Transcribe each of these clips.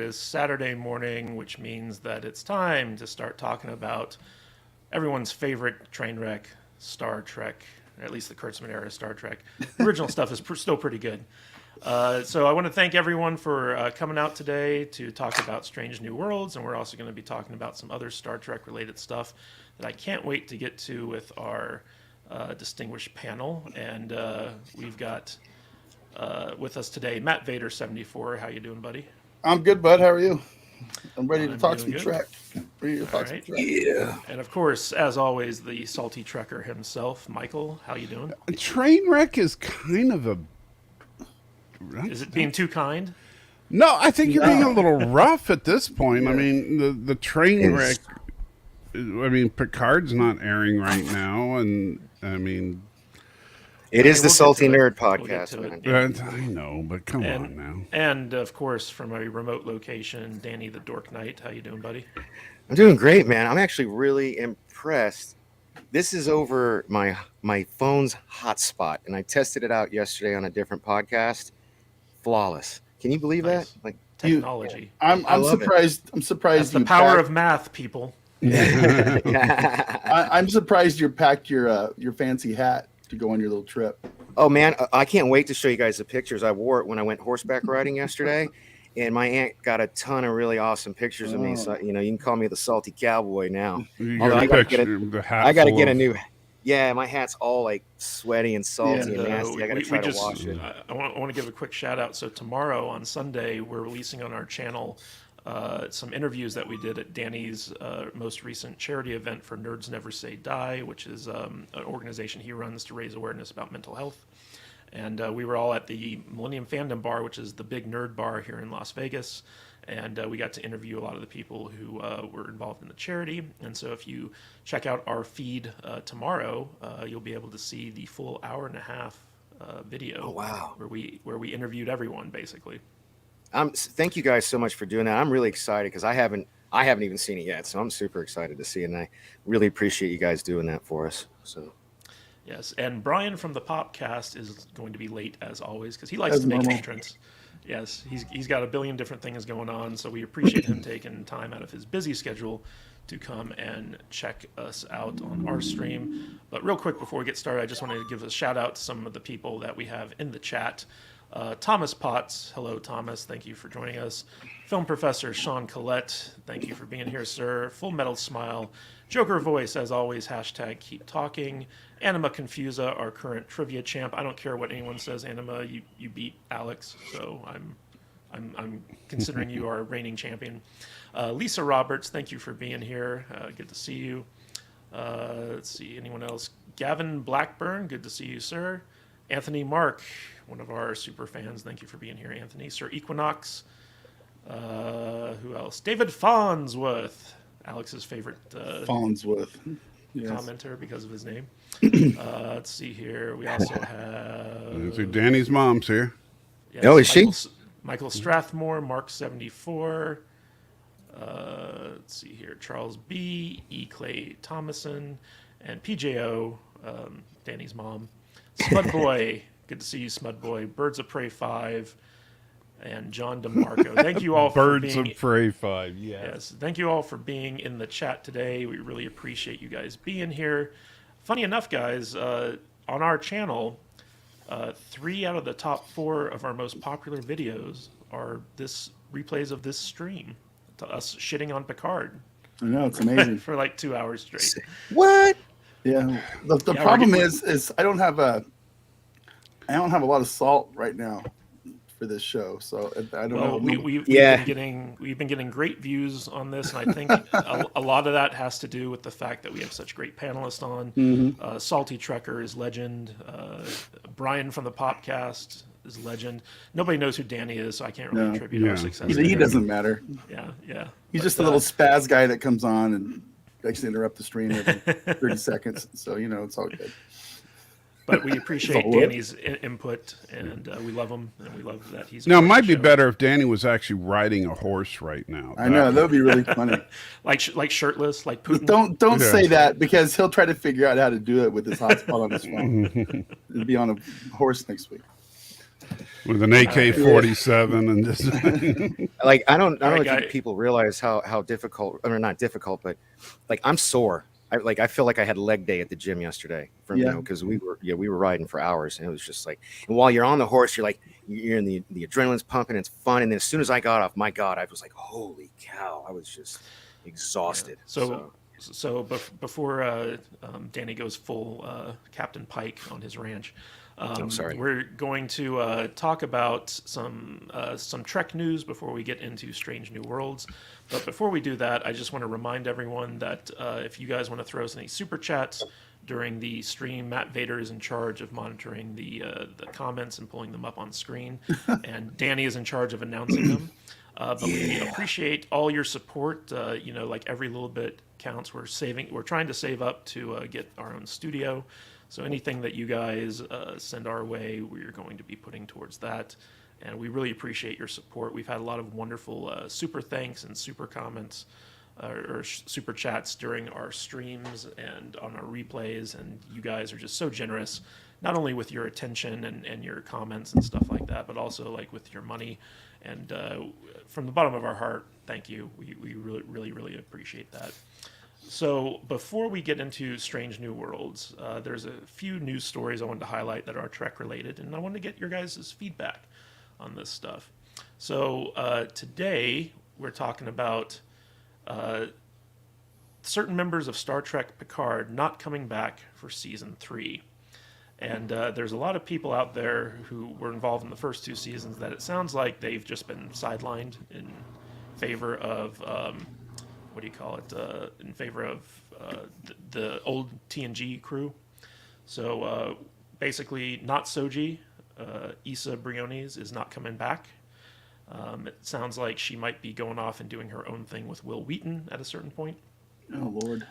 is Saturday morning, which means that it's time to start talking about everyone's favorite train wreck, Star Trek, at least the Kurtzman era Star Trek. The original stuff is still pretty good. So I want to thank everyone for coming out today to talk about Strange New Worlds, and we're also going to be talking about some other Star Trek related stuff that I can't wait to get to with our distinguished panel. And we've got with us today Matt Vader 74. How you doing, buddy? I'm good, bud. How are you? I'm ready to talk some Trek. Ready to talk some Trek. Yeah. And of course, as always, the salty Trekker himself, Michael. How you doing? A train wreck is kind of a... Is it being too kind? No, I think you're being a little rough at this point. Yeah. I mean, the train wreck... I mean, Picard's not airing right now, and I mean... It is the Salty Nerd podcast, man. I know, but come on now. And, of course, from a remote location, Danny the Dork Knight. How you doing, buddy? I'm doing great, man. I'm actually really impressed. This is over my phone's hotspot, and I tested it out yesterday on a different podcast. Flawless. Can you believe that? Like technology. I'm surprised. I'm surprised. That's the power of math, people. I'm surprised you packed your fancy hat to go on your little trip. Oh man, I can't wait to show you guys the pictures. I wore it when I went horseback riding yesterday, and my aunt got a ton of really awesome pictures of me. So you can call me the salty cowboy now. I gotta get a new. Yeah, my hat's all like sweaty and salty and nasty. I gotta try to wash it. I want to give a quick shout out. So tomorrow on Sunday, we're releasing on our channel some interviews that we did at Danny's most recent charity event for Nerds Never Say Die, which is an organization he runs to raise awareness about mental health. And we were all at the Millennium Fandom Bar, which is the big nerd bar here in Las Vegas. And we got to interview a lot of the people who were involved in the charity. And so if you check out our feed tomorrow, you'll be able to see the full hour and a half video. Oh, wow. where we interviewed everyone, basically. Thank you guys so much for doing that. I'm really excited because I haven't even seen it yet, so I'm super excited to see it, and I really appreciate you guys doing that for us. So, yes, and Brian from the Popcast is going to be late as always because he likes to make an entrance. Yes, he's got a billion different things going on, so we appreciate him taking time out of his busy schedule to come and check us out on our stream. But real quick before we get started, I just wanted to give a shout out to some of the people that we have in the chat. Thomas Potts, hello Thomas, thank you for joining us. Film Professor Sean Collette, thank you for being here, sir. Full Metal Smile, Joker Voice, as always, hashtag keep talking. Anima Confusa, our current trivia champ. I don't care what anyone says, Anima, you beat Alex, so I'm considering you our reigning champion. Lisa Roberts, thank you for being here. Good to see you. Let's see, anyone else? Gavin Blackburn, good to see you, sir. Anthony Mark, one of our super fans. Thank you for being here, Anthony. Sir Equinox. Who else? David Farnsworth, Alex's favorite Farnsworth commenter because of his name. Let's see here. We also have Danny's mom's here. Yes, oh, is she? Michael Strathmore, Mark 74. Let's see here. Charles B. E. Clay Thomason, and PJO, Danny's mom. Smudboy, good to see you, Smudboy. Birds of Prey 5, and John DeMarco. Thank you all for being... Birds of Prey 5, yes. Thank you all for being in the chat today. We really appreciate you guys being here. Funny enough, guys, on our channel, 3 out of the top 4 of our most popular videos are replays of this stream, to us shitting on Picard. I know, it's amazing. For like 2 hours straight. What? Yeah. The problem is I don't have a lot of salt right now for this show, so I don't know. We've been getting great views on this, and I think a lot of that has to do with the fact that we have such great panelists on. Mm-hmm. Salty Trekker is legend. Brian from the Popcast is legend. Nobody knows who Danny is, so I can't really attribute our success. He doesn't matter. Yeah. He's just a little spaz guy that comes on and likes to interrupt the stream every 30 seconds. So, it's all good. But we appreciate Danny's input, and we love him, and we love that he's... Now, it might be better if Danny was actually riding a horse right now. I know, that would be really funny. like shirtless, like Putin. Don't say that, because he'll try to figure out how to do it with his hotspot on his phone. He'll be on a horse next week. with an AK-47 and just Like I don't All right, know if guy. people realize how difficult, or not difficult, but like I'm sore. I feel like I had leg day at the gym yesterday from Yeah. because we were riding for hours, and it was just like, and while you're on the horse, you're in the adrenaline's pumping, it's fun, and then as soon as I got off, my God, I was like, holy cow, I was just exhausted. Before Danny goes full Captain Pike on his ranch, I'm sorry. we're going to talk about some Trek news before we get into Strange New Worlds. But before we do that, I just want to remind everyone that if you guys want to throw us any super chats during the stream, Matt Vader is in charge of monitoring the comments and pulling them up on screen, and Danny is in charge of announcing them. But we appreciate all your support. Like every little bit counts. We're trying to save up to get our own studio. So anything that you guys send our way, we're going to be putting towards that. And we really appreciate your support. We've had a lot of wonderful super thanks and super comments or super chats during our streams and on our replays. And you guys are just so generous, not only with your attention and your comments and stuff like that, but also like with your money. And from the bottom of our heart, thank you. We really, really, really appreciate that. So before we get into Strange New Worlds, there's a few news stories I wanted to highlight that are Trek related, and I wanted to get your guys' feedback on this stuff. So today we're talking about certain members of Star Trek Picard not coming back for season 3. And there's a lot of people out there who were involved in the first 2 seasons that it sounds like they've just been sidelined in favor of in favor of the old TNG crew. So basically, not Soji, Issa Briones is not coming back. It sounds like she might be going off and doing her own thing with Will Wheaton at a certain point. Oh Lord.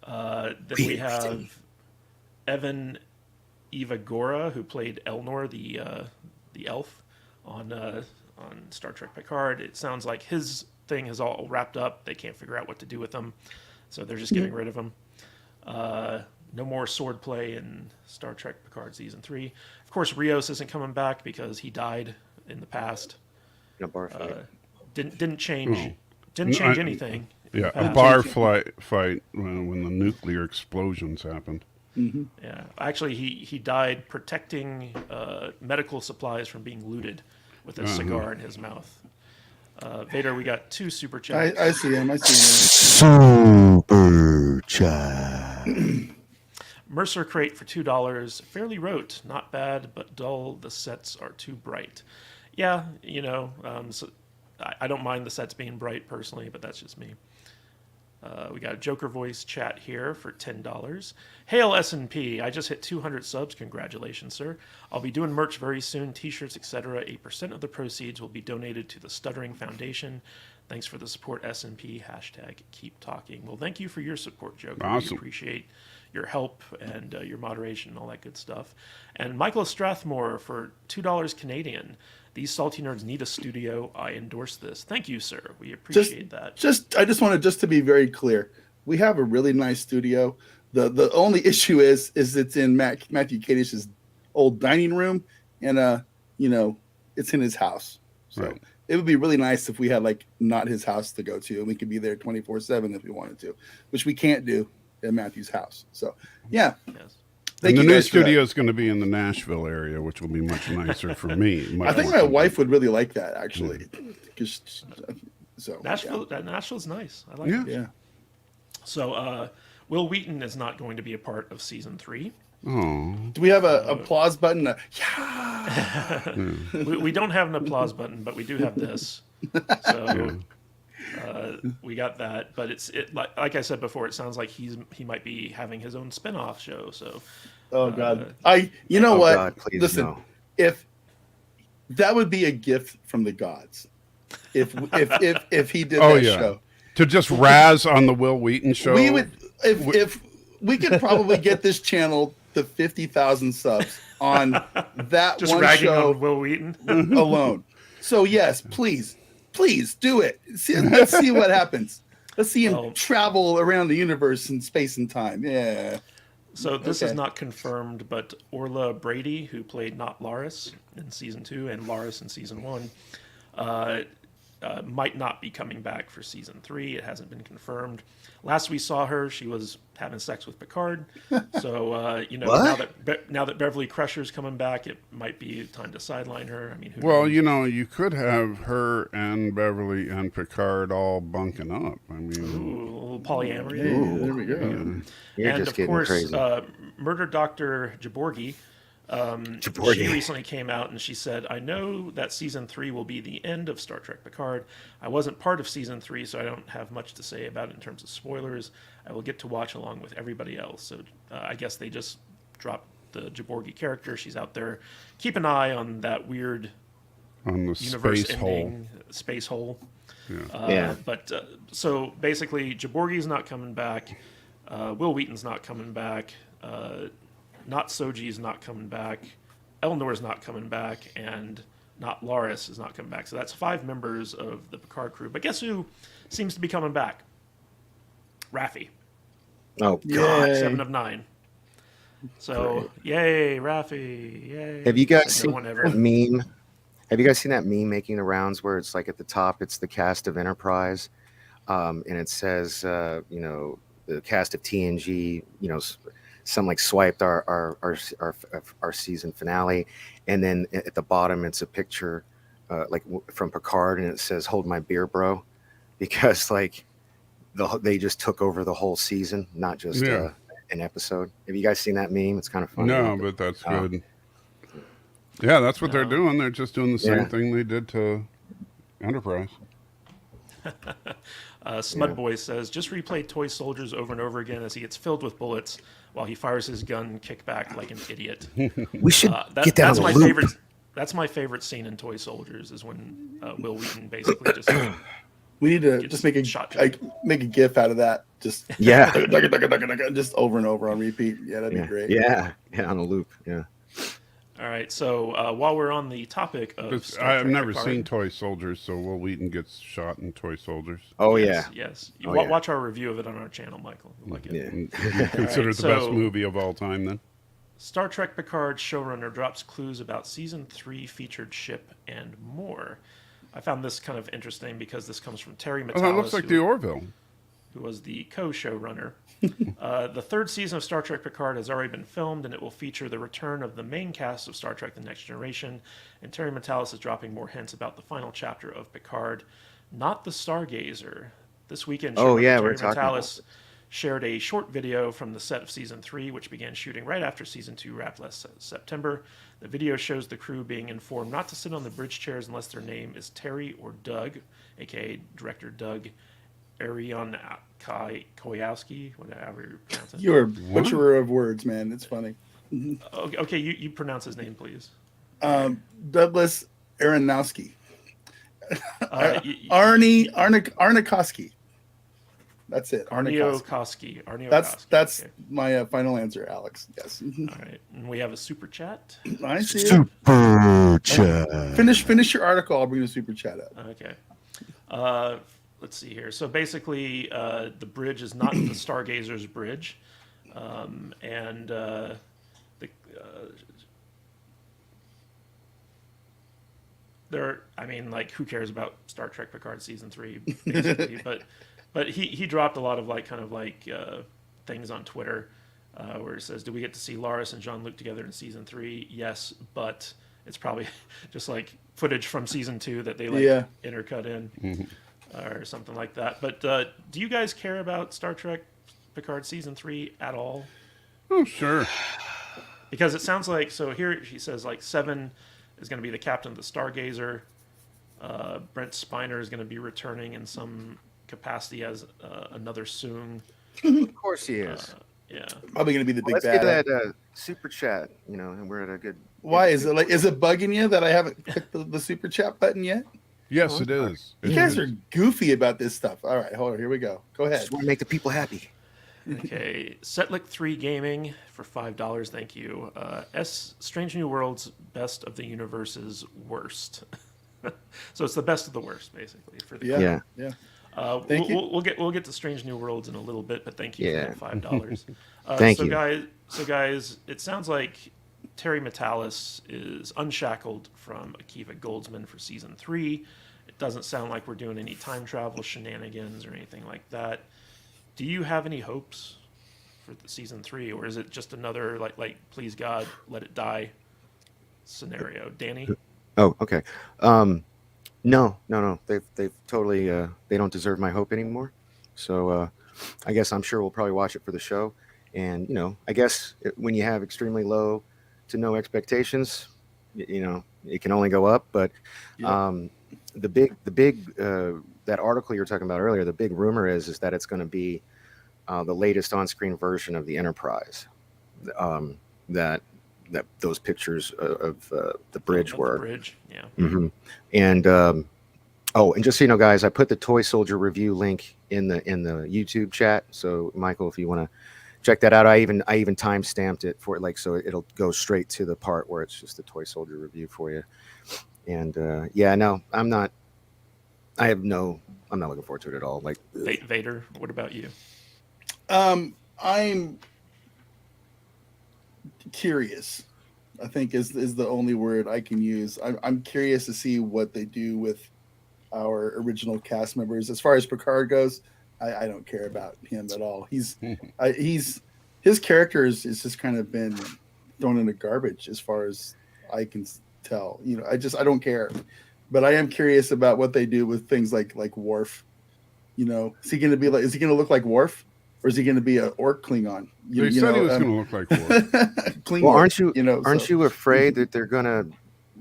Then we have Evan Evagora, who played Elnor, the elf, on Star Trek Picard. It sounds like his thing is all wrapped up. They can't figure out what to do with him, so they're just getting rid of him. No more sword play in Star Trek Picard season 3. Of course, Rios isn't coming back because he died in the past. In a bar fight. Didn't change. Didn't change anything. Yeah, a bar fight when the nuclear explosions happened. Mm-hmm. Yeah, actually, he died protecting medical supplies from being looted with a cigar in his mouth. Vader, we got 2 super chats. I see him. Super chat. Mercer crate for $2. Fairly wrote, not bad, but dull. The sets are too bright. Yeah, so I don't mind the sets being bright personally, but that's just me. We got a Joker Voice chat here for $10. Hail S&P. I just hit 200 subs. Congratulations, sir. I'll be doing merch very soon, t-shirts, etc. 8% of the proceeds will be donated to the Stuttering Foundation. Thanks for the support, S&P. #keep talking. Well, thank you for your support, Joker. Awesome. We appreciate your help and your moderation and all that good stuff. And Michael Strathmore for $2 Canadian. These salty nerds need a studio. I endorse this. Thank you, sir. We appreciate that. I just wanted to be very clear. We have a really nice studio. The only issue is it's in Matthew Kadish's old dining room, and it's in his house. So Right. It would be really nice if we had not his house to go to, and we could be there 24/7 if we wanted to, which we can't do at Matthew's house. So yeah. Yes. Thank And you the new guys for that. studio is going to be in the Nashville area, which will be much nicer for me. I think my wife would really like that, actually. Nashville's nice. I like Yeah. it. Yeah. So Will Wheaton is not going to be a part of season 3. Oh, Do we have a applause button? Yeah. We don't have an applause button, but we do have this. So we got that. But like I said before, it sounds like he might be having his own spin-off show. So Oh God. You know what? God, please Listen, no. if that would be a gift from the gods, if he did Oh, that yeah. show, to just razz on the Will Wheaton show. we would. If we could probably get this channel to 50,000 subs on that just one ragging show on Will Wheaton. alone. So yes, please do it. Let's see what happens. Let's see him travel around the universe in space and time. Yeah. So this is Okay. not confirmed, but Orla Brady, who played not Laris in season 2 and Laris in season 1, uh, might not be coming back for season 3. It hasn't been confirmed. Last we saw her, she was having sex with Picard. So What? now that Beverly Crusher's coming back, it might be time to sideline her. I mean, who Well, knows? you could have her and Beverly and Picard all bunking up. I mean, Ooh, a little polyamory. Hey, there we There you go. You're And just of getting course, crazy. Murder Doctor Jaborgi. She Jaborgi. recently came out and she said, "I know that season 3 will be the end of Star Trek Picard. I wasn't part of season 3, so I don't have much to say about it in terms of spoilers. I will get to watch along with everybody else." So I guess they just dropped the Jaborgi character. She's out there. Keep an eye on that weird on the universe space hole. ending space hole. Yeah. Yeah. But so basically, Jaborgi's not coming back. Will Wheaton's not coming back. Not Soji's not coming back. Elnor's not coming back, and not Laris is not coming back. So that's 5 members of the Picard crew. But guess who seems to be coming back? Raffi, Oh God. Yay. 7 of 9. So yay, Raffi, yay! Have you guys No seen one that ever? meme? Have you guys seen that meme making the rounds where it's like at the top, it's the cast of Enterprise, and it says, the cast of TNG, some like swiped our season finale, and then at the bottom it's a picture, from Picard, and it says "Hold my beer, bro," because like they just took over the whole season, not just Yeah. an episode. Have you guys seen that meme? It's kind of funny. No, but that's Oh. good. Yeah, that's what they're No. doing. They're just doing the same Yeah. thing they did to Enterprise. Smudboy says, "Just replay Toy Soldiers over and over again as he gets filled with bullets while he fires his gun kickback like an idiot." We should get that That's on my the loop. favorite. That's my favorite scene in Toy Soldiers is when Will Wheaton basically just We need to Gets just make a shot. make a GIF out of that. Just Yeah. just over and over on repeat. Yeah, that'd Yeah. be great. Yeah, on a loop. Yeah. All right. So while we're on the topic of Star I've Trek never Picard- seen Toy Soldiers, so Will Wheaton gets shot in Toy Soldiers. Oh yes, yeah. yes. Oh, yeah. Watch our review of it on our channel, Michael. You'll like it. Yeah. You consider it the best so- movie of all time, then? Star Trek Picard showrunner drops clues about season 3 featured ship and more. I found this kind of interesting because this comes from Terry Matalis, Oh, that looks like the Orville. who was the co-showrunner. The 3rd season of Star Trek Picard has already been filmed, and it will feature the return of the main cast of Star Trek The Next Generation. And Terry Matalis is dropping more hints about the final chapter of Picard, not the Stargazer. This weekend, Oh, showrunner yeah, Terry we're talking about Matalis shared a short video from the set of season 3, which began shooting right after season 2 wrapped last September. The video shows the crew being informed not to sit on the bridge chairs unless their name is Terry or Doug, aka director Doug Arion Koyowski, whatever you pronounce it. You're a butcherer of words, man. It's funny. Okay, you pronounce his name, please. Douglas Aronofsky. Arnie Arnikoski. That's it. Arnikoski. Koski. That's Okay. my final answer, Alex. Yes. All right, and we have a super chat. I see it. Super chat. Finish your article. I'll bring the super chat up. Okay. Let's see here. So basically, the bridge is not the Stargazer's bridge, and I mean, like, who cares about Star Trek Picard season 3, basically? but he dropped a lot of things on Twitter where it says, "Do we get to see Laris and Jean-Luc together in season 3? Yes, but it's probably just like footage from season 2 that they intercut in." Or something like that. But do you guys care about Star Trek Picard season 3 at all? Oh, sure. Because it sounds like, so here she says like 7 is going to be the captain of the Stargazer. Brent Spiner is going to be returning in some capacity as another Soong. Of course he is. Yeah. Probably gonna be the big Let's bad. get that super chat. And we're at a good. Why is it bugging you that I haven't clicked the super chat button yet? Yes, it is. You guys are goofy about this stuff. All right, hold on. Here we go. Go ahead. Just want to make the people happy. Okay. Setlick 3 Gaming for $5. Thank you. Strange New Worlds Best of the Universe's Worst. So it's the best of the worst, basically. For the Yeah. Thank you. We'll get to Strange New Worlds in a little bit, but thank you for Yeah. that $5. Thank so you. guys, it sounds like Terry Metalis is unshackled from Akiva Goldsman for season 3. It doesn't sound like we're doing any time travel shenanigans or anything like that. Do you have any hopes for the season 3, or is it just another like please God let it die scenario? Danny? Oh, okay. No. They've totally they don't deserve my hope anymore. So I guess I'm sure we'll probably watch it for the show. And I guess when you have extremely low to no expectations, it can only go up. But the big that article you were talking about earlier, the big rumor is that it's going to be the latest on-screen version of the Enterprise. That those pictures of the bridge were. The bridge, yeah. Mm-hmm. And and just so you know, guys, I put the Toy Soldier review link in the YouTube chat. So Michael, if you want to check that out, I even time stamped it for it, so it'll go straight to the part where it's just the Toy Soldier review for you. And no, I'm not looking forward to it at all. Like Vader, what about you? I'm curious, I think is the only word I can use. I'm curious to see what they do with our original cast members. As far as Picard goes, I don't care about him at all. His character is just kind of been thrown in the garbage as far as I can tell. I don't care. But I am curious about what they do with things like Worf. Is he going to look like Worf? Or is he going to be an orc Klingon? They said he was going to look like Worf. Klingon, well, aren't you afraid that they're going to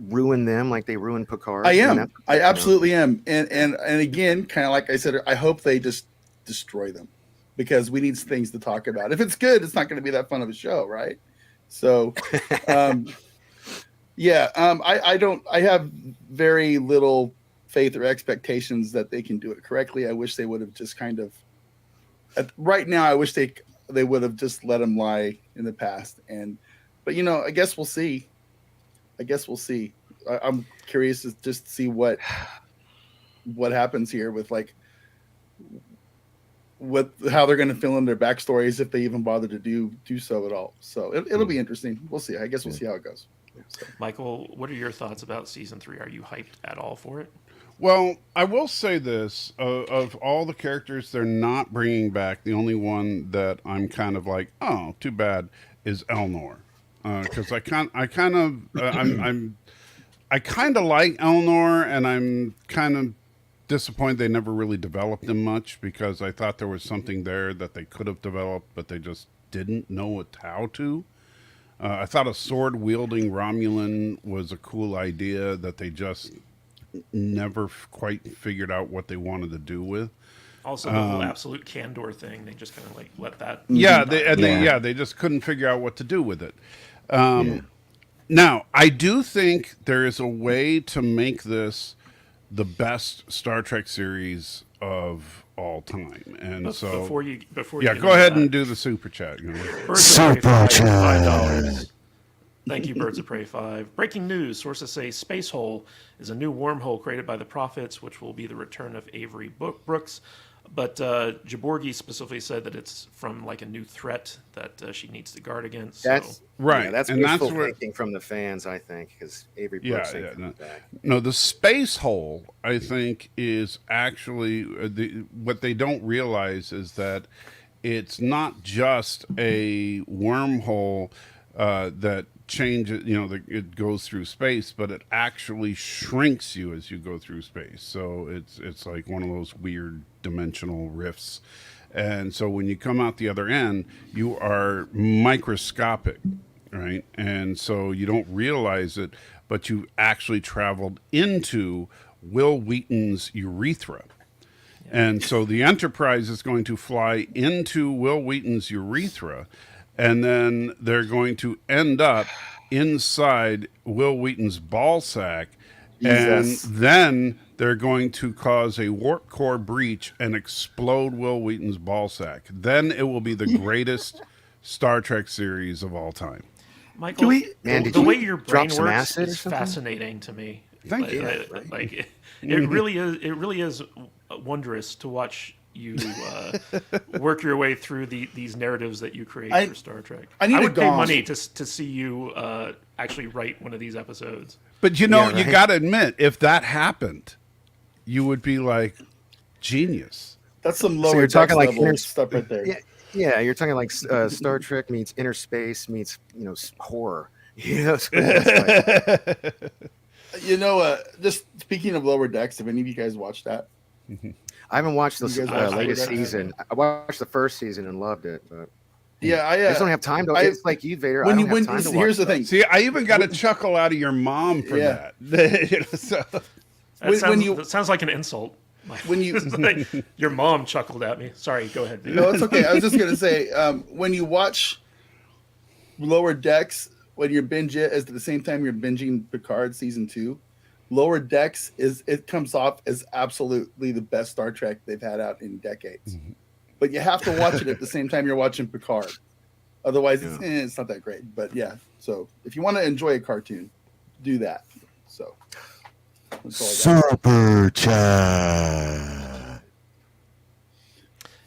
ruin them like they ruined Picard? I am. I absolutely am. And again, kind of like I said, I hope they just destroy them, because we need things to talk about. If it's good, it's not going to be that fun of a show, right? So, I have very little faith or expectations that they can do it correctly. I wish they would have just kind of. Right now, I wish they would have just let him lie in the past. But I guess we'll see. I'm curious to just see what happens here with how they're going to fill in their backstories, if they even bother to do so at all. So it'll be interesting. We'll see. I guess we'll see how it goes. So. Michael, what are your thoughts about season 3? Are you hyped at all for it? Well, I will say this: of all the characters they're not bringing back, the only one that I'm kind of like, oh, too bad, is Elnor, because I kind of like Elnor, and I'm kind of disappointed they never really developed him much, because I thought there was something there that they could have developed, but they just didn't know how to. I thought a sword-wielding Romulan was a cool idea that they just never quite figured out what they wanted to do with. Also, the whole absolute candor thing, they just kind of let that. They just couldn't figure out what to do with it. Now, I do think there is a way to make this the best Star Trek series of all time, and before you go ahead and do the super chat. Super chat. $5. Thank you, Birds of Prey 5. Breaking news. Sources say Space Hole is a new wormhole created by the Prophets, which will be the return of Avery Brooks. But Jaborgi specifically said that it's from a new threat that she needs to guard against. That's right. Yeah, that's wishful thinking from the fans, I think, because Avery Brooks ain't coming back. No, the Space Hole, I think, is actually what they don't realize is that it's not just a wormhole that changes, it goes through space, but it actually shrinks you as you go through space. So it's like one of those weird dimensional rifts. And so when you come out the other end, you are microscopic, right? And so you don't realize it, but you actually traveled into Will Wheaton's urethra. And so the Enterprise is going to fly into Will Wheaton's urethra, and then they're going to end up inside Will Wheaton's ball sack, Jesus. and then they're going to cause a warp core breach and explode Will Wheaton's ball sack. Then it will be the greatest Star Trek series of all time. Michael, Man, the way your brain drop some works acid or is something? fascinating to me. Thank you. Like it really is. It really is wondrous to watch you work your way through these narratives that you create for Star Trek. I would pay money to see you actually write one of these episodes. But you got to admit, if that happened, you would be like genius. That's some lower you're talking like level stuff right there. Yeah, you're talking like Star Trek meets inner space meets horror. Just speaking of Lower Decks, have any of you guys watched that? I haven't watched the latest Lower Decks? season. I watched the first season and loved it, but Yeah, I just don't have time to. It's like you, Vader. I don't have time to watch here's the thing. See, I even got a chuckle out of your mom for that. That sounds like an insult. When you like, your mom chuckled at me. Sorry, go ahead. Vader. No, it's okay. I was just gonna say, when you watch Lower Decks, when you binge it at the same time you're binging Picard season 2, Lower Decks comes off as absolutely the best Star Trek they've had out in decades. Mm-hmm. But you have to watch it at the same time you're watching Picard. Otherwise, it's not that great. But yeah, so if you want to enjoy a cartoon, do that. So Super Chat.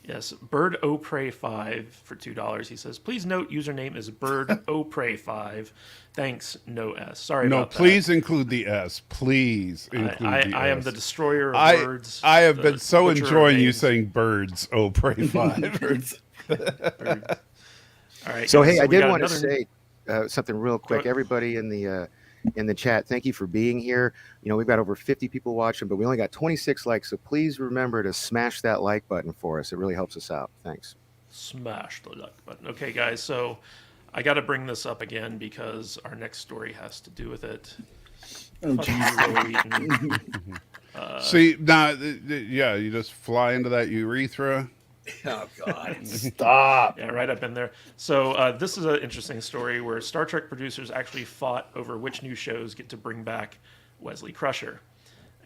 Yes, Bird Opray 5 for $2. He says, please note username is Bird Opray 5. Thanks, no S. Sorry about that. No, please include the S. Please include the S. I am the destroyer of words. I have been so enjoying you saying birds. Opray 5. Birds. Birds. All right. So hey, I did want to say something real quick. Everybody in the chat, thank you for being here. We've got over 50 people watching, but we only got 26 likes. So please remember to smash that like button for us. It really helps us out. Thanks. Smash the like button. Okay, guys. So I got to bring this up again because our next story has to do with it. See, now, you just fly into that urethra. Oh, God. Stop. Yeah, right up in there. So this is an interesting story where Star Trek producers actually fought over which new shows get to bring back Wesley Crusher.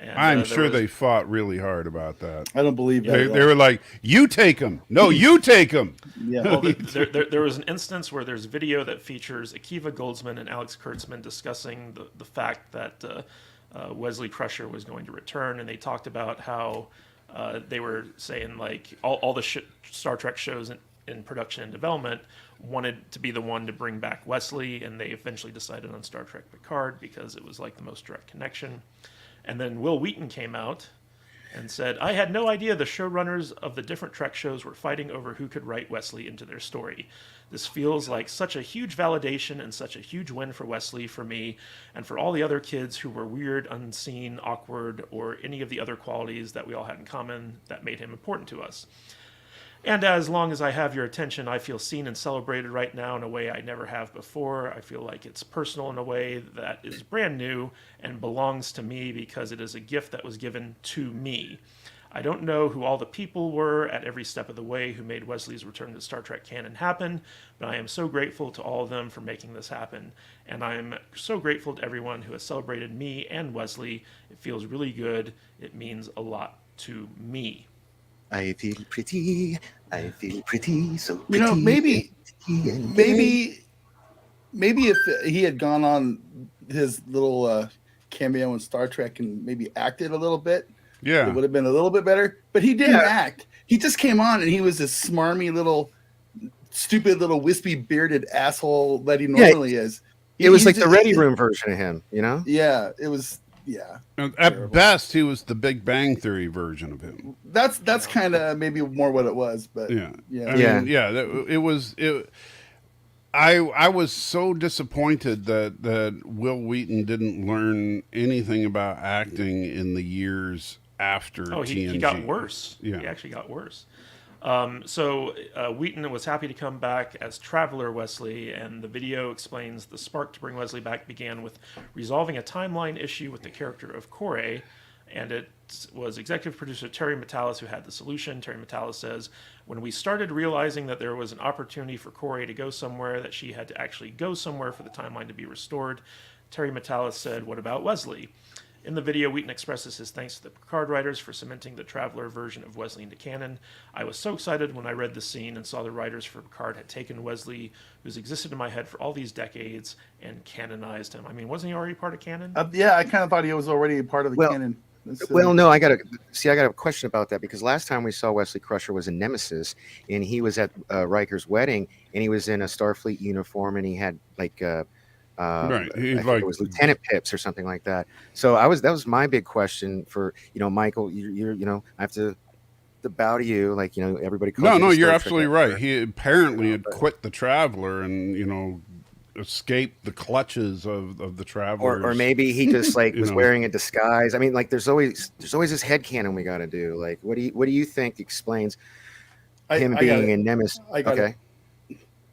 And, I'm sure they fought really hard about that. I don't believe that. They were like, you take him. No, you take him. Yeah. Well, there was an instance where there's video that features Akiva Goldsman and Alex Kurtzman discussing the fact that Wesley Crusher was going to return, and they talked about how they were saying like all the Star Trek shows in production and development wanted to be the one to bring back Wesley, and they eventually decided on Star Trek Picard because it was like the most direct connection. And then Will Wheaton came out and said, I had no idea the showrunners of the different Trek shows were fighting over who could write Wesley into their story. This feels like such a huge validation and such a huge win for Wesley, for me, and for all the other kids who were weird, unseen, awkward, or any of the other qualities that we all had in common that made him important to us. And as long as I have your attention, I feel seen and celebrated right now in a way I never have before. I feel like it's personal in a way that is brand new and belongs to me because it is a gift that was given to me. I don't know who all the people were at every step of the way who made Wesley's return to Star Trek canon happen, but I am so grateful to all of them for making this happen. And I am so grateful to everyone who has celebrated me and Wesley. It feels really good. It means a lot to me. I feel pretty, so pretty. Maybe if he had gone on his little cameo in Star Trek and maybe acted a little bit, it would have been a little bit better. But he didn't act. He just came on and he was this smarmy little, stupid little wispy bearded asshole that he normally is. It was like the Ready Room version of him, Yeah, it was. Yeah. At best, he was the Big Bang Theory version of him. That's kind of maybe more what it was, but I was so disappointed that Will Wheaton didn't learn anything about acting in the years after TNG. He got worse. Yeah. He actually got worse. So Wheaton was happy to come back as Traveler Wesley, and the video explains the spark to bring Wesley back began with resolving a timeline issue with the character of Corey, and it was executive producer Terry Matalas who had the solution. Terry Matalas says, when we started realizing that there was an opportunity for Corey to go somewhere, that she had to actually go somewhere for the timeline to be restored, Terry Matalas said, what about Wesley? In the video, Wheaton expresses his thanks to the Picard writers for cementing the Traveler version of Wesley into canon. I was so excited when I read the scene and saw the writers for Picard had taken Wesley, who's existed in my head for all these decades, and canonized him. I mean, wasn't he already part of canon? Yeah, I kind of thought he was already part of the canon. Well, no, I got a question about that, because last time we saw Wesley Crusher was in Nemesis, and he was at Riker's wedding, and he was in a Starfleet uniform, and he had like right. I think it was Lieutenant Pips or something like that. So that was my big question for Michael. You're I have to bow to you, like everybody. No, you're absolutely right. He apparently had quit the Traveler and escaped the clutches of the Travelers. Or maybe he just like was wearing a disguise. I mean, like there's always this headcanon we got to do. Like, what do you think explains him being in Nemesis? Okay.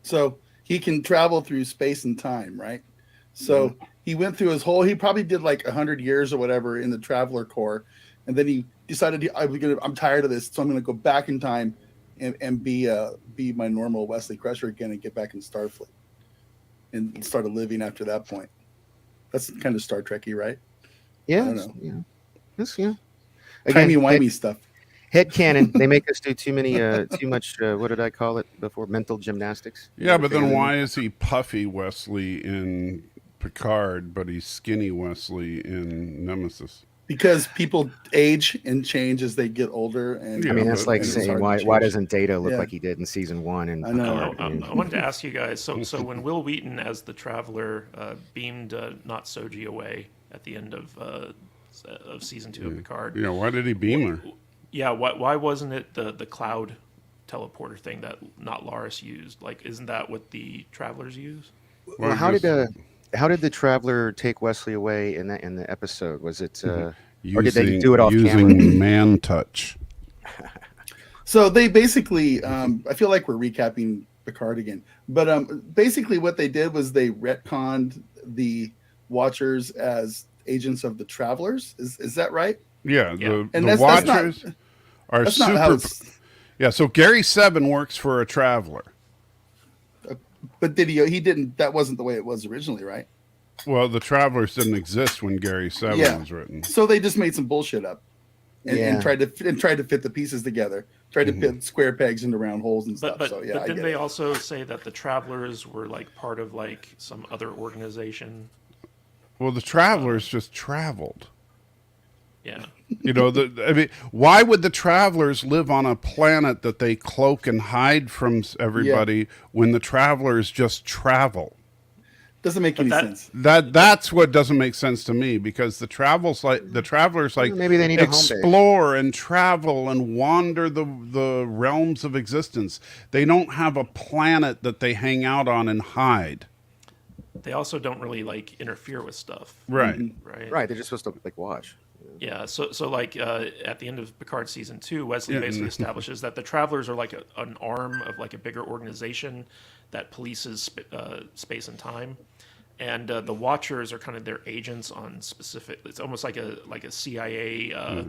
So he can travel through space and time, right? So he went through he probably did like 100 years or whatever in the Traveler Corps. And then he decided I'm tired of this. So I'm going to go back in time and be my normal Wesley Crusher again and get back in Starfleet and started living after that point. That's kind of Star Trek-y, right? Yeah. I don't know. Yeah. That's, Again, timey-wimey stuff. Headcanon. They make us do too much, what did I call it before? Mental gymnastics. Yeah, but then why is he puffy Wesley in Picard, but he's skinny Wesley in Nemesis? Because people age and change as they get older, and I mean that's like saying why doesn't Data look like he did in season 1? And I know. I wanted to ask you guys. So when Will Wheaton as the Traveler beamed Not Soji away at the end of season 2 of Picard, why did he beam her? Yeah, why wasn't it the cloud teleporter thing that not Laris used? Like, isn't that what the Travelers use? Well, how did the Traveler take Wesley away in the episode? Was it or did they do it off camera? Using man touch. So they basically, I feel like we're recapping Picard again, but basically what they did was they retconned the Watchers as agents of the Travelers. Is that right? Yeah, the Watchers are super. Yeah, so Gary Seven works for a Traveler. But he didn't. That wasn't the way it was originally, right? Well, the Travelers didn't exist when Gary Seven was written. So they just made some bullshit up, and tried to fit the pieces together. Tried to fit square pegs into round holes and stuff. But didn't they also say that the Travelers were like part of like some other organization? Well, the Travelers just traveled. Yeah. Why would the Travelers live on a planet that they cloak and hide from everybody when the Travelers just travel? Doesn't make any sense. That's what doesn't make sense to me, because the Travelers maybe they need explore and travel and wander the realms of existence. They don't have a planet that they hang out on and hide. They also don't really like interfere with stuff. Right. Right. They're just supposed to like watch. Yeah, so like at the end of Picard season 2, Wesley basically establishes that the Travelers are like an arm of like a bigger organization that polices space and time, and the Watchers are kind of their agents on specific. It's almost like a CIA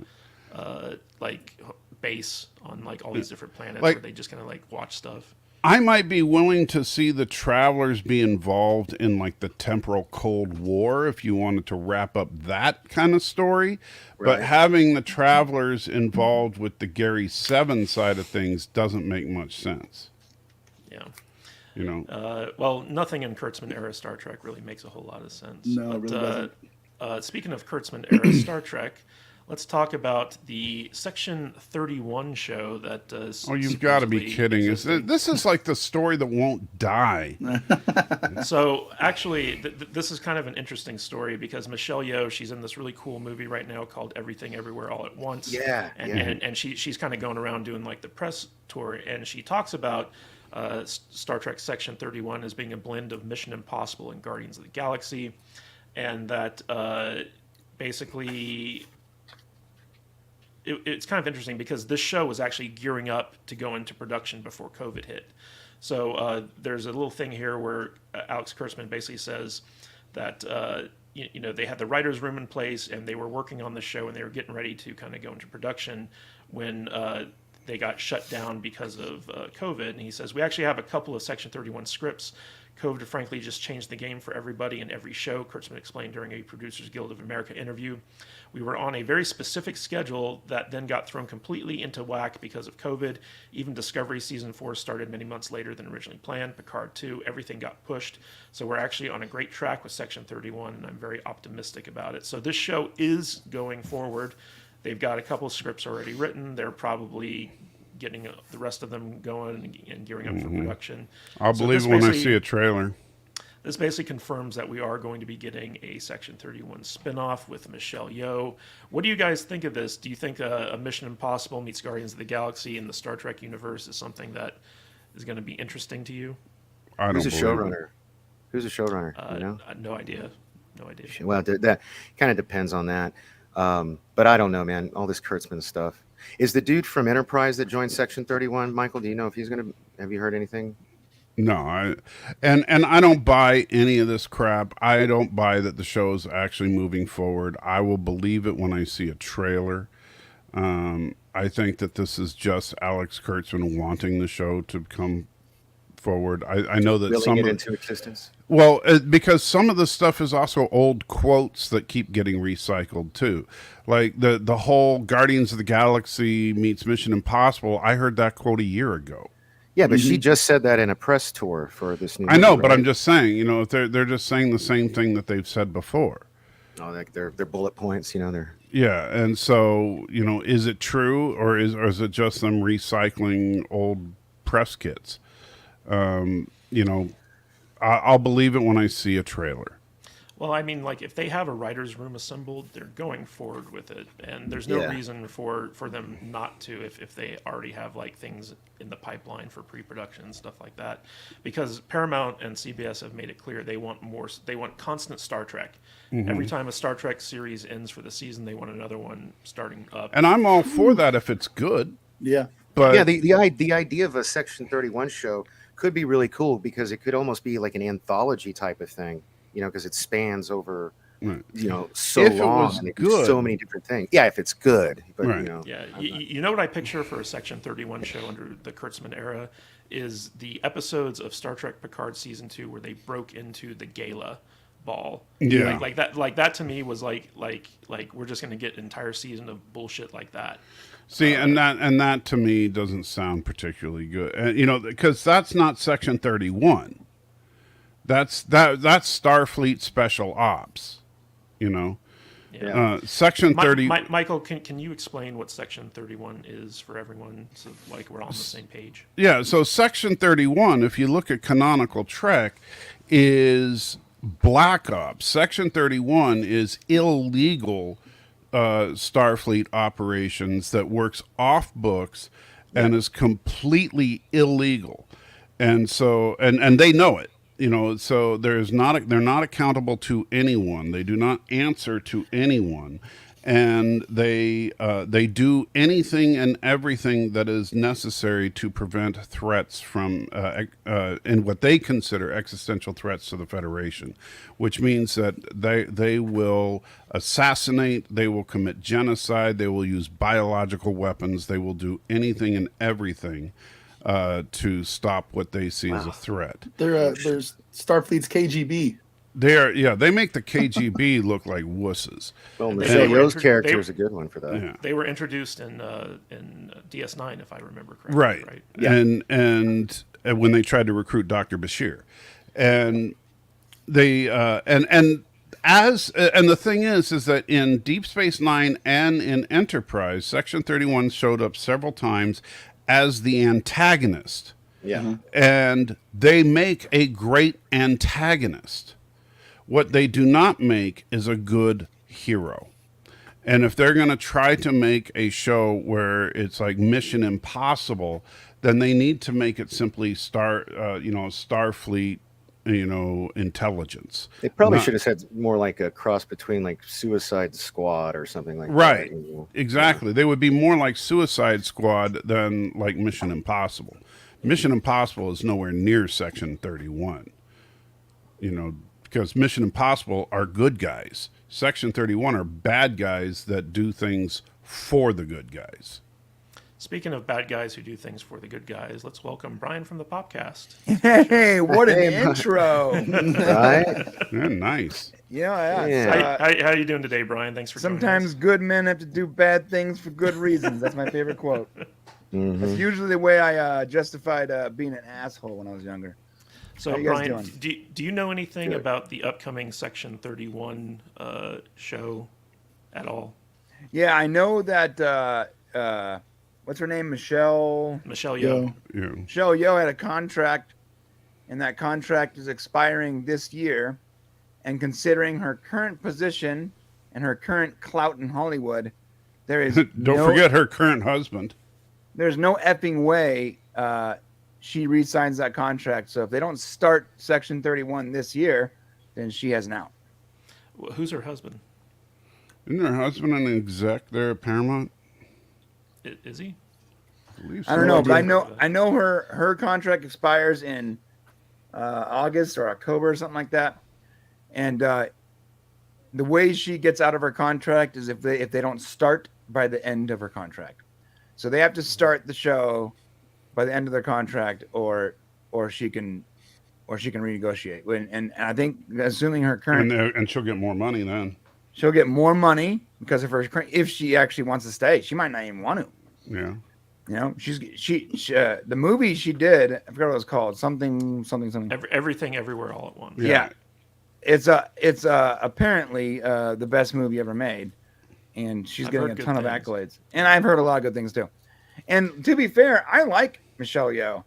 like base on like all these different planets where they just kind of like watch stuff. I might be willing to see the Travelers be involved in like the temporal Cold War if you wanted to wrap up that kind of story. Right. But having the Travelers involved with the Gary Seven side of things doesn't make much sense. Yeah. Well, nothing in Kurtzman era Star Trek really makes a whole lot of sense. No, it really doesn't. Speaking of Kurtzman era Star Trek, let's talk about the Section 31 show that. You've got to be kidding! This is like the story that won't die. So actually, this is kind of an interesting story because Michelle Yeoh, she's in this really cool movie right now called Everything Everywhere All at Once. And she's kind of going around doing like the press tour, and she talks about Star Trek Section 31 as being a blend of Mission Impossible and Guardians of the Galaxy, and that basically. It's kind of interesting because this show was actually gearing up to go into production before COVID hit. So there's a little thing here where Alex Kurtzman basically says that they had the writer's room in place and they were working on the show and they were getting ready to kind of go into production when they got shut down because of COVID. And he says, we actually have a couple of Section 31 scripts. COVID, frankly, just changed the game for everybody in every show, Kurtzman explained during a Producers Guild of America interview. We were on a very specific schedule that then got thrown completely into whack because of COVID. Even Discovery Season 4 started many months later than originally planned. Picard 2, everything got pushed. So we're actually on a great track with Section 31, and I'm very optimistic about it. So this show is going forward. They've got a couple of scripts already written. They're probably getting the rest of them going and gearing up for production. I'll believe it when I see a trailer. This basically confirms that we are going to be getting a Section 31 spinoff with Michelle Yeoh. What do you guys think of this? Do you think a Mission Impossible meets Guardians of the Galaxy in the Star Trek universe is something that is going to be interesting to you? I don't. Who's the showrunner? Who's the showrunner? You know? No idea. No idea. Well, that kind of depends on that. But I don't know, man. All this Kurtzman stuff. Is the dude from Enterprise that joined Section 31, Michael? Do you know if he's going to? Have you heard anything? No, and I don't buy any of this crap. I don't buy that the show is actually moving forward. I will believe it when I see a trailer. I think that this is just Alex Kurtzman wanting the show to come forward. I know that Willing it into existence. Well, because some of the stuff is also old quotes that keep getting recycled too, like the whole Guardians of the Galaxy meets Mission Impossible. I heard that quote a year ago. Yeah, but she just said that in a press tour for this new. I know, movie, but right? I'm just saying, you know, if they're just saying the same thing that they've said before. Oh, like they're bullet points, you know. Yeah, and so, you know, is it true or is it just them recycling old press kits? You know, I'll believe it when I see a trailer. Well, I mean, like, if they have a writer's room assembled, they're going forward with it. And there's no reason for them not to if they already have, like, things in the pipeline for pre-production and stuff like that. Because Paramount and CBS have made it clear they want more. They want constant Star Trek. Mm-hmm. Every time a Star Trek series ends for the season, they want another one starting up. And I'm all for that if it's good. Yeah. But yeah, the idea of a Section 31 show could be really cool because it could almost be like an anthology type of thing. You know, because it spans over, you know, so if long. It was and good. So many different things. Yeah, if it's good. But, right. you know. Yeah, you know what I picture for a Section 31 show under the Kurtzman era is the episodes of Star Trek Picard Season 2 where they broke into the gala ball. Yeah. Like that to me was like we're just going to get an entire season of bullshit like that. See, and that to me doesn't sound particularly good. You know, because that's not Section 31. That's Starfleet Special Ops, you know. Yeah. Section 30. Michael, can you explain what Section 31 is for everyone, so like we're all on the same page? Yeah. So Section 31, if you look at canonical Trek, is Black Ops. Section 31 is illegal Starfleet operations that works off books and is completely illegal, and so and they know it. You know, so they're not accountable to anyone. They do not answer to anyone, and they do anything and everything that is necessary to prevent threats from in what they consider existential threats to the Federation, which means that they will assassinate, they will commit genocide, they will use biological weapons, they will do anything and everything to stop what they see as a threat. There's Starfleet's KGB. They make the KGB look like wusses. Well, Michelle Yeoh's character is a good one for that. Yeah. They were introduced in DS9, if I remember correctly. Right. Yeah. And when they tried to recruit Dr. Bashir, and they and the thing is that in Deep Space Nine and in Enterprise, Section 31 showed up several times as the antagonist. Yeah. Mm-hmm. And they make a great antagonist. What they do not make is a good hero. And if they're going to try to make a show where it's like Mission Impossible, then they need to make it simply Starfleet, intelligence. They probably should have said more like a cross between like Suicide Squad or something like right. that. Right. Exactly. They would be more like Suicide Squad than like Mission Impossible. Mission Impossible is nowhere near Section 31. Because Mission Impossible are good guys. Section 31 are bad guys that do things for the good guys. Speaking of bad guys who do things for the good guys, let's welcome Brian from the Popcast. Hey, what an Hey, intro! Right? Yeah, nice. Yeah. Yeah. How are you doing today, Brian? Thanks for joining Sometimes us. good men have to do bad things for good reasons. That's my favorite quote. Mhm. That's usually the way I justified being an asshole when I was younger. So, How you guys Brian, doing? do you know anything Good. about the upcoming Section 31 show at all? Yeah, I know that. What's her name? Michelle Michelle Yo. Yeoh. Yeah. Yeoh had a contract, and that contract is expiring this year. And considering her current position and her current clout in Hollywood, there is Don't forget her current husband. there's no effing way she re-signs that contract. So if they don't start Section 31 this year, then she has an out. Who's her husband? Isn't her husband an exec there at Paramount? Is he? I believe I don't No know, but idea. I know her contract expires in August or October or something like that. And the way she gets out of her contract is if they don't start by the end of her contract. So they have to start the show by the end of their contract, or she can renegotiate. And I think, assuming her current, And she'll get more money then. she'll get more money because of her current. If she actually wants to stay, she might not even want to. Yeah. You know, she the movie she did, I forgot what it was called, something. Everything, everywhere, all at once. Yeah. It's apparently the best movie ever made, and she's I've getting a heard good ton of things. accolades. And I've heard a lot of good things too. And to be fair, I like Michelle Yeoh.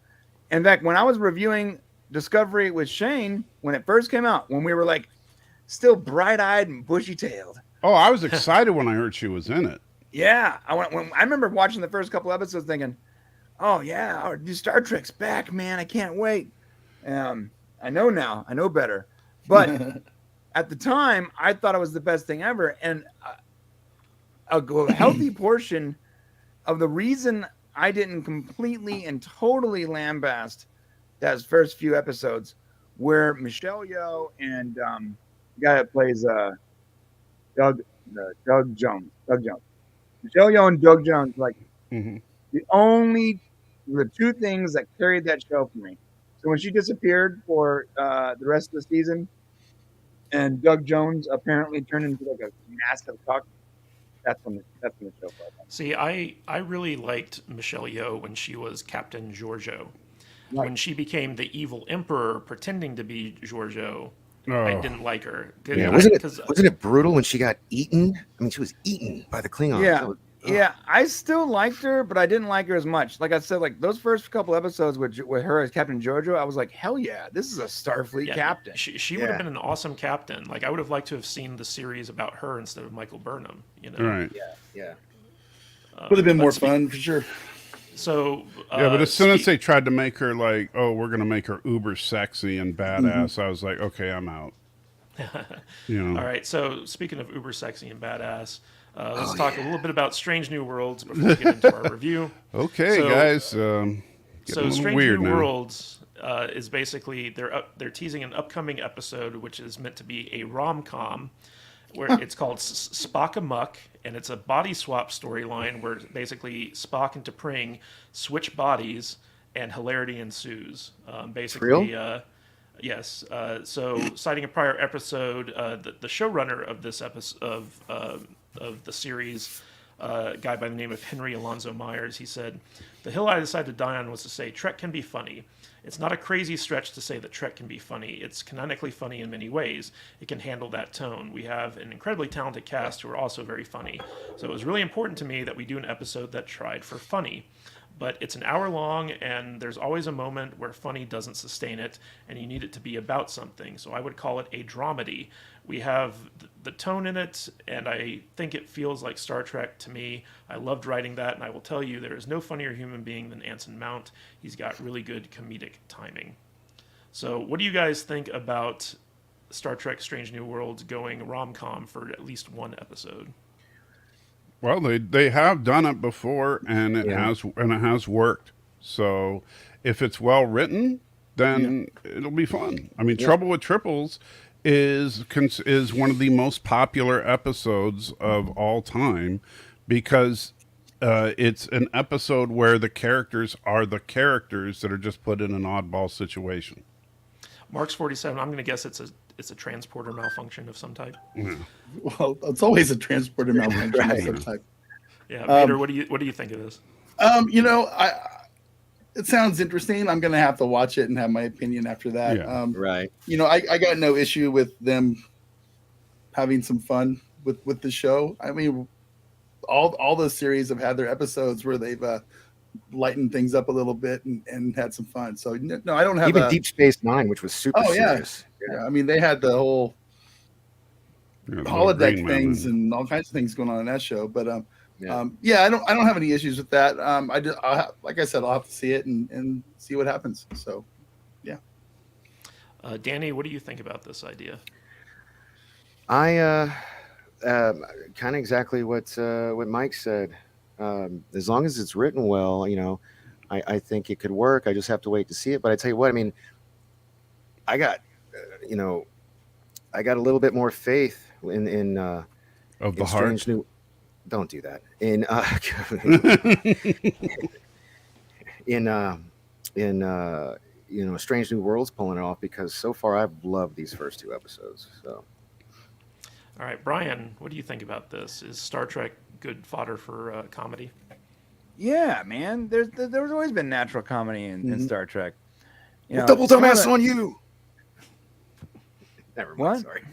In fact, when I was reviewing Discovery with Shane when it first came out, when we were like still bright-eyed and bushy-tailed, Oh, I was excited when I heard she was in it. yeah, I remember watching the first couple episodes thinking, "Oh yeah, our new Star Trek's back, man! I can't wait." I know now, I know better, but at the time, I thought it was the best thing ever, and a healthy portion of the reason I didn't completely and totally lambast those first few episodes where Michelle Yeoh and the guy that plays Doug Jones. Michelle Yeoh and Doug Jones, like Hmm. the two things that carried that show for me. So when she disappeared for the rest of the season, and Doug Jones apparently turned into like a massive cock, that's when the show fell apart. See, I really liked Michelle Yeoh when she was Captain Giorgio. Right. When she became the evil emperor pretending to be Giorgio, I Oh, didn't like her. Yeah, wasn't it brutal when she got eaten? I mean, she was eaten by the Klingons. Yeah. That was- Yeah, I still liked her, but I didn't like her as much. Like I said, like those first couple episodes with her as Captain Giorgio, I was like, hell yeah, this is a Starfleet yeah, captain. She would have Yeah. been an awesome captain. Like I would have liked to have seen the series about her instead of Michael Burnham. You know, right. Yeah. Would have been but more speak- fun for sure. So Yeah, but as soon as speak- they tried to make her like, oh, we're gonna make her uber sexy and badass, I was like, okay, I'm out. You know. All right. So speaking of uber sexy and badass, let's talk a little bit about Strange New Worlds before we get into our review. Okay, So- guys. So Getting a little Strange weird New now. Worlds is basically they're teasing an upcoming episode which is meant to be a rom-com where it's called Spock Amuck, and it's a body swap storyline where basically Spock and T'Pring switch bodies and hilarity ensues. Basically, yes. So citing a prior episode, the showrunner of this episode of the series, a guy by the name of Henry Alonzo Myers, he said, "The hill I decided to die on was to say Trek can be funny. It's not a crazy stretch to say that Trek can be funny. It's canonically funny in many ways. It can handle that tone. We have an incredibly talented cast who are also very funny. So it was really important to me that we do an episode that tried for funny. But it's an hour long, and there's always a moment where funny doesn't sustain it, and you need it to be about something. So I would call it a dramedy. We have the tone in it, and I think it feels like Star Trek to me. I loved writing that, and I will tell you there is no funnier human being than Anson Mount. He's got really good comedic timing." So what do you guys think about Star Trek Strange New Worlds going rom-com for at least one episode? Well, they have done it before, and it has worked. So if it's well written, then it'll be fun. I mean, Trouble with Triples is one of the most popular episodes of all time because it's an episode where the characters are the characters that are just put in an oddball situation. Mark's 47. I'm going to guess it's a transporter malfunction of some type. Yeah. Well, it's always a transporter malfunction Right. of some type. Yeah, Vader, what do you think of this? It sounds interesting. I'm gonna have to watch it and have my opinion after that. Yeah. Right. I got no issue with them having some fun with the show. I mean, all the series have had their episodes where they've lightened things up a little bit and had some fun. So no, I don't have Even Deep Space Nine, which was super serious. Yeah, I mean, they had the whole Yeah, the holodeck Green things Mountain. and all kinds of things going on in that show. But Yeah. I don't have any issues with that. Like I said, I'll have to see it and see what happens. So Danny, what do you think about this idea? I kind of exactly what Mike said. As long as it's written well, I think it could work. I just have to wait to see it. But I tell you what, I mean, I got a little bit more faith in Of the in heart. Strange New. Don't do that. In Strange New Worlds pulling it off, because so far I've loved these first two episodes. So All right, Brian, what do you think about this? Is Star Trek good fodder for comedy? Yeah, man. There's always been natural comedy in Star Trek. double some of dumbass the- on you. Never mind. What? Sorry.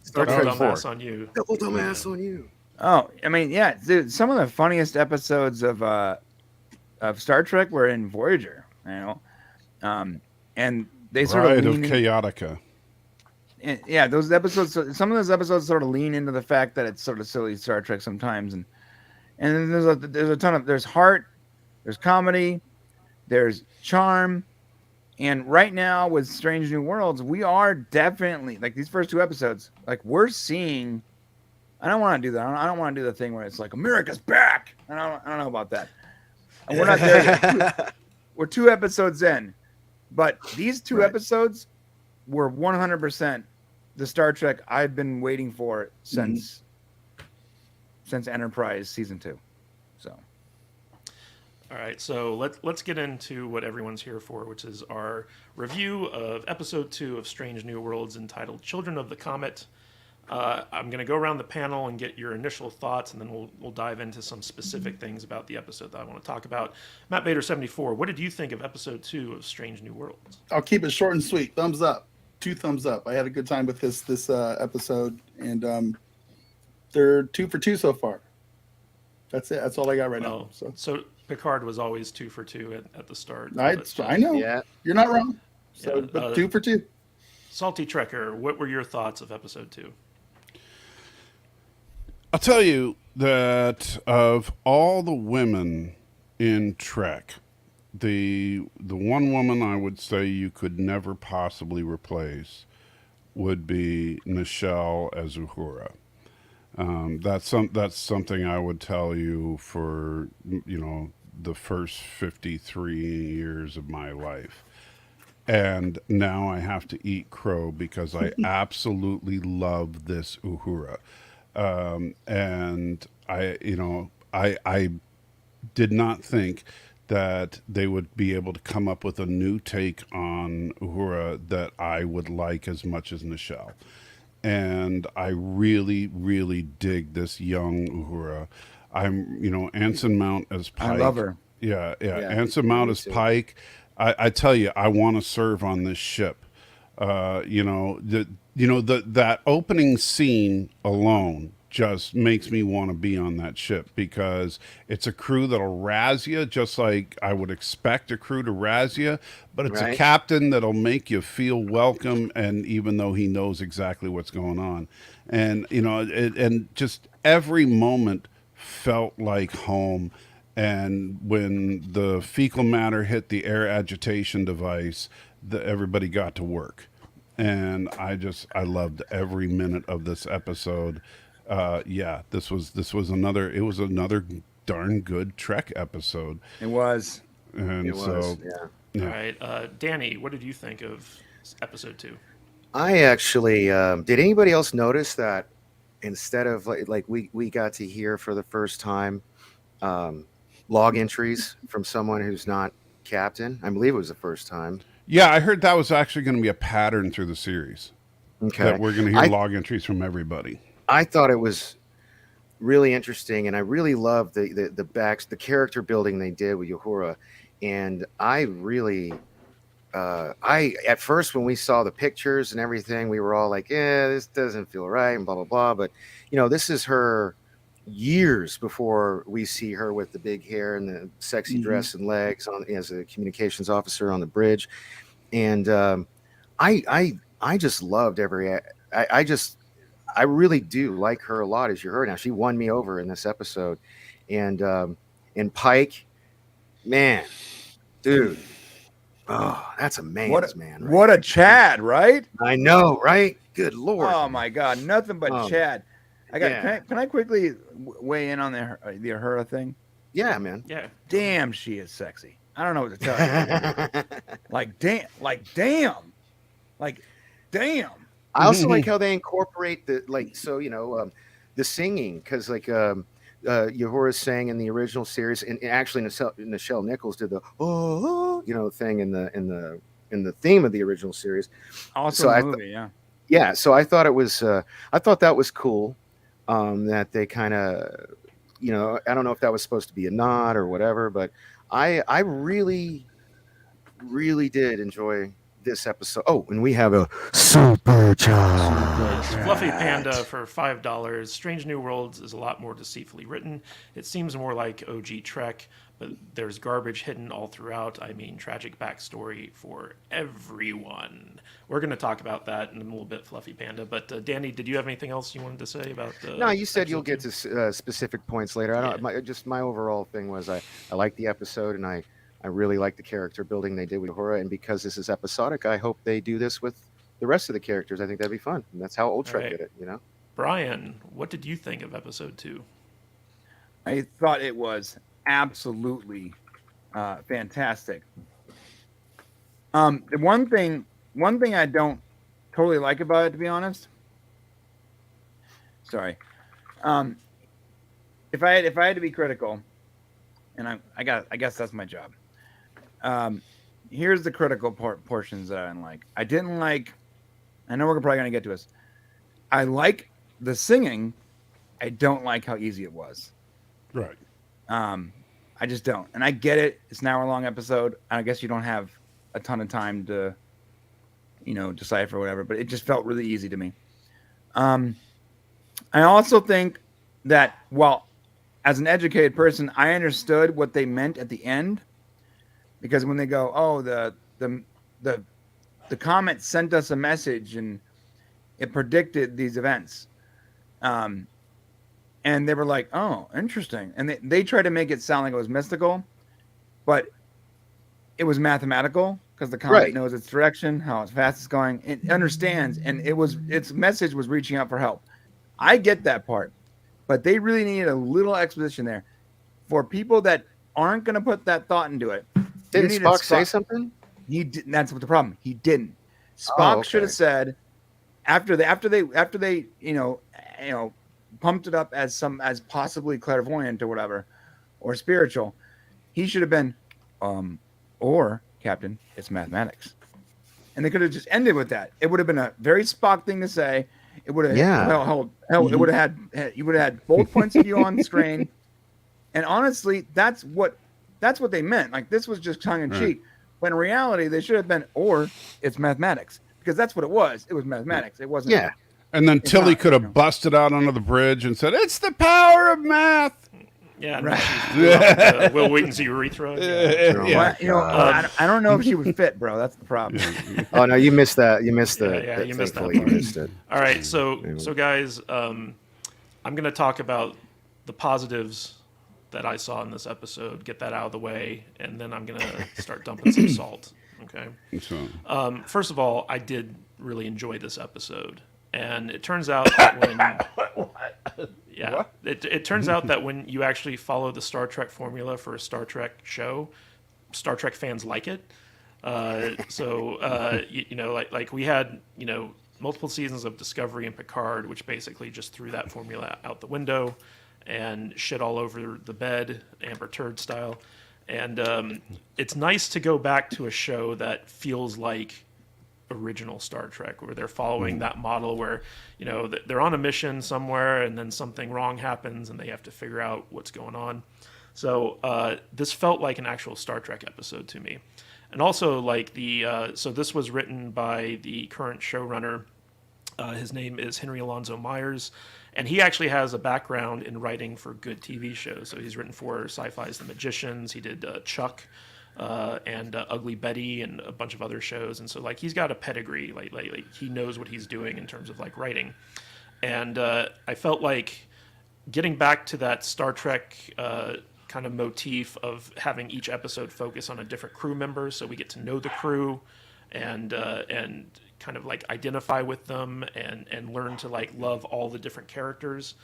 Star Double Trek dumbass 4. on you. Double dumbass on you. Oh, I mean, yeah, dude. Some of the funniest episodes of Star Trek were in Voyager. And they sort Bride of of lean in, Chaotica. yeah, those episodes. Some of those episodes sort of lean into the fact that it's sort of silly Star Trek sometimes, and then there's a ton of there's heart, there's comedy, there's charm, and right now with Strange New Worlds, we are definitely like these first two episodes. Like we're seeing. I don't want to do that. I don't want to do the thing where it's like America's back. I don't know about that. And we're not there yet. We're 2 episodes in, but these 2 episodes were 100% the Star Trek I've been waiting for since Enterprise season 2. So, All right, so let's get into what everyone's here for, which is our review of episode 2 of Strange New Worlds, entitled "Children of the Comet." I'm going to go around the panel and get your initial thoughts, and then we'll dive into some specific things about the episode that I want to talk about. Matt Bader 74, what did you think of episode 2 of Strange New Worlds? I'll keep it short and sweet. Thumbs up. 2 thumbs up. I had a good time with this episode, and they're 2 for 2 so far. That's it. That's all I got right now. So Picard was always 2 for 2 at the start. I know. Yeah. You're not wrong. So, Yeah, but 2 for 2. Salty Trekker, what were your thoughts of episode 2? I'll tell you that of all the women in Trek, the one woman I would say you could never possibly replace would be Nichelle as Uhura. That's something I would tell you for the first 53 years of my life. And now I have to eat crow because I absolutely love this Uhura. And I did not think that they would be able to come up with a new take on Uhura that I would like as much as Nichelle. And I really, really dig this young Uhura. Anson Mount as Pike. I love her. Yeah. Yeah, Anson Mount me as too. Pike. I tell you, I want to serve on this ship. That opening scene alone just makes me want to be on that ship, because it's a crew that'll razz you just like I would expect a crew to razz you, but it's a Right. captain that'll make you feel welcome, and even though he knows exactly what's going on, and and just every moment felt like home. And when the fecal matter hit the air agitation device, everybody got to work. And I loved every minute of this episode. This was another darn good Trek episode. It was. And It was. Yeah. All right, Danny, what did you think of episode 2? I actually did. Anybody else notice that instead of like we got to hear for the first time log entries from someone who's not captain. I believe it was the first time. Yeah, I heard that was actually going to be a pattern through the series. Okay. That we're going to hear log entries from everybody. I thought it was really interesting, and I really loved the character building they did with Uhura. And I really, at first when we saw the pictures and everything, we were all like, "Yeah, this doesn't feel right," and blah blah blah. But this is her years before we see her with the big hair and the sexy dress and legs as a communications officer on the bridge. And I just loved I really do like her a lot, as you heard. Now she won me over in this episode, and Pike, man, dude, oh, that's a man's man. Right? What a Chad, right? I know, right? Good Lord. Oh my God, nothing but Chad. Can I quickly weigh in on the Uhura thing? Yeah, man. Yeah. Damn, she is sexy. I don't know what to tell you. like damn. I also like how they incorporate the singing, because Uhura sang in the original series, and actually Nichelle Nichols did the thing in the theme of the original series. Also, so movie, yeah. So I thought I thought that was cool. That they kind of, I don't know if that was supposed to be a nod or whatever, but I really, really did enjoy this episode. Oh, and we have a super chat. Fluffy Panda for $5. Strange New Worlds is a lot more deceitfully written. It seems more like OG Trek, but there's garbage hidden all throughout. I mean, tragic backstory for everyone. We're going to talk about that in a little bit, Fluffy Panda. But Danny, did you have anything else you wanted to say about? No, you said you'll get to specific points later. I don't. My overall thing was I liked the episode, and I really like the character building they did with Uhura, and because this is episodic, I hope they do this with the rest of the characters. I think that'd be fun, and that's how Old Trek did it. Brian, what did you think of episode 2? I thought it was absolutely fantastic. The one thing I don't totally like about it, to be honest. Sorry. If I had to be critical, and I guess that's my job. Here's the critical portions that I didn't like. I didn't like. I know we're probably going to get to this. I like the singing. I don't like how easy it was. Right. I just don't. And I get it. It's an hour-long episode. I guess you don't have a ton of time to, decipher or whatever. But it just felt really easy to me. I also think that while, as an educated person, I understood what they meant at the end, because when they go, "Oh, the comet sent us a message and it predicted these events," and they were like, "Oh, interesting," and they tried to make it sound like it was mystical, but it was mathematical, because the comet knows its direction, how fast it's going, it understands, and its message was reaching out for help. I get that part. But they really needed a little exposition there for people that aren't going to put that thought into it. Didn't Spock say something? He didn't. That's what the problem. He didn't. Spock should have said after they pumped it up as possibly clairvoyant or whatever, or spiritual. He should have been, or Captain, it's mathematics, and they could have just ended with that. It would have been a very Spock thing to say. It would have it would have had you would have had both points of view on the screen, and honestly, that's what they meant. Like, this was just tongue in cheek, but in reality, they should have been, or it's mathematics, because that's what it was. It was mathematics. It wasn't. Yeah. And then Tilly could have busted out onto the bridge and said, "It's the power of math." Yeah, right. Will Wheaton's urethra. I don't know if she would fit, bro. That's the problem. Oh no, you missed that. You missed the. Yeah, you missed that. You missed it. All right, so guys, I'm going to talk about the positives that I saw in this episode. Get that out of the way, and then I'm going to start dumping some salt. Okay. First of all, I did really enjoy this episode, and it turns out that when it turns out that when you actually follow the Star Trek formula for a Star Trek show, Star Trek fans like it. Like we had multiple seasons of Discovery and Picard, which basically just threw that formula out the window. and shit all over the bed, Amber Turd style. And it's nice to go back to a show that feels like original Star Trek, where they're following that model where, you know, they're on a mission somewhere and then something wrong happens and they have to figure out what's going on. So this felt like an actual Star Trek episode to me. And also, like, so this was written by the current showrunner. His name is Henry Alonzo Myers, and he actually has a background in writing for good TV shows. So he's written for Sci-Fi's The Magicians. He did Chuck and Ugly Betty and a bunch of other shows. And so, like, he's got a pedigree. Like he knows what he's doing in terms of, like, writing. And I felt like getting back to that Star Trek kind of motif of having each episode focus on a different crew member, so we get to know the crew and kind of like identify with them and learn to like love all the different characters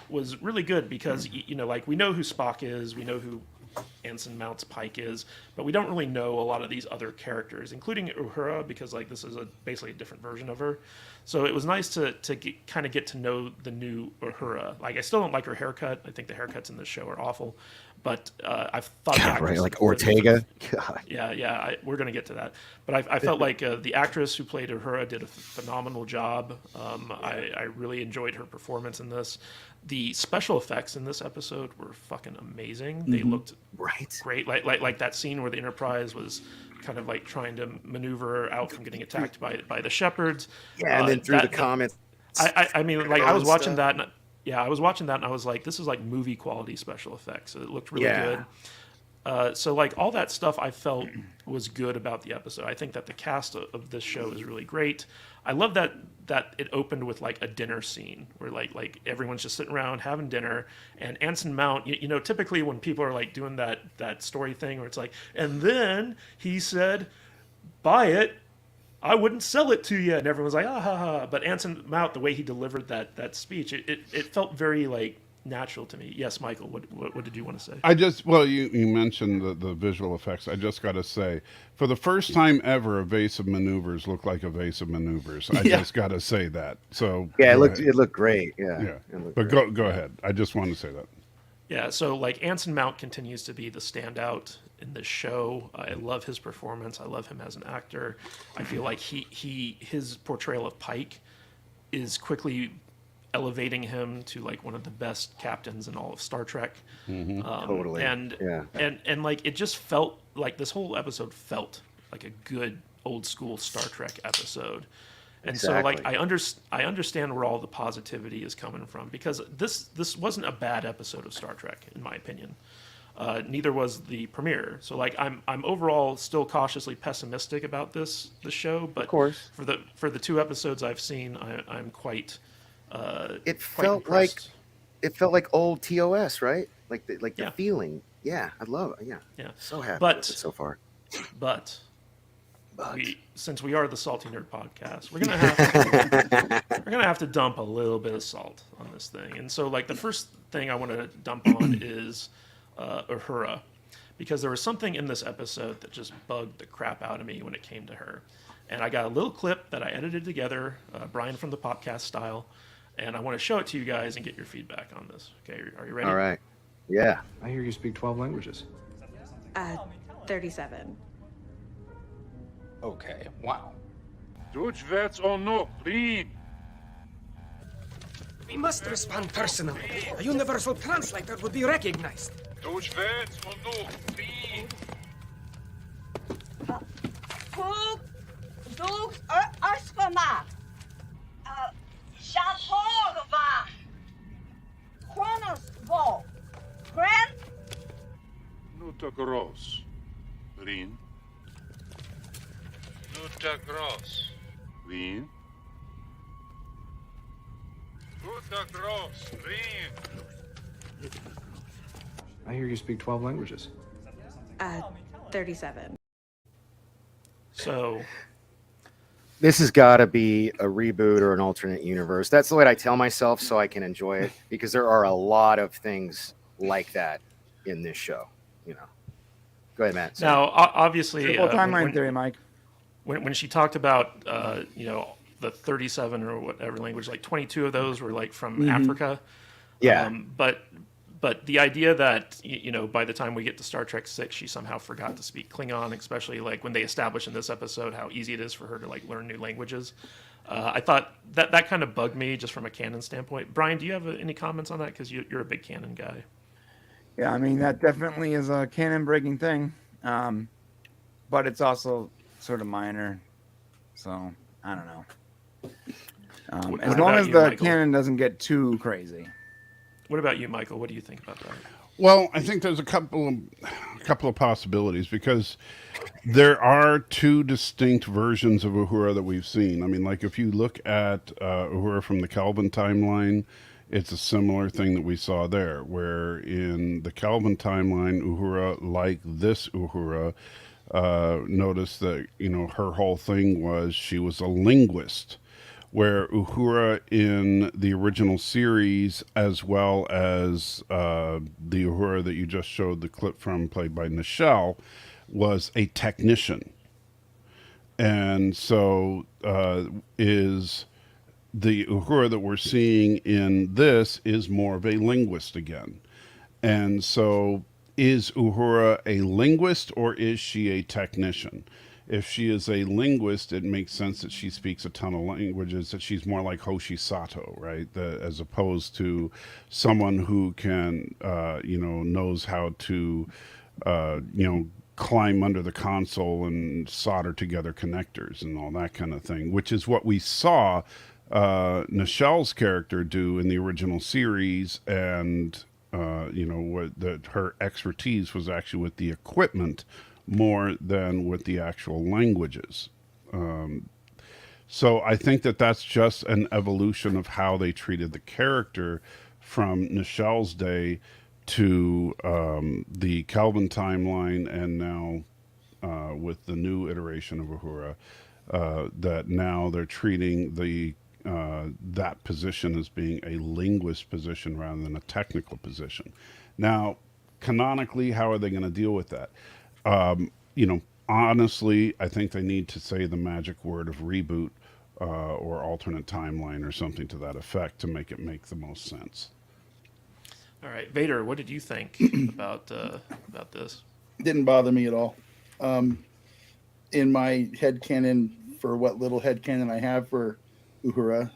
was really good, because you know, like, we know who Spock is, we know who Anson Mount's Pike is, but we don't really know a lot of these other characters, including Uhura, because like this is basically a different version of her. So it was nice to kind of get to know the new Uhura. Like, I still don't like her haircut. I think the haircuts in this show are awful, but I thought God, right, like Ortega. God. Yeah, we're gonna get to that. But I felt like the actress who played Uhura did a phenomenal job. I really enjoyed her performance in this. The special effects in this episode were fucking amazing. They looked great. Like that scene where the Enterprise was kind of like trying to maneuver out from getting attacked by the Shepherds. Yeah, and then through the comets. I mean, like, I was watching stuff. that. I was watching that, and I was like, this is like movie quality special effects. So it looked really good. So like all that stuff I felt was good about the episode. I think that the cast of this show is really great. I love that it opened with like a dinner scene where like everyone's just sitting around having dinner, and Anson Mount, you know, typically when people are like doing that story thing where it's like, and then he said, buy it, I wouldn't sell it to you, and everyone's like, ah ha ha. But Anson Mount, the way he delivered that speech, it felt very like natural to me. Yes, Michael, what did you want to say? You mentioned the visual effects. I just got to say, for the first time ever, a vase of maneuvers looked like a vase of maneuvers. I just got to say that. So yeah, it looked great. Yeah. But great. Go ahead. I just want to say that. Yeah, so like Anson Mount continues to be the standout in this show. I love his performance. I love him as an actor. I feel like his portrayal of Pike is quickly elevating him to like one of the best captains in all of Star Trek. Totally. And like it just felt like this whole episode felt like a good old school Star Trek episode. And so like I understand where all the positivity is coming from, because this wasn't a bad episode of Star Trek in my opinion. Neither was the premiere. So like I'm overall still cautiously pessimistic about this show, but of course, for the 2 episodes I've seen, I'm quite it quite felt impressed. like old TOS, right? Like the feeling. Yeah, I love it. Yeah. So happy with it so far. But since we are the Salty Nerd podcast, we're gonna have to dump a little bit of salt on this thing. And so like the first thing I want to dump on is Uhura, because there was something in this episode that just bugged the crap out of me when it came to her. And I got a little clip that I edited together, Brian from the podcast style, and I want to show it to you guys and get your feedback on this. Okay, are you ready? All right. Yeah. I hear you speak 12 languages. 37. Okay, wow. Deutsch words or no, read. We must respond personally. A universal translator would be recognized. Deutsch words or no, read. Nuta gross. Rin. Nuta gross. Rin. Nuta gross. Rin. I hear you speak 12 languages. 37. So This has got to be a reboot or an alternate universe. That's the way I tell myself so I can enjoy it, because there are a lot of things like that in this show. You know. Go ahead, Matt. now obviously Timeline theory, Mike. when she talked about you know, the 37 or whatever language, like 22 of those were like from Africa. Yeah. But the idea that by the time we get to Star Trek 6, she somehow forgot to speak Klingon, especially like when they establish in this episode how easy it is for her to like learn new languages. I thought that kind of bugged me just from a canon standpoint. Brian, do you have any comments on that? Because you're a big canon guy. Yeah, I mean that definitely is a canon-breaking thing, but it's also sort of minor. So I don't know. As long as the canon doesn't get too crazy. What about you, Michael? What do you think about that? Well, I think there's a couple of possibilities, because there are two distinct versions of Uhura that we've seen. I mean, like if you look at Uhura from the Kelvin timeline, it's a similar thing that we saw there, where in the Kelvin timeline, Uhura, like this Uhura, noticed that her whole thing was she was a linguist, where Uhura in the original series, as well as the Uhura that you just showed the clip from, played by Nichelle, was a technician. And so is the Uhura that we're seeing in this is more of a linguist again. And so is Uhura a linguist or is she a technician? If she is a linguist, it makes sense that she speaks a ton of languages, that she's more like Hoshi Sato, right? As opposed to someone who can, knows how to, climb under the console and solder together connectors and all that kind of thing, which is what we saw Nichelle's character do in the original series. And, that her expertise was actually with the equipment more than with the actual languages. So I think that that's just an evolution of how they treated the character from Nichelle's day to the Kelvin timeline, and now with the new iteration of Uhura, that now they're treating that position as being a linguist position rather than a technical position. Now, canonically, how are they going to deal with that? Honestly, I think they need to say the magic word of reboot or alternate timeline or something to that effect to make it make the most sense. All right, Vader, what did you think about this? Didn't bother me at all. In my headcanon, for what little headcanon I have for Uhura,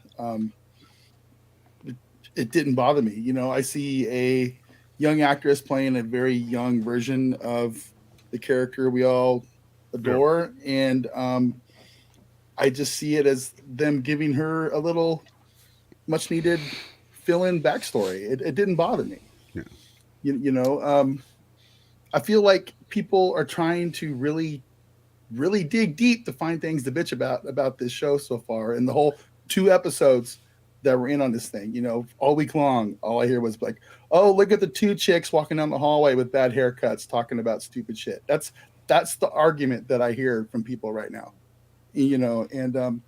it didn't bother me. I see a young actress playing a very young version of the character we all adore, and I just see it as them giving her a little much needed fill-in backstory. It didn't bother me. Yeah. I feel like people are trying to really dig deep to find things to bitch about this show so far, and the whole 2 episodes that we're in on this thing. All week long, all I hear was like, "Oh, look at the 2 chicks walking down the hallway with bad haircuts talking about stupid shit." That's the argument that I hear from people right now. And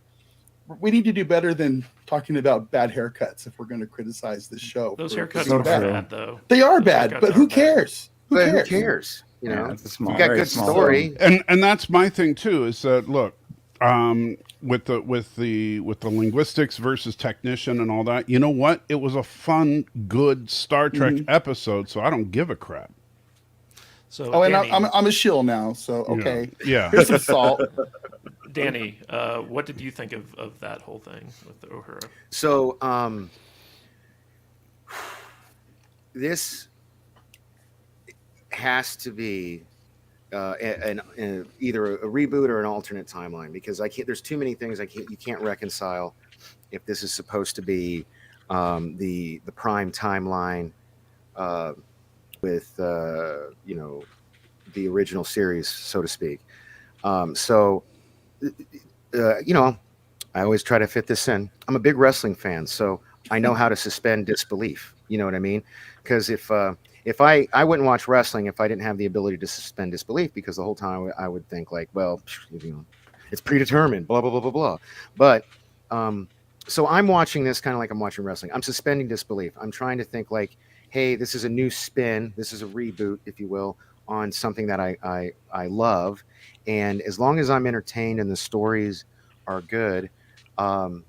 we need to do better than talking about bad haircuts if we're going to criticize this show. Those haircuts so are bad. bad, though. They are Those bad, haircuts but are who bad. cares? Who But cares? who cares? It's a small, you got very good small story. And that's my thing too, is that look, with the linguistics versus technician and all that, you know what? It was a fun, good Star Trek episode, so I don't give a crap. So, Oh, and Danny, I'm a shill now, so okay. Yeah. Here's some salt. Danny, what did you think of that whole thing with the Uhura? So this has to be either a reboot or an alternate timeline, because there's too many things you can't reconcile if this is supposed to be the prime timeline with the original series, so to speak. I always try to fit this in. I'm a big wrestling fan, so I know how to suspend disbelief. You know what I mean? Because if I wouldn't watch wrestling if I didn't have the ability to suspend disbelief, because the whole time I would think like, well, it's predetermined, blah blah blah blah blah. But so I'm watching this kind of like I'm watching wrestling. I'm suspending disbelief. I'm trying to think like, hey, this is a new spin. This is a reboot, if you will, on something that I love. And as long as I'm entertained and the stories are good, I'm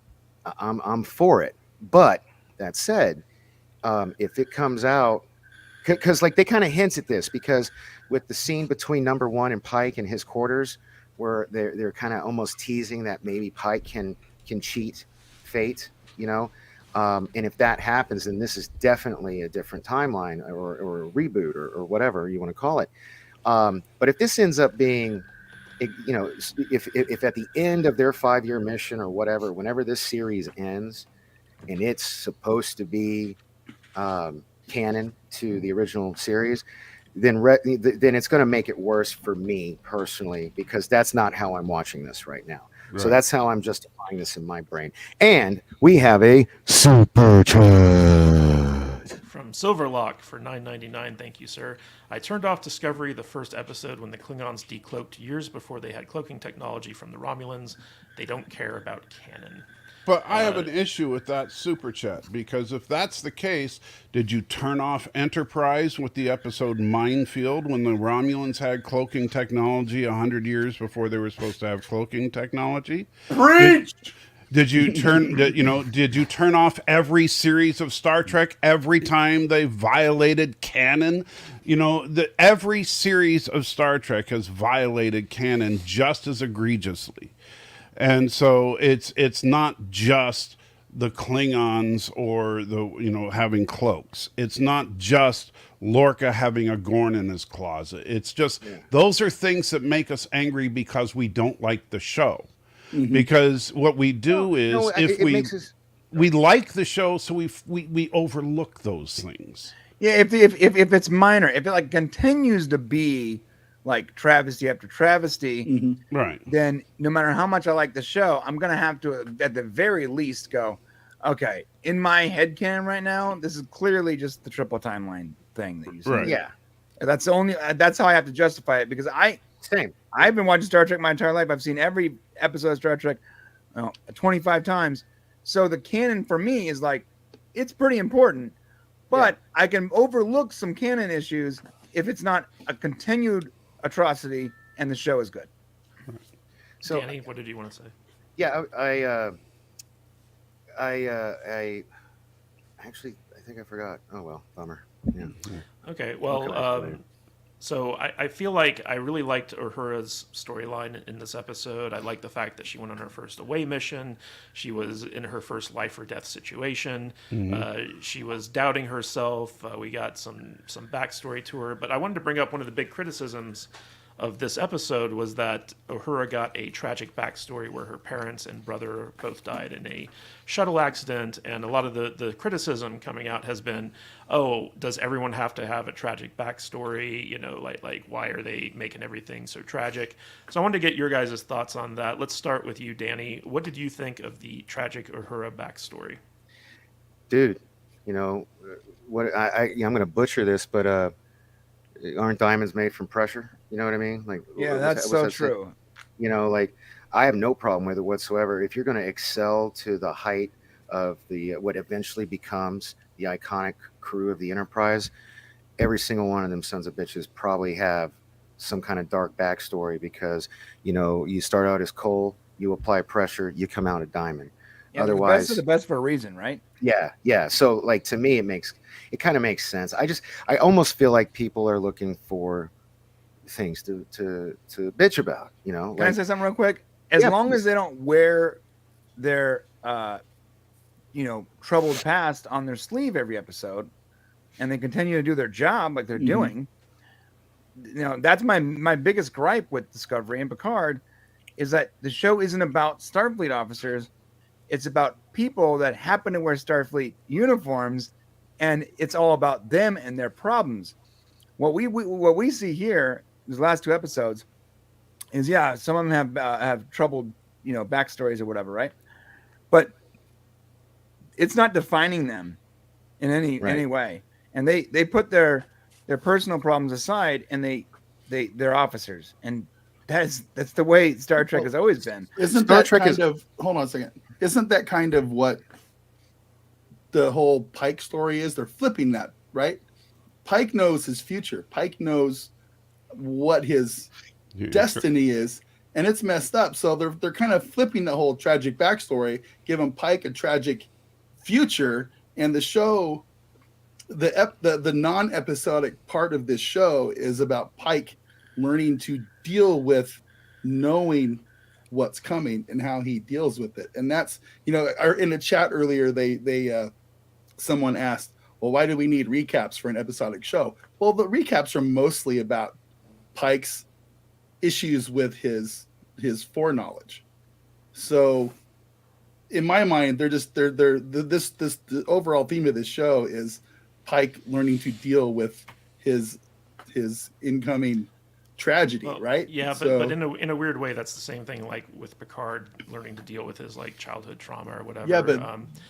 for it. But that said, if it comes out, because like they kind of hints at this, because with the scene between number one and Pike in his quarters, where they're kind of almost teasing that maybe Pike can cheat fate, you know. And if that happens, then this is definitely a different timeline, or a reboot, or whatever you want to call it. But if this ends up being, you know, if at the end of their 5-year mission or whatever, whenever this series ends, and it's supposed to be canon to the original series, then it's going to make it worse for me personally, because that's not how I'm watching this right now. Right. So that's how I'm justifying this in my brain. And we have a super chat from Silverlock for $9.99. Thank you, sir. I turned off Discovery the first episode when the Klingons decloaked years before they had cloaking technology from the Romulans. They don't care about canon. But I have an issue with that super chat, because if that's the case, did you turn off Enterprise with the episode Minefield when the Romulans had cloaking technology 100 years before they were supposed to have cloaking technology? Preach! Did you turn off every series of Star Trek every time they violated canon? You know, every series of Star Trek has violated canon just as egregiously. And so it's not just the Klingons or having cloaks. It's not just Lorca having a Gorn in his closet. It's just those are things that make us angry because we don't like the show. Mm-hmm. Because what we do we like the show, so we overlook those things. Yeah, if it's minor, if it like continues to be like travesty after travesty, mm-hmm. Right, then no matter how much I like the show, I'm gonna have to at the very least go, okay, in my headcanon right now, this is clearly just the triple timeline thing that you said. Right. Yeah, that's how I have to justify it, because I've been watching Star Trek my entire life. I've seen every episode of Star Trek 25 times. So the canon for me is like, it's pretty important, but I can overlook some canon issues if it's not a continued atrocity and the show is good. So Danny, what did you want to say? Yeah, I actually, I think I forgot. Oh well, bummer. Yeah. Okay, well, so I feel like I really liked Uhura's storyline in this episode. I like the fact that she went on her first away mission. She was in her first life or death situation. Mm-hmm. She was doubting herself. We got some backstory to her. But I wanted to bring up one of the big criticisms of this episode was that Uhura got a tragic backstory where her parents and brother both died in a shuttle accident, and a lot of the criticism coming out has been, oh, does everyone have to have a tragic backstory? You know, like why are they making everything so tragic? So I wanted to get your guys' thoughts on that. Let's start with you, Danny. What did you think of the tragic Uhura backstory? Dude, you know, what I'm going to butcher this, but aren't diamonds made from pressure? You know what I mean? Like, yeah, that's so true. You know, like, I have no problem with it whatsoever. If you're going to excel to the height of the what eventually becomes the iconic crew of the Enterprise, every single one of them sons of bitches probably have some kind of dark backstory, because, you know, you start out as coal, you apply pressure, you come out a diamond. Yeah, otherwise, the best is the best for a reason, right? Yeah. So, like, to me, it kind of makes sense. I almost feel like people are looking for things to bitch about, you know. Can I say something real quick? As long as they don't wear their troubled past on their sleeve every episode, and they continue to do their job like they're doing, you know, that's my biggest gripe with Discovery and Picard, is that the show isn't about Starfleet officers. It's about people that happen to wear Starfleet uniforms, and it's all about them and their problems. What we see here, these last 2 episodes, is some of them have troubled, you know, backstories or whatever, right? But it's not defining them in any way, and they put their personal problems aside, and they're officers, and that's the way Star Trek has always been. Isn't Star that Trek kind of hold on a second? Isn't that kind of what the whole Pike story is? They're flipping that, right? Pike knows his future. Pike knows what his destiny is, and it's messed up. So they're kind of flipping the whole tragic backstory, giving Pike a tragic future, and the show the non-episodic part of this show is about Pike learning to deal with knowing what's coming and how he deals with it. And that's, in the chat earlier, they someone asked, well, why do we need recaps for an episodic show? Well, the recaps are mostly about Pike's issues with his foreknowledge. So in my mind, the overall theme of this show is Pike learning to deal with his incoming tragedy, right? Yeah, but in a weird way, that's the same thing like with Picard learning to deal with his like childhood trauma or whatever. Yeah, but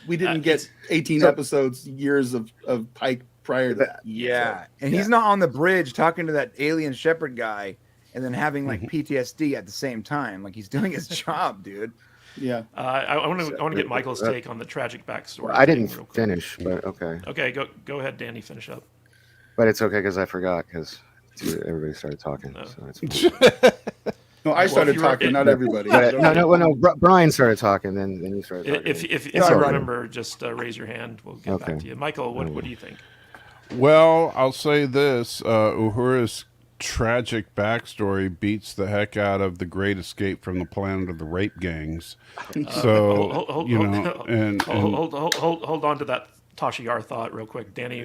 we didn't get 18 episodes, years of Pike prior to that. Yeah, and he's not on the bridge talking to that alien shepherd guy, and then having like PTSD at the same time. Like he's doing his job, dude. Yeah. I want to get Michael's take on the tragic backstory. I didn't finish, but okay. Okay, go ahead, Danny. Finish up. But it's okay because I forgot because everybody started talking. No. So it's no, I started talking, not everybody. No. Brian started talking, then you started talking. If you remember, just raise your hand. We'll get back to you. Michael, what do you think? Well, I'll say this: Uhura's tragic backstory beats the heck out of the Great Escape from the Planet of the Rape Gangs. So hold on to that Tasha Yar thought real quick, Danny.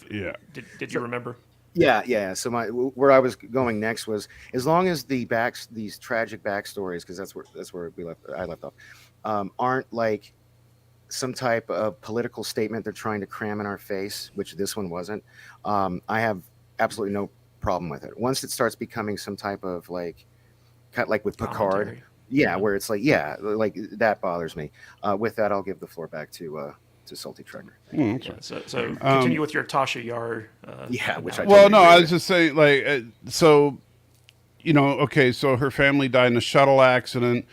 Did you remember? Yeah. So where I was going next was, as long as these tragic backstories, because that's where I left off, aren't like some type of political statement they're trying to cram in our face, which this one wasn't. I have absolutely no problem with it. Once it starts becoming some type of like with Picard, where it's like that bothers me. With that, I'll give the floor back to Salty Trekker. So continue with your Tasha Yar. Which I was just saying, like, so her family died in a shuttle accident,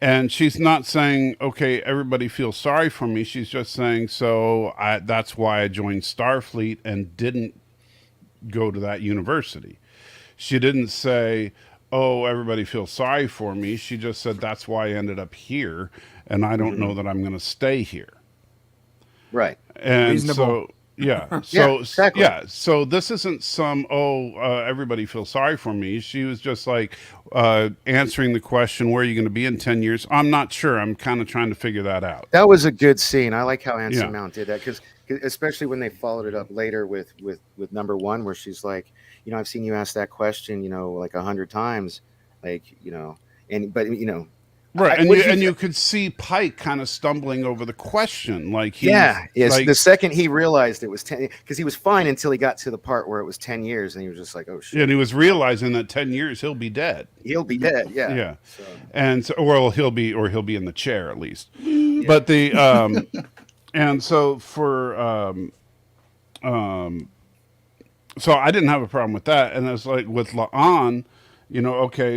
and she's not saying, okay, everybody feels sorry for me. She's just saying, that's why I joined Starfleet and didn't go to that university. She didn't say, oh, everybody feels sorry for me. She just said, that's why I ended up here, and I don't know that I'm going to stay here. Right. And reasonable. Exactly. So this isn't some, everybody feels sorry for me. She was just like answering the question, where are you going to be in 10 years? I'm not sure. I'm kind of trying to figure that out. That was a good scene. I like how Anson Mount did that, because especially when they followed it up later with number one, where she's like, I've seen you ask that question, like 100 times, like, Right, and you could see Pike kind of stumbling over the question, like the second he realized it was 10, because he was fine until he got to the part where it was 10 years, and he was just like, oh shit. And he was realizing that 10 years he'll be dead. He'll be dead, yeah. Yeah, so. And so, he'll be in the chair at least. Yeah. But the and so for so I didn't have a problem with that, and it's like with La'an.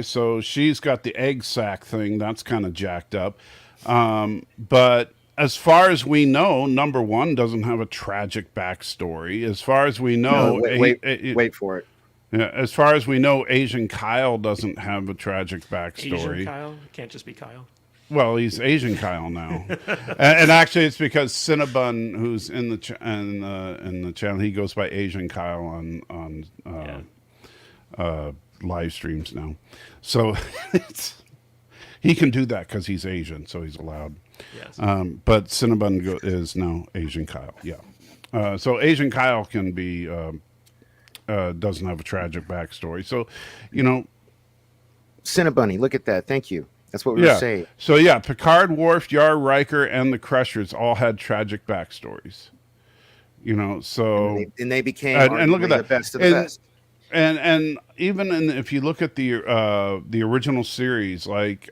So she's got the egg sac thing. That's kind of jacked up. But as far as we know, number one doesn't have a tragic backstory. As far as we know... Wait for it. Yeah, as far as we know, Asian Kyle doesn't have a tragic backstory. Asian Kyle? It can't just be Kyle. Well, he's Asian Kyle now. and actually, it's because Cinnabon, who's in the channel, he goes by Asian Kyle on live streams now, so he can do that because he's Asian, so he's allowed. Yes. But Cinnabon is now Asian Kyle. Yeah. So Asian Kyle can be doesn't have a tragic backstory. So, Cinnabunny, look at that. Thank you. That's what we were saying. So Picard, Worf, Yar, Riker, and the Crushers all had tragic backstories. So and they became and look at that, the best of the best. And even if you look at the original series, like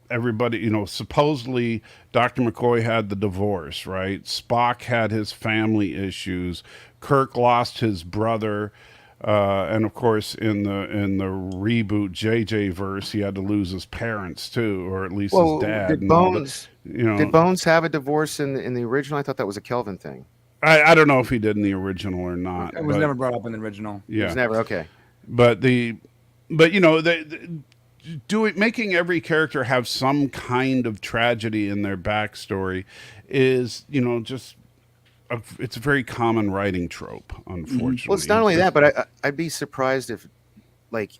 everybody, supposedly Dr. McCoy had the divorce, right? Spock had his family issues. Kirk lost his brother, and of course in the reboot JJ verse, he had to lose his parents too, or at least his dad. Did Bones have a divorce in the original? I thought that was a Kelvin thing. I don't know if he did in the original or not. It was never brought up in the original. Yeah, it was never okay. Making every character have some kind of tragedy in their backstory is just it's a very common writing trope, unfortunately. Well, it's not only that, but I'd be surprised if, like,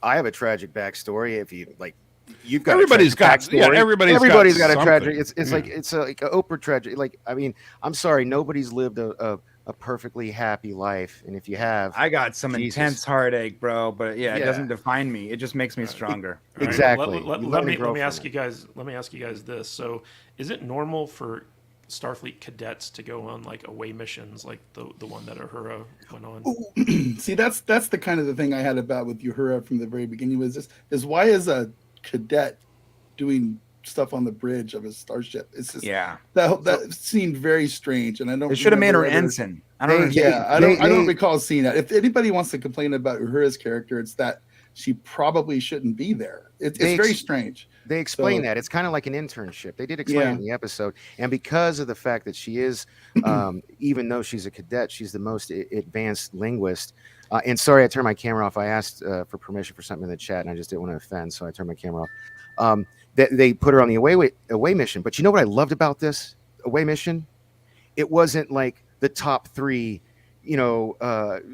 I have a tragic backstory. If you like, you've got everybody's got everybody's got a something. tragic. It's like it's like an Oprah tragedy. Like, I mean, I'm sorry, nobody's lived a perfectly happy life, and if you have, I got some Jesus. intense heartache, bro. But yeah, it Yeah. doesn't define me. It just makes me stronger. All right, Exactly. Let You me learn and grow ask from you guys. Let me ask you guys this. So, is it normal for Starfleet cadets to go on like away missions, like the one that Uhura went on? See, that's the kind of the thing I had about with Uhura from the very beginning was this: is why is a cadet doing stuff on the bridge of a starship? It's just that seemed very strange, and I don't. They should have made her remember ever- ensign. I don't. I don't recall seeing that. If anybody wants to complain about Uhura's character, it's that she probably shouldn't be there. It's very strange. They explain So- that it's kind of like an internship. They did explain it in the episode, and because of the fact that she is, even though she's a cadet, she's the most advanced linguist. And sorry, I turned my camera off. I asked for permission for something in the chat, and I just didn't want to offend, so I turned my camera off. They put her on the away mission, but you know what I loved about this away mission? It wasn't like the top 3,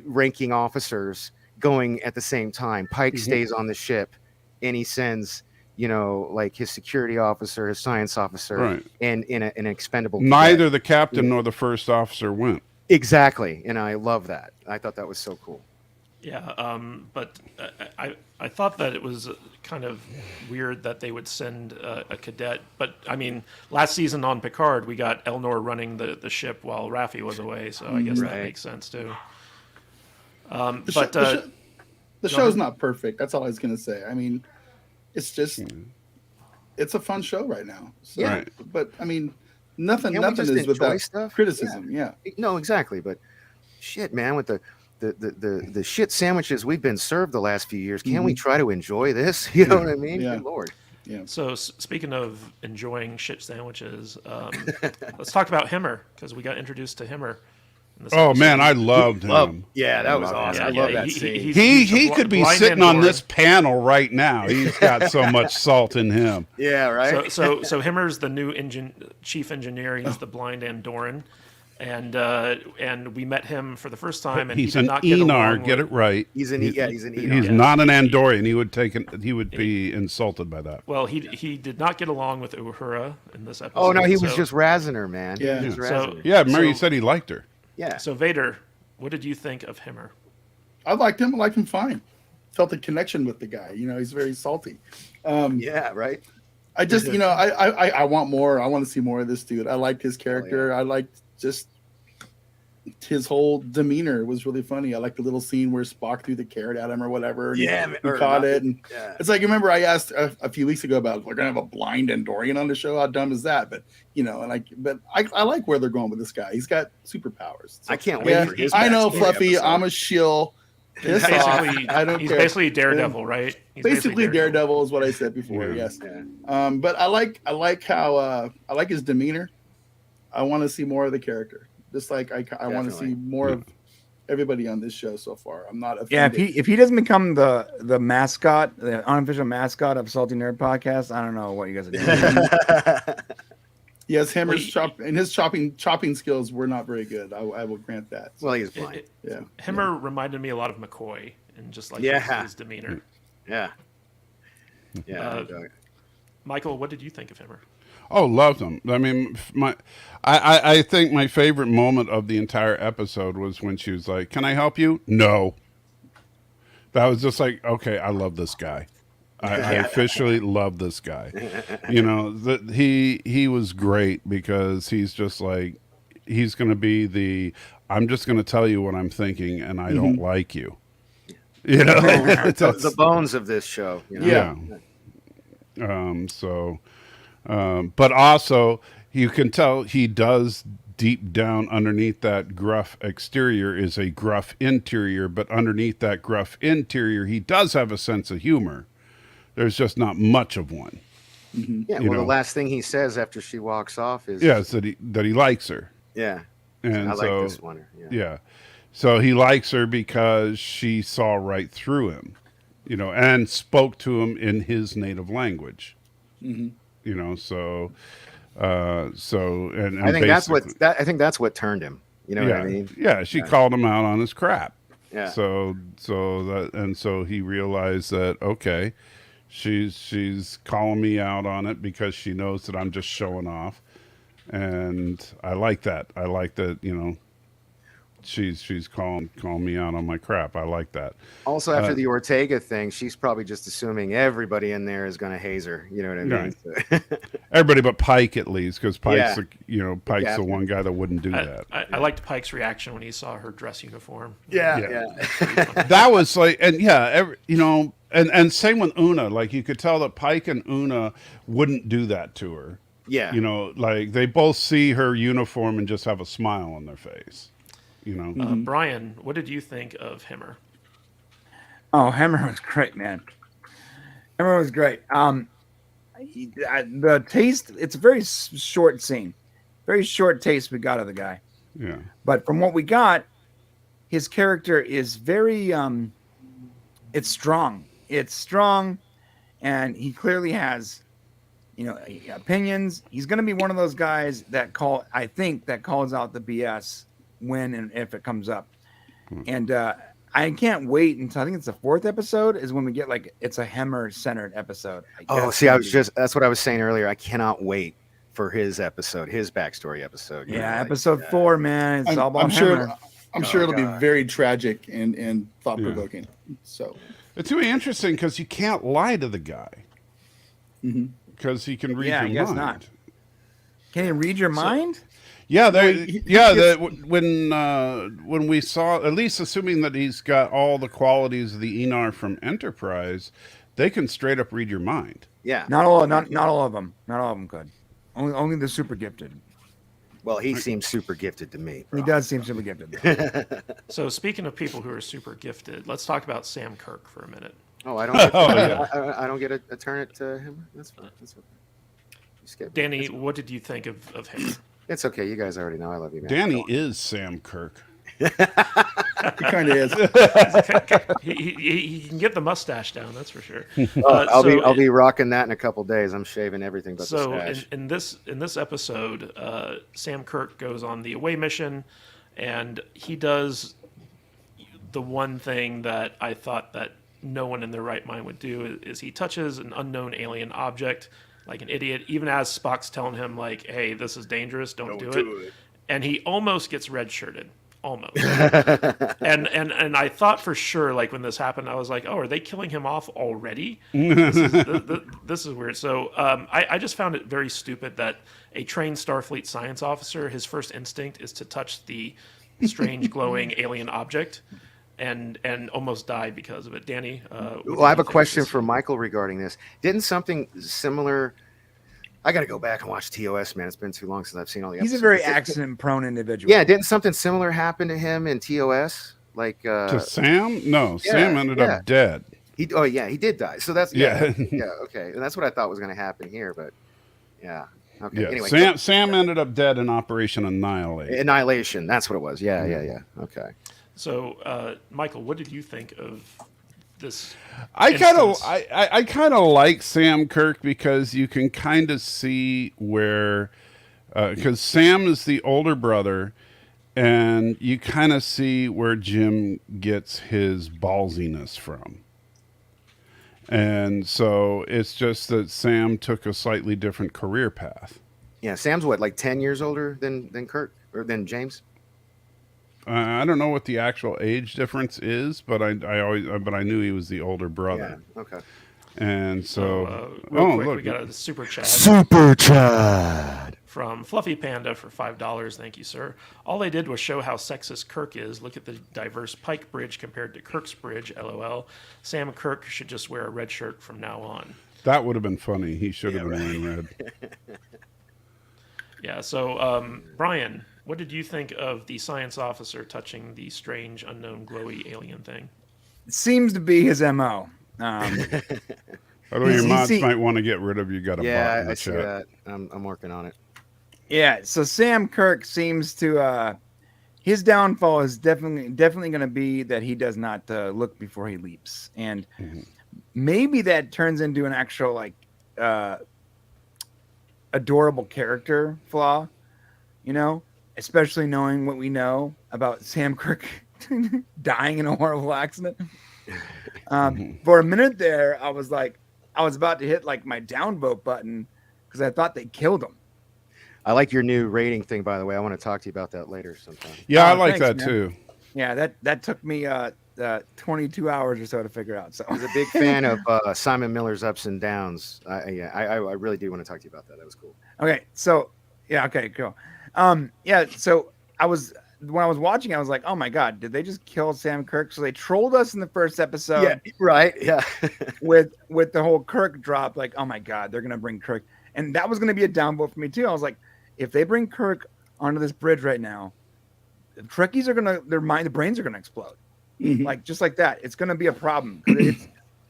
ranking officers going at the same time. Pike stays on the ship, and he sends, like his security officer, his science officer, Right. and in an expendable. Neither cadet. the captain nor the first officer went. Exactly, and I love that. I thought that was so cool. Yeah, but I thought that it was kind of weird that they would send a cadet. But I mean, last season on Picard, we got Elnor running the ship while Raffi was away, so I guess that makes sense too. The show's not perfect. That's all I was gonna say. I mean, it's just it's a fun show right now. So, Right. But I mean, nothing Can't we just is enjoy without stuff? criticism. Yeah. No, exactly. But shit, man, with the shit sandwiches we've been served the last few years, can't we try to enjoy this? You know what I mean? Yeah. Good Lord. So speaking of enjoying shit sandwiches, let's talk about Himmer because we got introduced to Himmer. in this Oh episode. man, I loved him. Yeah, that was awesome. I love that scene. He could be sitting on Andorian. this panel right now. He's got so much salt in him. Yeah, right. So Himmer's the new chief engineer. He's the blind Andorian, and we met him for the first time. And He's he did an not get Enar. along Get with- it right. he's an Enar. He's not an Andorian. He would be insulted by that. Well, he did not get along with Uhura in this episode. Oh no, he was so- just razzing her, man. Yeah. He was So- razzing her. Yeah, remember he So- said he liked her. Yeah. So Vader, what did you think of Himmer? I liked him. I liked him fine. Felt a connection with the guy. He's very salty. Yeah, right. I just, I want more. I want to see more of this dude. I liked his character. I liked just his whole demeanor was really funny. I liked the little scene where Spock threw the carrot at him or whatever. And Yeah, he or caught not- it. And yeah. it's like, remember I asked a few weeks ago about we're gonna have a blind Andorian on the show. How dumb is that? But I like where they're going with this guy. He's got superpowers. So, I can't wait for his I know, backstory Fluffy. episode. I'm a shill. Piss off. Basically, I don't he's care. basically Daredevil, right? He's Basically Daredevil is what I said before. Yeah. Yes. But I like how I like his demeanor. I want to see more of the character. Just like I want to see more of everybody on this show so far. I'm not offended. Yeah, if he doesn't become the mascot, the unofficial mascot of Salty Nerd Podcast, I don't know what you guys are doing. Yes, Hammer's chopping skills were not very good. I will grant that. Well, he's blind. Yeah. Himmer reminded me a lot of McCoy and just like his demeanor. Yeah. Yeah. Uh, Michael, what did you think of Himmer? Oh, loved him. I mean, I think my favorite moment of the entire episode was when she was like, "Can I help you?" No. That was just like, okay, I love this guy. I officially love this guy. He was great because he's just like, he's going to be I'm just going to tell you what I'm thinking, and I don't like you. The bones of this show. Yeah. But also you can tell he does deep down underneath that gruff exterior is a gruff interior, but underneath that gruff interior, he does have a sense of humor. There's just not much of one. Yeah. Well, the last thing he says after she walks off is that he likes her. Yeah. And I like this one. Yeah. So he likes her because she saw right through him, and spoke to him in his native language. So So and I think that's what basically- I think that's what turned him. You know yeah, what I mean? yeah. She called him out on his crap. Yeah. So he realized that okay, she's calling me out on it because she knows that I'm just showing off, and I like that. I like that. She's calling me out on my crap. I like that. Also, after the Ortega thing, she's probably just assuming everybody in there is going to haze her. You know what I mean? Right. Everybody but Pike, at least, because Pike's Pike's the captain. one guy that wouldn't do that. I liked Pike's reaction when he saw her dress uniform. Yeah. That was like, and and same with Una. Like you could tell that Pike and Una wouldn't do that to her. Yeah. Like they both see her uniform and just have a smile on their face. Brian, what did you think of Himmer? Oh, Hemmer was great, man. Hemmer was great. The taste, it's a very short scene. Very short taste we got of the guy. Yeah. But from what we got, his character is very, it's strong. It's strong, and he clearly has, opinions. He's going to be one of those guys that calls out the BS when and if it comes up. And I can't wait until I think it's the 4th episode is when we get it's a Hemmer centered episode. That's what I was saying earlier. I cannot wait for his episode, his backstory episode. Yeah, episode 4, man. It's all about I'm sure. Hemmer. I'm sure it'll be very tragic and thought provoking. So It's really interesting because you can't lie to the guy because he can read your I guess mind. not. Can he read your mind? Yeah, when we saw, at least assuming that he's got all the qualities of the Enar from Enterprise, they can straight up read your mind. Yeah. Not all of them. Not all of them could. Only the super gifted. Well, he seems super gifted to me. He does seem super gifted. So speaking of people who are super gifted, let's talk about Sam Kirk for a minute. Oh, I don't. Get, I don't get a turn it to him. That's fine. That's okay. Danny, what did you think of him? It's okay. You guys already know I love you, man. Danny is Sam Kirk. he kind of is. he can get the mustache down, that's for sure. I'll be rocking that in a couple days. I'm shaving everything but the stash. in this episode, Sam Kirk goes on the away mission, and he does the one thing that I thought that no one in their right mind would do is he touches an unknown alien object like an idiot, even as Spock's telling him like, "Hey, this is dangerous. Don't do it." And he almost gets red-shirted. Almost. and I thought for sure, like when this happened, I was like, oh, are they killing him off already? This is weird. So I just found it very stupid that a trained Starfleet science officer, his first instinct is to touch the strange glowing alien object and almost died because of it. Danny? Well, I have a question for Michael regarding this. Didn't something similar... I got to go back and watch TOS, man. It's been too long since I've seen all the episodes. He's a very accident-prone individual. Yeah, didn't something similar happen to him in TOS? Like to Sam? No, Sam ended up dead. He did die. So that's okay. And that's what I thought was going to happen here, but yeah. Okay. Yeah. Anyway, Sam ended up dead in Operation Annihilation. Annihilation. That's what it was. Yeah. Okay. So, Michael, what did you think of this? I kind of like Sam Kirk because you can kind of see where, because Sam is the older brother, and you kind of see where Jim gets his ballsiness from. And so it's just that Sam took a slightly different career path. Yeah, Sam's what, like 10 years older than Kirk or than James? I don't know what the actual age difference is, but I knew he was the older brother. Yeah. Okay. And so, real quick, look, we got a super chat. Super chat from Fluffy Panda for $5. Thank you, sir. All they did was show how sexist Kirk is. Look at the diverse Pike bridge compared to Kirk's bridge. LOL. Sam Kirk should just wear a red shirt from now on. That would have been funny. He should have been wearing red. Yeah. So, Brian, what did you think of the science officer touching the strange, unknown, glowy alien thing? It seems to be his MO. Although your mods might want to get rid of you, got a bot in the I see chat. that. I'm working on it. Yeah, so Sam Kirk seems to his downfall is definitely going to be that he does not look before he leaps, and maybe that turns into an actual adorable character flaw, especially knowing what we know about Sam Kirk dying in a horrible accident. For a minute there, I was about to hit like my downvote button because I thought they killed him. I like your new rating thing, by the way. I want to talk to you about that later sometime. Yeah, I like thanks, that man. too. Yeah, that took me 22 hours or so to figure out. So I was a big fan of Simon Miller's Ups and Downs. I really do want to talk to you about that. That was cool. okay, so yeah, okay, cool. So when I was watching, I was like, oh my god, did they just kill Sam Kirk? So they trolled us in the first episode. Yeah, right. Yeah. with the whole Kirk drop, like, oh my god, they're gonna bring Kirk, and that was gonna be a downvote for me too. I was like, if they bring Kirk onto this bridge right now, the Trekkies are gonna the brains are gonna explode, like just like that. It's gonna be a problem.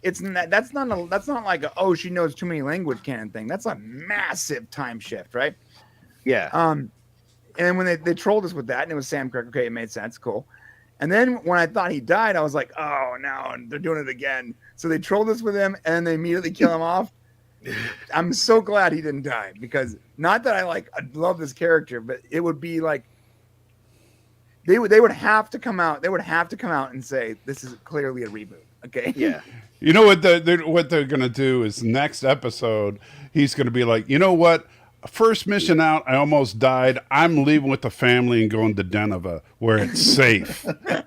That's not like a, she knows too many language canon thing. That's a massive time shift, right? Yeah. And then when they trolled us with that, and it was Sam Kirk, okay, it made sense, cool. And then when I thought he died, I was like, oh no, they're doing it again. So they trolled us with him, and then they immediately kill him off. I'm so glad he didn't die, because not that I love this character, but it would be like they would have to come out. They would have to come out and say this is clearly a reboot. Okay. Yeah. You know what they're gonna do is next episode he's gonna be like, you know what? First mission out, I almost died. I'm leaving with the family and going to Deneva where it's safe. The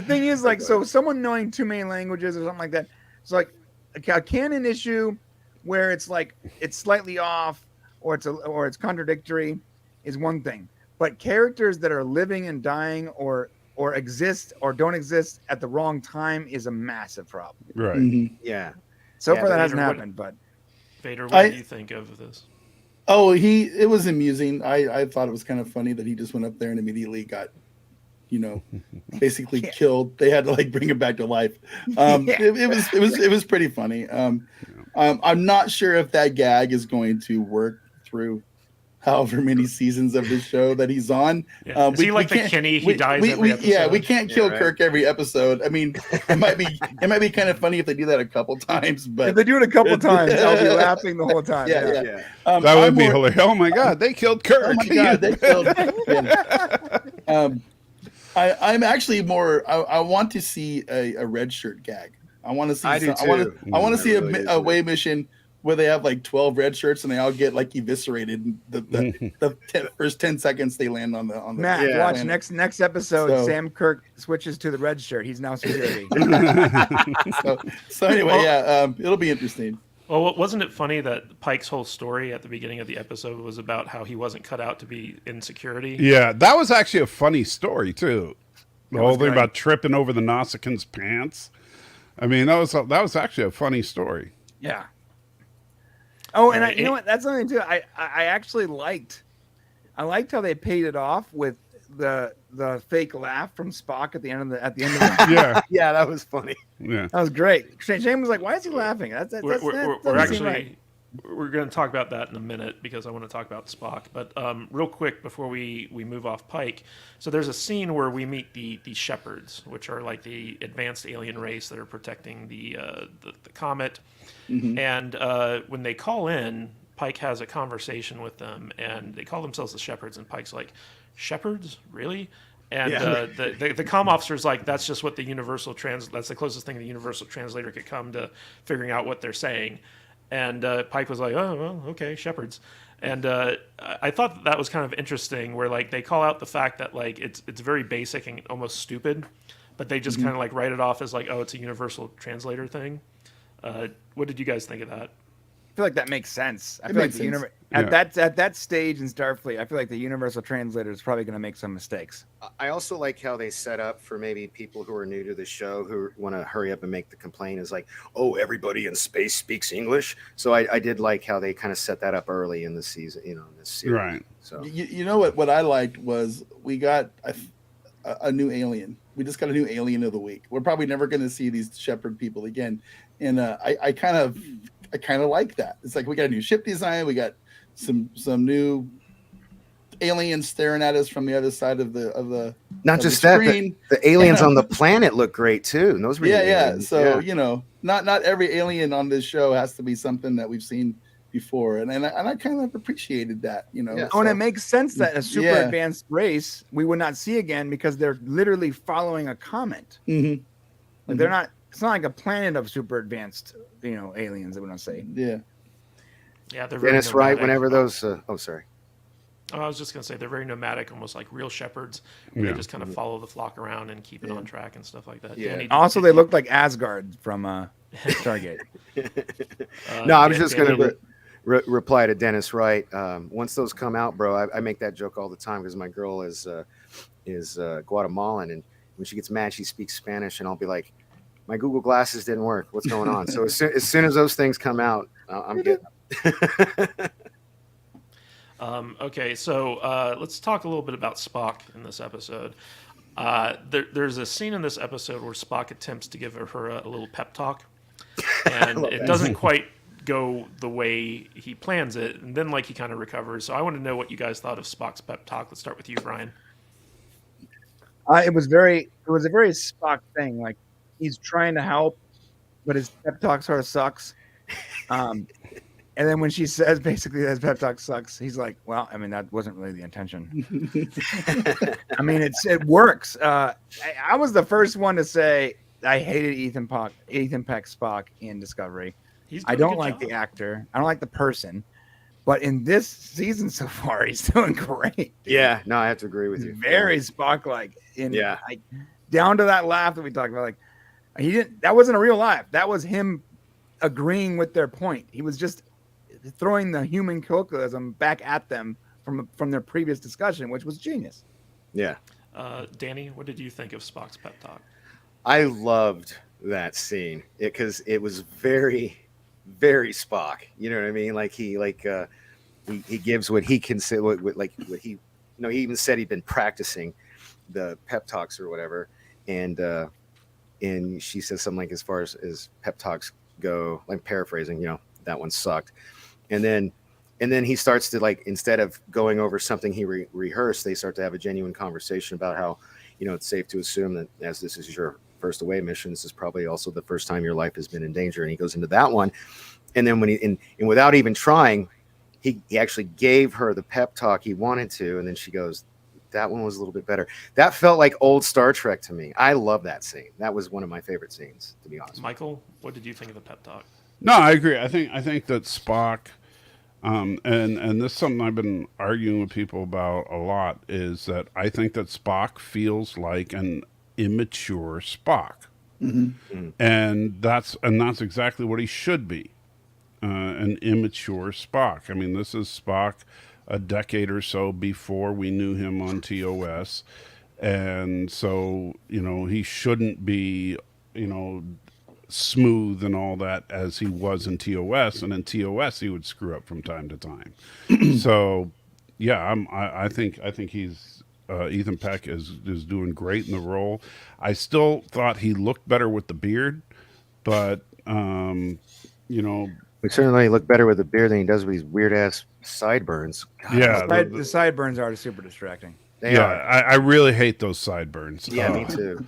thing is, so someone knowing too many languages or something like that, it's like a canon issue where it's like it's slightly off or it's contradictory is one thing, but characters that are living and dying or exist or don't exist at the wrong time is a massive problem. Right. Yeah. So far that Vader, hasn't happened, but Vader, what do you think of this? Oh, it was amusing. I thought it was kind of funny that he just went up there and immediately got, basically killed. They had to bring him back to life. It was pretty funny. I'm not sure if that gag is going to work through however many seasons of this show that he's on. Yeah. Is he like the Kenny? He dies every episode. Yeah, we can't kill Kirk every episode. I mean, it might be kind of funny if they do that a couple times, but if they do it a couple times, I'll be laughing the whole time. Yeah. That would be hilarious. Oh my god, they killed Kirk. Oh my god, they killed Kirk. I'm actually more. I want to see a red shirt gag. I want to see. I want to see a away mission where they have 12 red shirts and they all get eviscerated the first 10 seconds they land on the Matt, watch next episode. So, Sam Kirk switches to the red shirt. He's now security. so anyway, it'll be interesting. Well, wasn't it funny that Pike's whole story at the beginning of the episode was about how he wasn't cut out to be in security? Yeah, that was actually a funny story too. The whole thing about tripping over the Nausicaa's pants. I mean, that was actually a funny story. Yeah. Oh, and you know what? That's something too. I actually liked how they paid it off with the fake laugh from Spock at the end of the Yeah. Yeah, that was funny. Yeah, that was great. Shane was like, "Why is he laughing?" We're going to talk about that in a minute because I want to talk about Spock. But real quick before we move off Pike, so there's a scene where we meet the shepherds, which are like the advanced alien race that are protecting the Comet. Mm-hmm. And when they call in, Pike has a conversation with them, and they call themselves the shepherds. And Pike's like, "Shepherds, really?" And the comm officer's like, "That's just what the that's the closest thing the universal translator could come to figuring out what they're saying." And Pike was like, "Oh, well, okay, shepherds." And I thought that was kind of interesting, where they call out the fact that it's very basic and almost stupid, but they just kind of write it off as "Oh, it's a universal translator thing." What did you guys think of that? I feel like that makes sense. I feel like at that stage in Starfleet, I feel like the universal translator is probably going to make some mistakes. I also like how they set up for maybe people who are new to the show who want to hurry up and make the complaint is everybody in space speaks English. So I did like how they kind of set that up early in the season, in this series. Right. So you know what I liked was we got a new alien. We just got a new alien of the week. We're probably never going to see these shepherd people again, and I kind of like that. It's we got a new ship design. We got some new aliens staring at us from the other side of the not just that, the aliens on the planet look great too. And those were So not every alien on this show has to be something that we've seen before, and I kind of appreciated that, Yeah. Oh, and it makes sense that a super Yeah. advanced race we would not see again because they're literally following a comet. Mhm. Like they're not. It's not like a planet of super advanced, aliens. That we don't say. Yeah. Yeah, they're very Dennis Wright, nomadic. whenever those. Oh, sorry. Oh, I was just gonna say they're very nomadic, almost like real shepherds. Where Yeah. They just kind of follow the flock around and keep it on track and stuff like that. Yeah. Danny, Also, they look like Asgard from Stargate. No, I was just Danny- going to reply to Dennis Wright. Once those come out, bro, I make that joke all the time because my girl is Guatemalan, and when she gets mad, she speaks Spanish, and I'll be like, "My Google Glasses didn't work. What's going on?" So as soon as those things come out, I'm getting them. Okay, so let's talk a little bit about Spock in this episode. There's a scene in this episode where Spock attempts to give her a little pep talk, and it doesn't quite go the way he plans it, and then he kind of recovers. So I want to know what you guys thought of Spock's pep talk. Let's start with you, Brian. It was a very Spock thing. Like he's trying to help, but his pep talk sort of sucks. And then when she says basically that his pep talk sucks, he's like, "Well, I mean, that wasn't really the intention." I mean, it works. I was the first one to say I hated Ethan Peck Spock in Discovery. I don't like the actor. I don't like the person. But in this season so far, he's doing great. Dude. Yeah, no, I have to agree with you. Very Spock-like. Yeah. Down to that laugh that we talked about. Like he didn't. That wasn't a real laugh. That was him agreeing with their point. He was just throwing the human colloquialism back at them from their previous discussion, which was genius. Yeah. Danny, what did you think of Spock's pep talk? I loved that scene because it was very, very Spock. You know what I mean? Like he gives what he consider what he he even said he'd been practicing the pep talks or whatever, and she says something like, as far as pep talks go, like paraphrasing, that one sucked, and then he starts to, like, instead of going over something he rehearsed, they start to have a genuine conversation about how it's safe to assume that as this is your first away mission, this is probably also the first time your life has been in danger, and he goes into that one, and then when and without even trying, he actually gave her the pep talk he wanted to, and then she goes, that one was a little bit better. That felt like old Star Trek to me. I love that scene. That was one of my favorite scenes, to be honest. Michael, what did you think of the pep talk? No, I agree. I think that Spock, and this is something I've been arguing with people about a lot, is that I think that Spock feels like an immature Spock, and that's exactly what he should be, an immature Spock. I mean, this is Spock a decade or so before we knew him on TOS, and so he shouldn't be smooth and all that as he was in TOS, and in TOS he would screw up from time to time. So yeah, I think he's Ethan Peck is doing great in the role. I still thought he looked better with the beard, but We certainly look better with a beard than he does with these weird ass sideburns. God, yeah, The sideburns are super distracting. they are. I really hate those sideburns. Yeah, me too.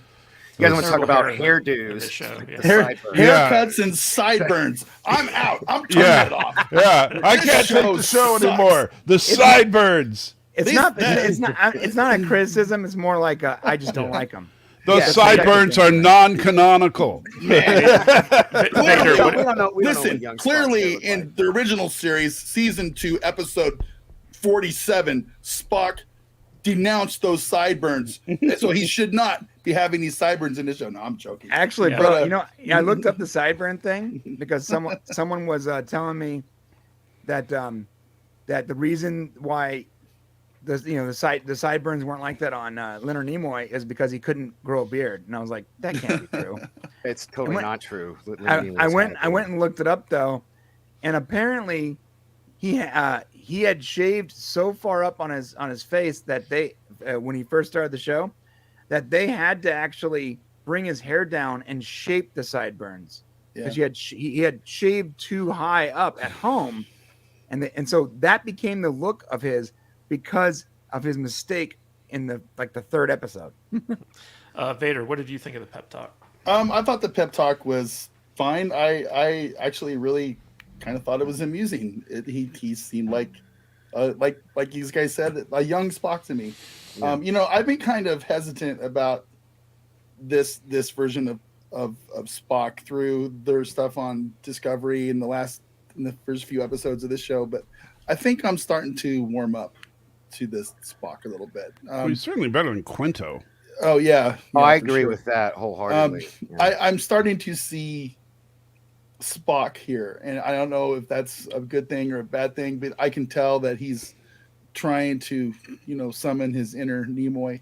You guys want to talk about hairdos? This show, yeah. Sideburns. Yeah. Haircuts and sideburns. I'm out. I'm turning Yeah. it off. Yeah, I This can't take show the show sucks. anymore. The sideburns. It's not a criticism. It's more like I just don't like them. Those Yeah, sideburns are non-canonical. Vader, what- We don't know what Listen, young Spock clearly looked in like. the original series, season 2, episode 47, Spock denounced those sideburns. So he should not be having these sideburns in this show. No, I'm joking. Actually, Yeah. bro, I looked up the sideburn thing because someone was telling me that that the reason why the sideburns weren't like that on Leonard Nimoy is because he couldn't grow a beard, and I was like, that can't be true. It's totally went- not true. I went and looked it up though, and apparently he had shaved so far up on his face that they when he first started the show that they had to actually bring his hair down and shape the sideburns because he had shaved too high up at home, and so that became the look of his because of his mistake in the third episode. Vader, what did you think of the pep talk? I thought the pep talk was fine. I actually really kind of thought it was amusing. He seemed like these guys said, a young Spock to me. Yeah. I've been kind of hesitant about this version of Spock through their stuff on Discovery in the first few episodes of this show, but I think I'm starting to warm up to this Spock a little bit. Well, he's certainly better than Quinto. Oh yeah, I for agree sure. with that wholeheartedly. I'm starting to see Spock here, and I don't know if that's a good thing or a bad thing, but I can tell that he's trying to, summon his inner Nimoy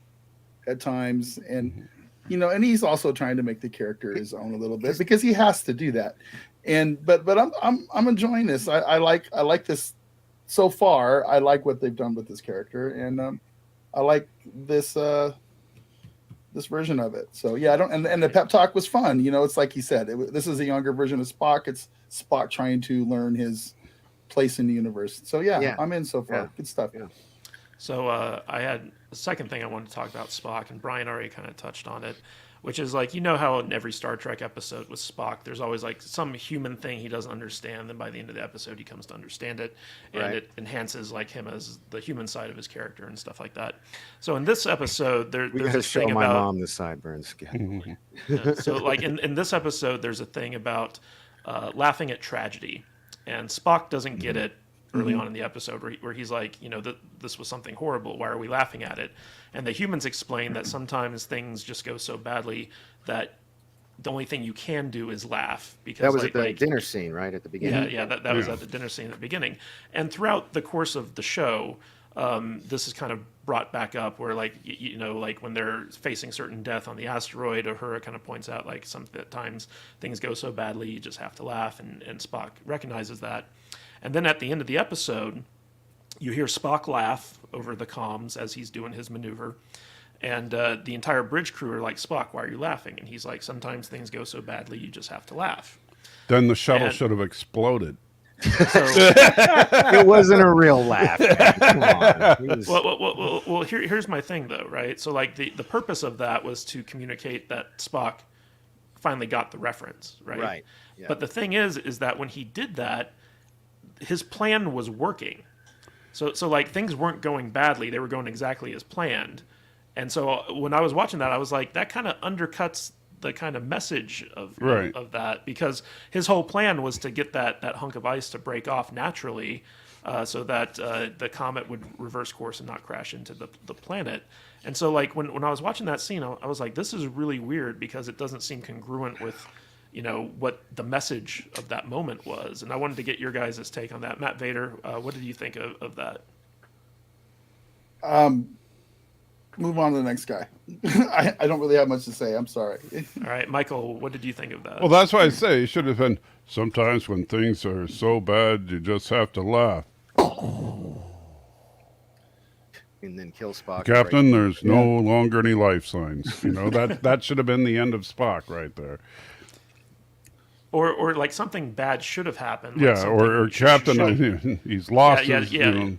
at times, and and he's also trying to make the character his own a little bit because he has to do that. And but I'm enjoying this. I like this so far. I like what they've done with this character, and I like this version of it. So yeah, and the pep talk was fun. It's like he said, this is a younger version of Spock. It's Spock trying to learn his place in the universe. So yeah. I'm in so far. Yeah. Good stuff. Yeah. So I had the second thing I wanted to talk about Spock, and Brian already kind of touched on it, which is like, how in every Star Trek episode with Spock, there's always like some human thing he doesn't understand. Then by the end of the episode, he comes to understand it, and it enhances like him as the human side of his character and stuff like that. So in this episode, We there's gotta this show thing my about mom the sideburns. so like in this episode, there's a thing about laughing at tragedy, and Spock doesn't get it early on in the episode where he's like, this was something horrible. Why are we laughing at it? And the humans explain that sometimes things just go so badly that the only thing you can do is laugh. Because That was at the dinner scene, right at the beginning. Yeah, that was at the dinner scene at the beginning. And throughout the course of the show, this is kind of brought back up where like, like when they're facing certain death on the asteroid, Uhura kind of points out like sometimes things go so badly you just have to laugh, and Spock recognizes that. And then at the end of the episode, you hear Spock laugh over the comms as he's doing his maneuver. And the entire bridge crew are like, Spock, why are you laughing? And he's like, sometimes things go so badly, you just have to laugh. Then the shuttle should have exploded. So, It wasn't a real laugh. Come on. well, here's my thing, though, right? So, like, the purpose of that was to communicate that Spock finally got the reference, right? Right. Yeah. But the thing is that when he did that, his plan was working. So like things weren't going badly; they were going exactly as planned. And so when I was watching that, I was like, that kind of undercuts the kind of message of that, because his whole plan was to get that hunk of ice to break off naturally, so that the comet would reverse course and not crash into the planet. And so like when I was watching that scene, I was like, this is really weird because it doesn't seem congruent with what the message of that moment was. And I wanted to get your guys' take on that. Matt Vader, what did you think of that? Move on to the next guy. I don't really have much to say. I'm sorry. All right, Michael, what did you think of that? Well, that's why I say it should have been, sometimes when things are so bad, you just have to laugh. And then kill Spock. Captain, there's no longer any life signs. That should have been the end of Spock right there. Or like something bad should have happened. Yeah, or Captain, he's lost his...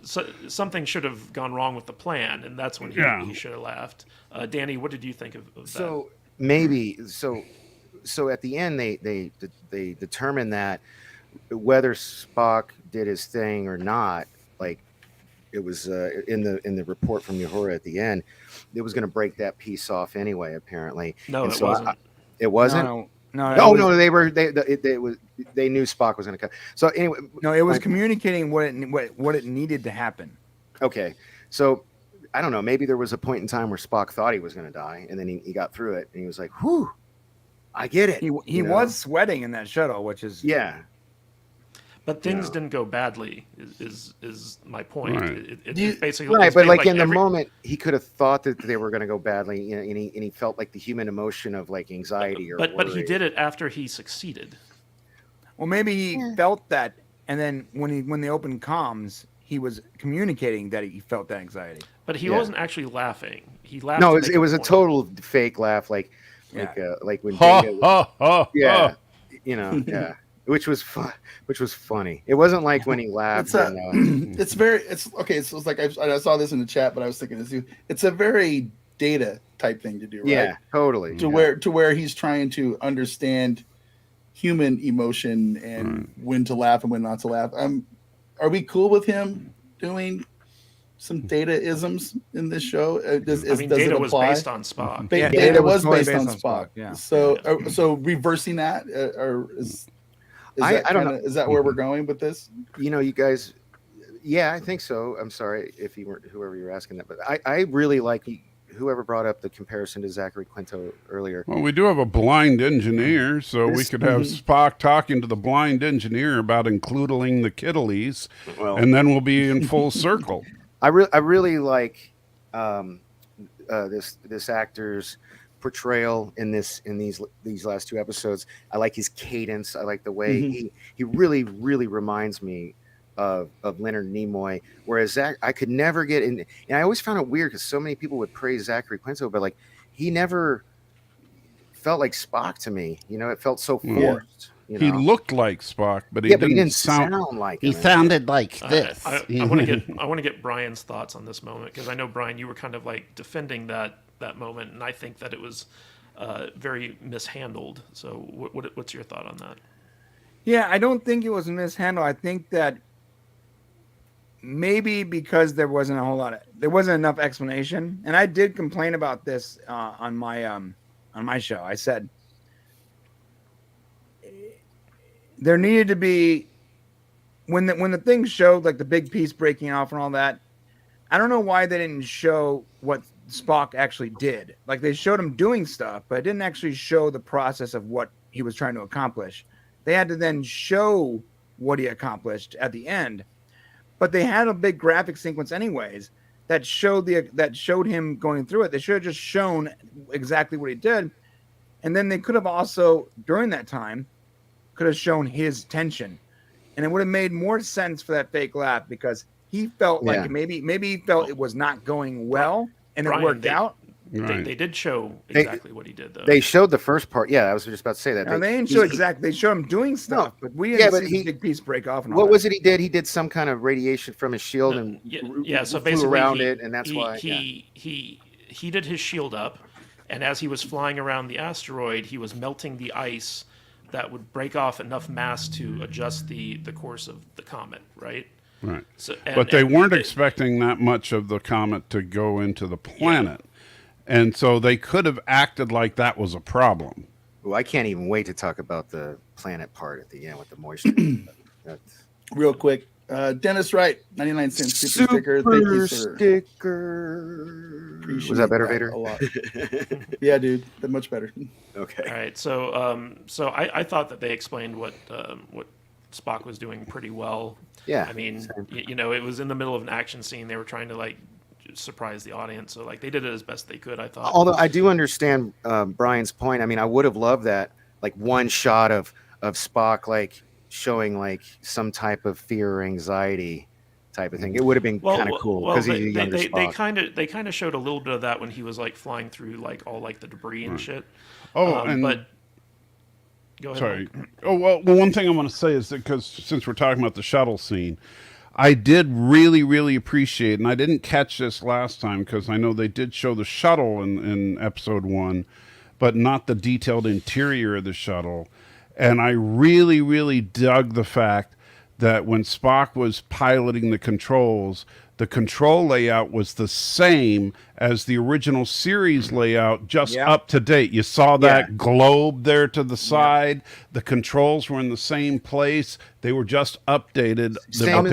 So, something should have gone wrong with the plan, and that's when he should have laughed. Danny, what did you think of that? So maybe, so at the end, they determined that whether Spock did his thing or not, like it was in the report from Uhura at the end, it was going to break that piece off anyway, apparently. No, it wasn't. It wasn't? No, they knew Spock was going to come. So anyway, no, it was communicating what it needed to happen. Okay, so I don't know. Maybe there was a point in time where Spock thought he was going to die, and then he got through it, and he was like, "Whew, I get it." He was sweating in that shuttle, which is But things didn't go badly. Is my point? Right. It basically right, but like in the moment, he could have thought that they were going to go badly, and he felt like the human emotion of like anxiety or. But he did it after he succeeded. Well, maybe he felt that, and then when they opened comms, he was communicating that he felt that anxiety. But he wasn't actually laughing. He laughed. No, it was a total fake laugh, like when Data was, which was fun, which was funny. It wasn't like when he laughed. It's okay. So it's like I saw this in the chat, but I was thinking this too. It's a very Data type thing to do, right? Yeah, totally. To where he's trying to understand human emotion and when to laugh and when not to laugh. Are we cool with him doing some Data-isms in this show? Does Data it was apply? based on Spock. Data was totally based on Spock. Yeah. So reversing that, or is that I don't know. is that where we're going with this? You guys, yeah, I think so. I'm sorry if you weren't whoever you were asking that, but I really like whoever brought up the comparison to Zachary Quinto earlier. Well, we do have a blind engineer, so we could have Spock talking to the blind engineer about including the Kittleys, and then we'll be in full circle. I really like this actor's portrayal in these last two episodes. I like his cadence. I like the way he really reminds me of Leonard Nimoy. Whereas I could never get in, and I always found it weird because so many people would praise Zachary Quinto, but like he never felt like Spock to me. It felt so forced. He looked like Spock, but he didn't sound like he him. sounded like this. I want to get Brian's thoughts on this moment, because I know, Brian, you were kind of like defending that moment, and I think that it was very mishandled. So what's your thought on that? Yeah, I don't think it was mishandled. I think that maybe because there wasn't enough explanation, and I did complain about this on my show. I said there needed to be, when the thing showed like the big piece breaking off and all that. I don't know why they didn't show what Spock actually did. Like, they showed him doing stuff, but it didn't actually show the process of what he was trying to accomplish. They had to then show what he accomplished at the end. But they had a big graphic sequence anyways that showed him going through it. They should have just shown exactly what he did. And then they could have also, during that time, could have shown his tension. And it would have made more sense for that fake laugh, because he felt like maybe he felt it was not going well, and Brian, it worked out. They did show exactly what he did, though. They showed the first part. Yeah, I was just about to say that. No, they didn't show exactly. They showed him doing stuff, but we didn't see the big piece break off. And all what that. was it he did? He did some kind of radiation from his shield and so flew basically around it, and that's why he heated his shield up, and as he was flying around the asteroid, he was melting the ice that would break off enough mass to adjust the course of the comet, right? Right. So, but they weren't expecting that much of the comet to go into the planet. Yeah. And so they could have acted like that was a problem. Well, I can't even wait to talk about the planet part at the end with the moisture. Real quick, Dennis Wright, 99 cents super sticker. Thank you, sir. Sticker. Appreciate Was that better, Vader? A lot. Yeah, dude, that much better. Okay. All right. So I thought that they explained what Spock was doing pretty well. Yeah. I mean, it was in the middle of an action scene. They were trying to like surprise the audience, so like they did it as best they could, I thought. Although I do understand Brian's point. I mean, I would have loved that, like one shot of Spock like showing like some type of fear or anxiety type of thing. It would have been kind of cool because he's a younger Spock. They kind of showed a little bit of that when he was like flying through like all like the debris and shit. Oh, but go ahead. Sorry. Oh, well, one thing I want to say is that, because since we're talking about the shuttle scene, I did really appreciate, and I didn't catch this last time because I know they did show the shuttle in episode 1, but not the detailed interior of the shuttle. And I really dug the fact that when Spock was piloting the controls, the control layout was the same as the original series layout, just up to date. You saw that globe there to the side. The controls were in the same place. They were just updated. Same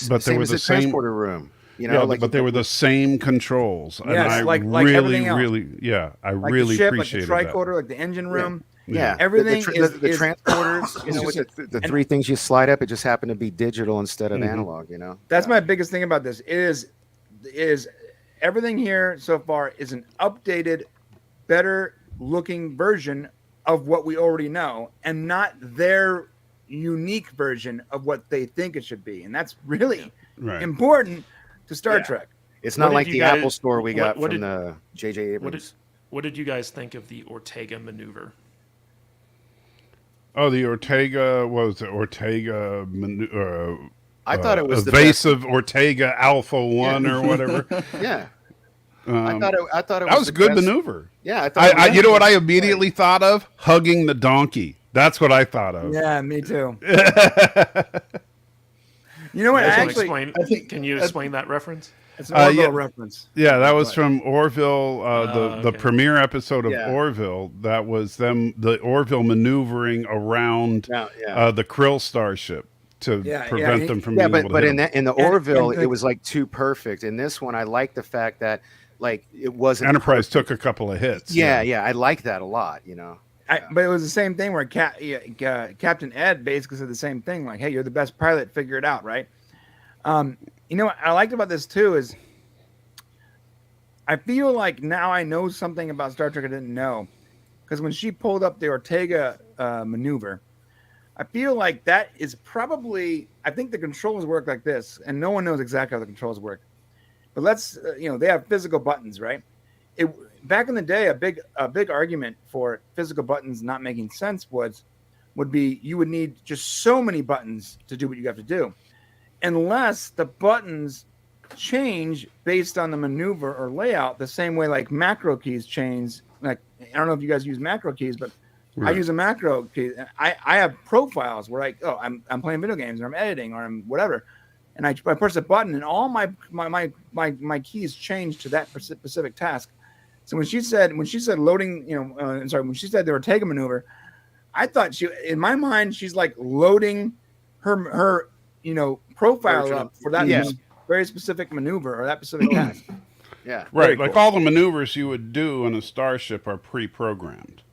but they were the same transporter room. But they were the same controls. And yes, I like really everything else. I like really the ship, appreciated like the tricorder, that. like the engine room. Yeah, everything the transporters. With the three things you slide up, it just happened to be digital instead of analog. That's my biggest thing about this. Is everything here so far is an updated, better looking version of what we already know, and not their unique version of what they think it should be, and that's really important to Star Trek. It's not like the Apple Store we got from the J.J. Abrams. What did you guys think of the Ortega maneuver? Oh, the Ortega I thought it was evasive Ortega Alpha 1 or whatever. Yeah. I thought it that was a good maneuver. Yeah, I thought you know what I immediately thought of? Hugging the donkey. That's what I thought of. Yeah, me too. You know what? You guys wanna Actually, explain, I think- can you explain that reference? it's an Orville yeah. reference. Yeah, that was But- from Orville, the Okay. premiere episode of Yeah. Orville. That was them, the Orville maneuvering around Yeah. the Krill starship to Yeah, prevent yeah, them from Yeah, being able but to in hit that in the And- Orville, and it was like too perfect. In this one, I like the fact that like it wasn't Enterprise perfect. took a couple of hits. Yeah, I like that a lot. You know. But it was the same thing where Captain Ed basically said the same thing, like, "Hey, you're the best pilot. Figure it out, right?" You know what I liked about this too is I feel like now I know something about Star Trek I didn't know, because when she pulled up the Ortega maneuver, I feel like that is probably, I think the controls work like this, and no one knows exactly how the controls work. But let's they have physical buttons, right? Back in the day, a big argument for physical buttons not making sense would be you would need just so many buttons to do what you have to do, unless the buttons change based on the maneuver or layout, the same way like macro keys change. Like, I don't know if you guys use macro keys, but I Right. use a macro key. I have profiles where like, oh, I'm playing video games or I'm editing or I'm whatever, and I press a button and all my keys change to that specific task. So when she said loading, when she said the Ortega maneuver, I thought in my mind she's like loading her profile Version up of- for that Yeah. very specific maneuver or that specific task. Yeah. Right. Very Like cool. all the maneuvers you would do in a starship are pre-programmed.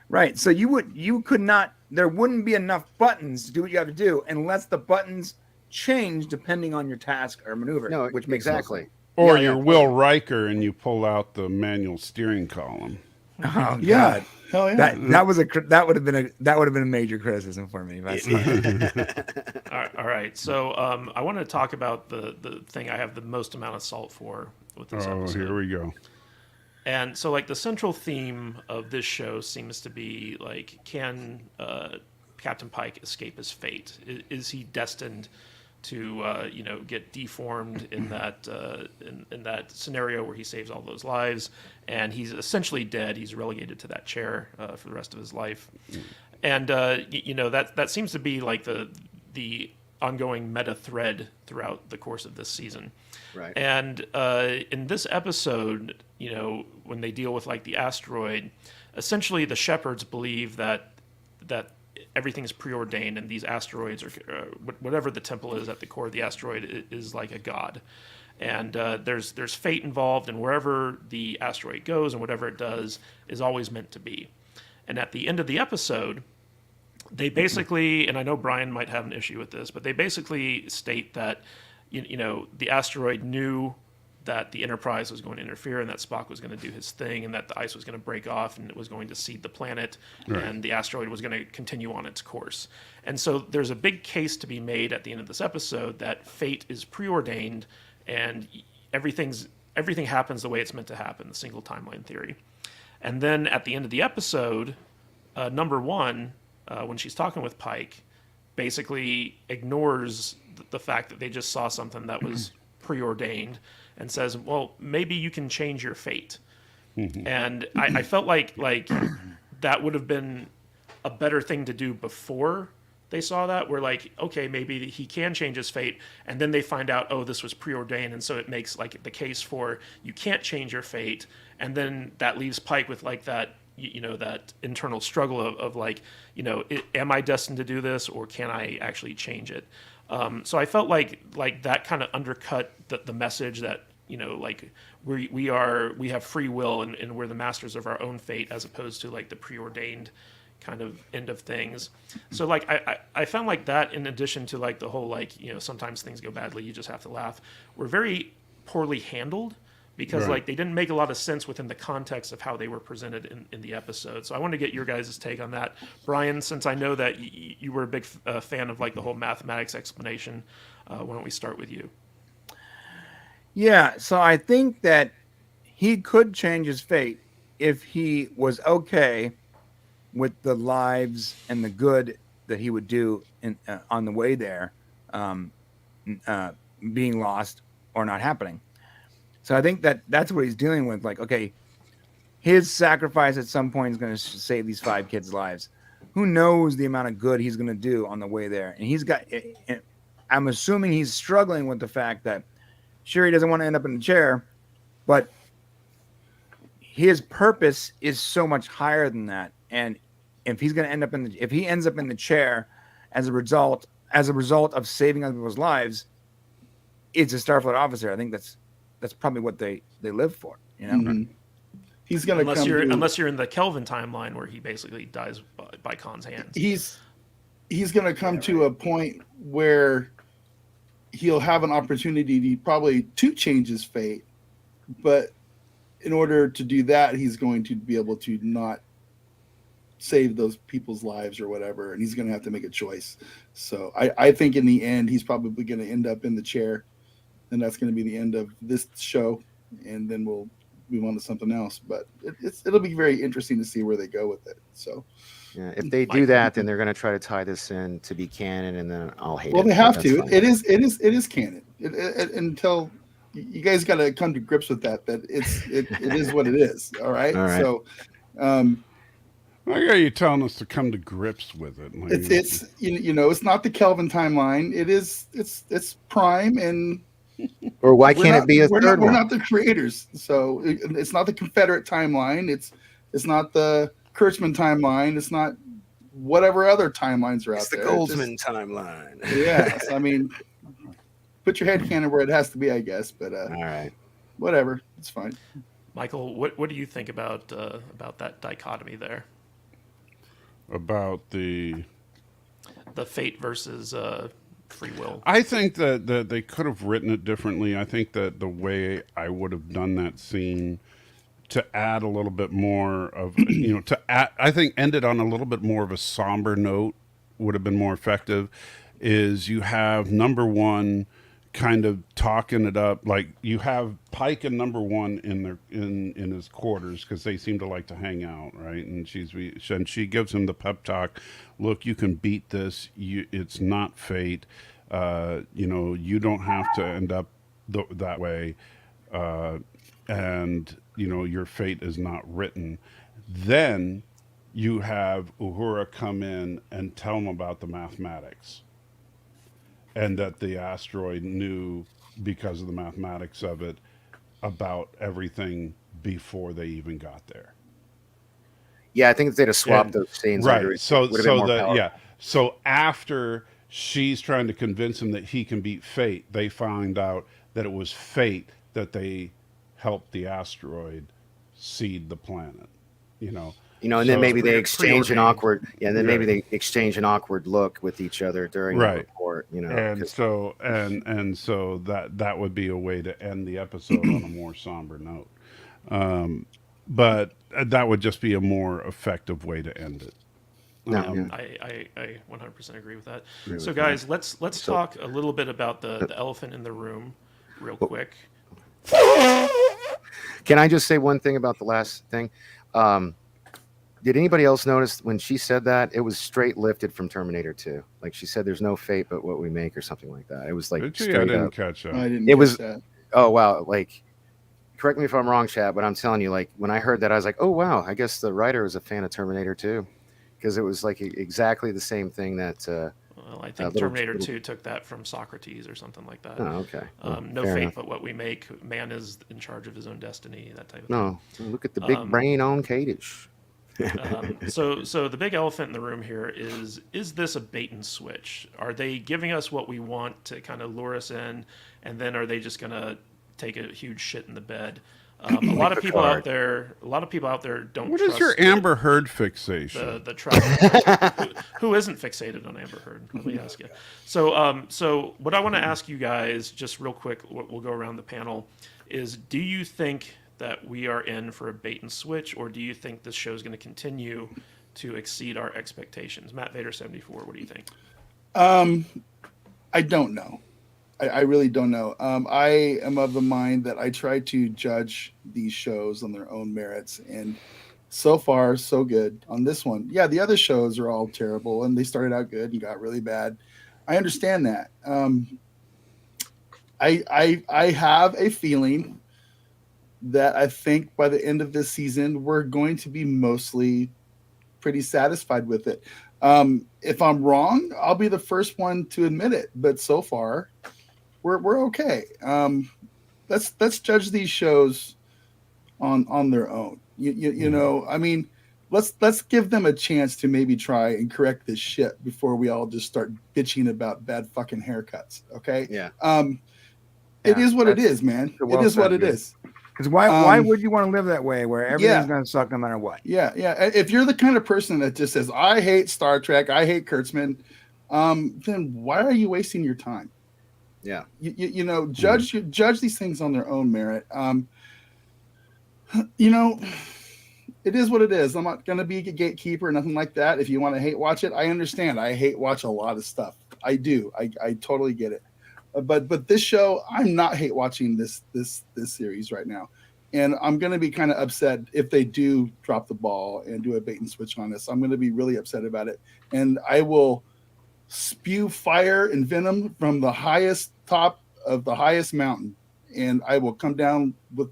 Right. So you could not, there wouldn't be enough buttons to do what you have to do unless the buttons change depending on your task or maneuver. No, which makes no exactly. sense. Or Yeah, you're Will Riker and you pull out the manual steering column. Oh Yeah. God. Hell yeah. That would have been a major criticism for me. All right. So I want to talk about the thing I have the most amount of salt for with this Oh, episode. here we go. And so, like, the central theme of this show seems to be like, can Captain Pike escape his fate? Is he destined to, get deformed in that in that scenario where he saves all those lives, and he's essentially dead? He's relegated to that chair for the rest of his life, and that seems to be like the ongoing meta thread throughout the course of this season. Right. And in this episode, when they deal with like the asteroid, essentially the shepherds believe that everything is preordained, and these asteroids are whatever the temple is at the core of the asteroid is like a god, and there's fate involved, and wherever the asteroid goes and whatever it does is always meant to be. And at the end of the episode, they basically, and I know Brian might have an issue with this, but they basically state that the asteroid knew that the Enterprise was going to interfere and that Spock was going to do his thing and that the ice was going to break off and it was going to seed the planet and the asteroid was going to continue on its course. And so there's a big case to be made at the end of this episode that fate is preordained and everything happens the way it's meant to happen, the single timeline theory. And then at the end of the episode, number one, when she's talking with Pike, basically ignores the fact that they just saw something that was preordained and says, well, maybe you can change your fate. And I felt like that would have been a better thing to do before they saw that, where like, okay, maybe he can change his fate, and then they find out, oh, this was preordained, and so it makes like the case for you can't change your fate, and then that leaves Pike with like that that internal struggle of like, am I destined to do this, or can I actually change it? So I felt like that kind of undercut the message that like we have free will and we're the masters of our own fate, as opposed to like the preordained kind of end of things. So like I found like that, in addition to like the whole like sometimes things go badly, you just have to laugh, were very poorly handled, because like they didn't make a lot of sense within the context of how they were presented in the episode. So I want to get your guys' take on that. Brian, since I know that you were a big fan of like the whole mathematics explanation, why don't we start with you? Yeah, so I think that he could change his fate if he was okay with the lives and the good that he would do on the way there being lost or not happening. So I think that's what he's dealing with. Like, okay, his sacrifice at some point is going to save these 5 kids' lives. who knows the amount of good he's going to do on the way there. And he's got, and I'm assuming he's struggling with the fact that sure, he doesn't want to end up in a chair, but his purpose is so much higher than that. And if he's going to end up if he ends up in the chair as a result of saving other people's lives, it's a Starfleet officer. I think that's probably what they live for, you know. Mm-hmm. He's going to unless you're in the Kelvin timeline where he basically dies by Khan's hands. He's going to come to a point where he'll have an opportunity to change his fate, but in order to do that, he's going to be able to not save those people's lives or whatever, and he's going to have to make a choice. So I think in the end, he's probably going to end up in the chair, and that's going to be the end of this show, and then we'll move on to something else. But it'll be very interesting to see where they go with it. So yeah, if they do that, then they're going to try to tie this in to be canon, and then I'll hate it. Well, they have to. Fine. It is canon. Until you guys got to come to grips with that it is what it is. All right. So, why are you telling us to come to grips with it? Like, it's it's not the Kelvin timeline. It's Prime, and or why can't it be a third one? We're not the creators, so it's not the Confederate timeline. It's not the Kurtzman timeline. It's not whatever other timelines are out there. It's the Goldsman timeline. Yes, I mean, put your head canon where it has to be, I guess. But all right, whatever, it's fine. Michael, what do you think about that dichotomy there? About the fate versus free will. I think that they could have written it differently. I think that the way I would have done that scene to add a little bit more of, I think ended on a little bit more of a somber note would have been more effective. Is you have number one kind of talking it up, like you have Pike and number one in his quarters because they seem to like to hang out, right? And she gives him the pep talk. Look, you can beat this. It's not fate. You don't have to end up that way, and your fate is not written. Then you have Uhura come in and tell him about the mathematics. And that the asteroid knew, because of the mathematics of it, about everything before they even got there. Yeah, I think if they'd have swapped those scenes, right? So after she's trying to convince him that he can beat fate, they find out that it was fate that they helped the asteroid seed the planet. And then maybe they exchange an awkward, maybe they exchange an awkward look with each other during the report, And so that would be a way to end the episode on a more somber note. But that would just be a more effective way to end it. I 100% agree with that. So guys, let's talk a little bit about the elephant in the room real quick. Can I just say one thing about the last thing? Did anybody else notice when she said that it was straight lifted from Terminator 2? Like she said, "There's no fate but what we make," or something like that. It was like straight I didn't up. catch that. I didn't. It was. That. Oh wow! Like, correct me if I'm wrong, Chad, but I'm telling you, like when I heard that, I was like, "Oh wow! I guess the writer was a fan of Terminator 2," because it was like exactly the same thing that. Well, I think Terminator 2 took that from Socrates or something like that. Oh, okay. No fate enough. But what we make. Man is in charge of his own destiny. That type of thing. No, look at the big brain on Kadish. So the big elephant in the room here is this a bait and switch? Are they giving us what we want to kind of lure us in, and then are they just going to take a huge shit in the bed? A lot of people out there don't. What is your Amber Heard fixation? The travel. who isn't fixated on Amber Heard? Let me ask you. So what I want to ask you guys, just real quick, we'll go around the panel, is do you think that we are in for a bait and switch, or do you think this show is going to continue to exceed our expectations? Matt Vader 74, what do you think? I don't know. I really don't know. I am of the mind that I try to judge these shows on their own merits, and so far so good on this one. Yeah, the other shows are all terrible, and they started out good and got really bad. I understand that. I have a feeling that I think by the end of this season, we're going to be mostly pretty satisfied with it. If I'm wrong, I'll be the first one to admit it. But so far, we're okay. Let's judge these shows on their own. You know, I mean, let's give them a chance to maybe try and correct this shit before we all just start bitching about bad fucking haircuts. Okay. Yeah. It is what it is, man. Well it is what said, it dude. is. Because why would you want to live that way where everything's Yeah. going to suck no matter what? Yeah. If you're the kind of person that just says, I hate Star Trek, I hate Kurtzman, then why are you wasting your time? Yeah. You know, judge these things on their own merit. You know, it is what it is. I'm not going to be a gatekeeper or nothing like that. If you want to hate watch it, I understand. I hate watch a lot of stuff. I do. I totally get it. But this show, I'm not hate watching this series right now, and I'm going to be kind of upset if they do drop the ball and do a bait and switch on us. I'm going to be really upset about it, and I will spew fire and venom from the highest top of the highest mountain, and I will come down with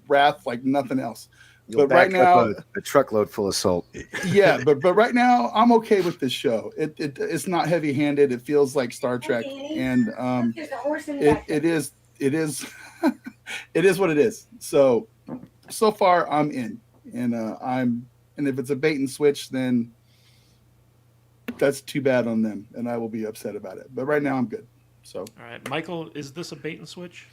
wrath like nothing else. You'll But right now, a truckload full of salt. yeah, but right now I'm okay with this show. It's not heavy-handed. It feels like Star Trek, and it is it is what it is. So far I'm in, and if it's a bait and switch, then that's too bad on them, and I will be upset about it. But right now I'm good. So All right, Michael, is this a bait and switch?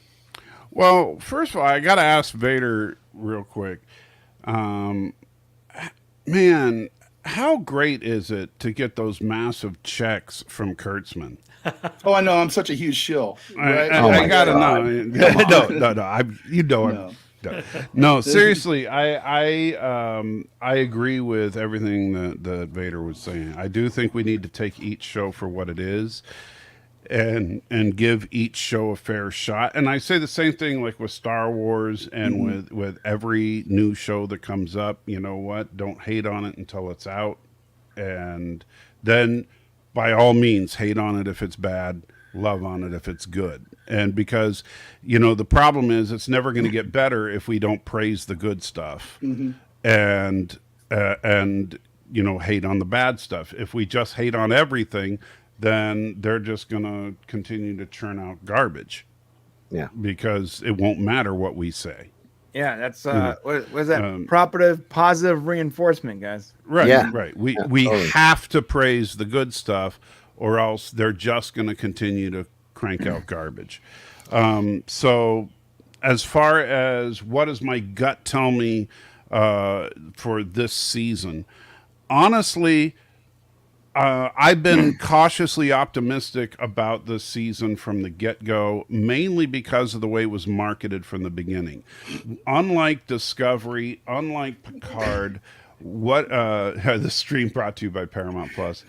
Well, first of all, I got to ask Vader real quick. Man, how great is it to get those massive checks from Kurtzman? oh, I know I'm such a huge shill. Right? I gotta know. No. No, seriously, I agree with everything that Vader was saying. I do think we need to take each show for what it is, and give each show a fair shot. And I say the same thing like with Star Wars and with every new show that comes up. You know what? Don't hate on it until it's out, and then by all means hate on it if it's bad, love on it if it's good. And because, you know, the problem is it's never going to get better if we don't praise the good stuff and you know, hate on the bad stuff. If we just hate on everything, then they're just going to continue to churn out garbage. Yeah. Because it won't matter what we say. Yeah, that's what is that? Positive reinforcement, guys. Right, Yeah. right. We totally. have to praise the good stuff, or else they're just going to continue to crank out garbage. So, as far as what does my gut tell me for this season, honestly, I've been cautiously optimistic about this season from the get-go, mainly because of the way it was marketed from the beginning. Unlike Discovery, unlike Picard, the stream brought to you by Paramount Plus.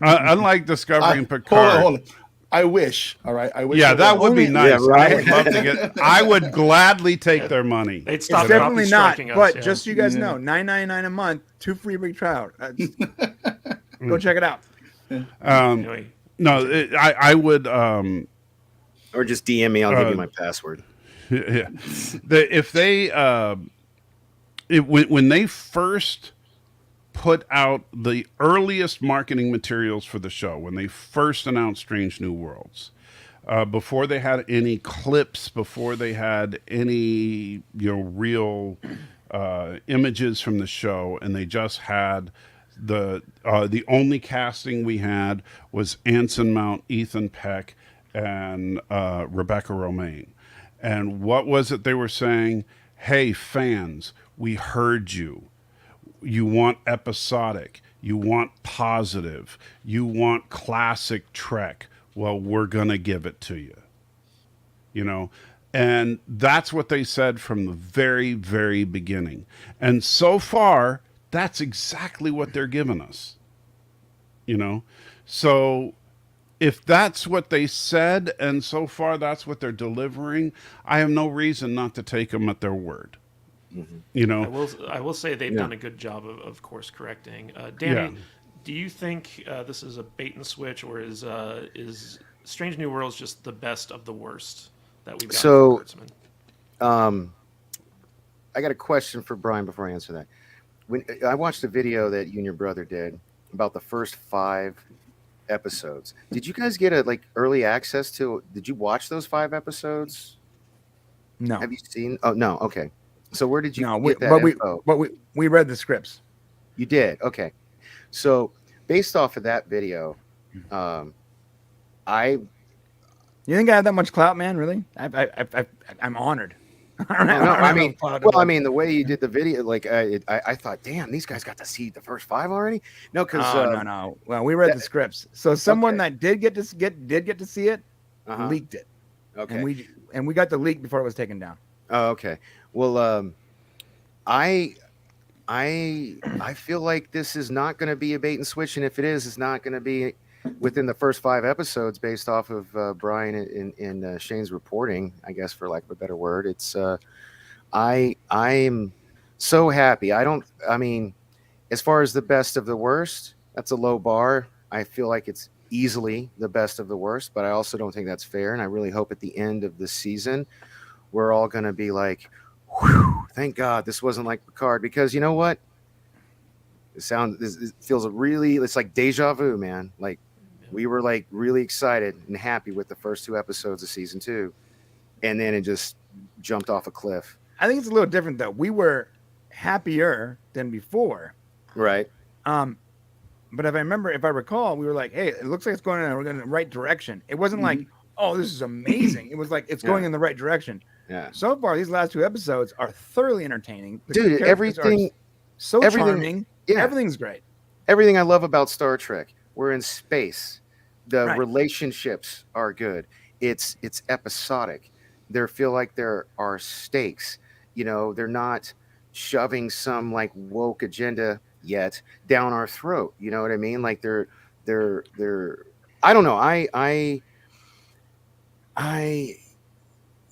Unlike Discovery and Picard. Hold on. I wish. All right. I wish. Yeah, that would be nice. Yeah, right. I would love to get. I would gladly take their money. They'd It's stop definitely not. striking us, But yeah. just so you guys know, $9.99 a month, 2 free week trial. Go check it out. Anyway, No, I would. Or just DM me. I'll give you my password. Yeah. If they when they first put out the earliest marketing materials for the show, when they first announced Strange New Worlds, before they had any clips, before they had any real images from the show, and they just had the only casting we had was Anson Mount, Ethan Peck, and Rebecca Romaine. And what was it they were saying? Hey, fans, we heard you. You want episodic. You want positive. You want classic Trek. Well, we're going to give it to you. You know? And that's what they said from the very, very beginning. And so far, that's exactly what they're giving us. You know? So if that's what they said, and so far that's what they're delivering, I have no reason not to take them at their word. You know, I will say they've done a good job of course correcting. Danny, do you think this is a bait and switch, or is Strange New Worlds just the best of the worst that we've got? So, I got a question for Brian before I answer that. when I watched a video that you and your brother did about the first 5 episodes, did you guys get a like early access to? Did you watch those 5 episodes? No, Have you seen? Oh no, okay. So where did you no, get that info? we read the scripts. You did, okay. So based off of that video, I You think I have that much clout, man? Really? I'm honored. I don't no, have I mean, clout well, I about- mean, the way you did the video, like I thought, damn, these guys got to see the first 5 already. No, because no. Well, we read the scripts, so someone that did get to see it leaked it, okay, and we got the leak before it was taken down. oh, okay. Well, I feel like this is not going to be a bait and switch, and if it is, it's not going to be within the first 5 episodes, based off of Brian and Shane's reporting, I guess, for lack of a better word. It's I'm so happy. I mean, as far as the best of the worst, that's a low bar. I feel like it's easily the best of the worst, but I also don't think that's fair. And I really hope at the end of the season, we're all going to be like, whew, thank God this wasn't like Picard, because you know what? It feels it's like deja vu, man. Like we were like really excited and happy with the first 2 episodes of season 2, and then it just jumped off a cliff. I think it's a little different though. We were happier than before, Right. but if I recall, we were like, "Hey, it looks like it's going in the right direction." It wasn't like, "Oh, this is amazing." It was like it's going in the right direction. Yeah. So far, these last 2 episodes are thoroughly entertaining. The Dude, characters are so charming. Yeah. Everything's great. Everything I love about Star Trek. We're in space. The Right. relationships are good. It's episodic. There feel like there are stakes. You know, they're not shoving some like woke agenda yet down our throat. You know what I mean? Like they're I don't know. I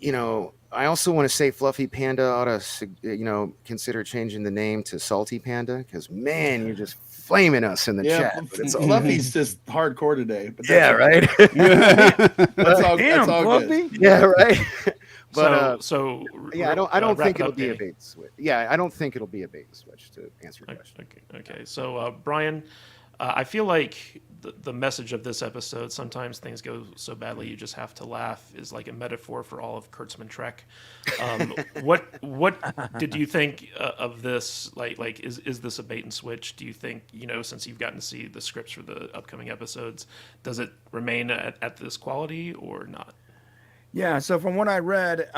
you know, I also want to say Fluffy Panda ought to, you know, consider changing the name to Salty Panda, because man, you're just flaming us in the chat. But it's all Fluffy's just hardcore today. But yeah, right. That's all, Damn, that's all Fluffy. good. Yeah, right. But yeah, I don't wrap think it it'll up, be a Danny. bait and switch. Yeah, I don't think it'll be a bait and switch, to answer your question. Okay. So, Brian, I feel like the message of this episode, sometimes things go so badly you just have to laugh, is like a metaphor for all of Kurtzman Trek. What did you think of this? Like, is this a bait and switch? Do you think, you know, since you've gotten to see the scripts for the upcoming episodes, does it remain at this quality or not? Yeah. So from what I read,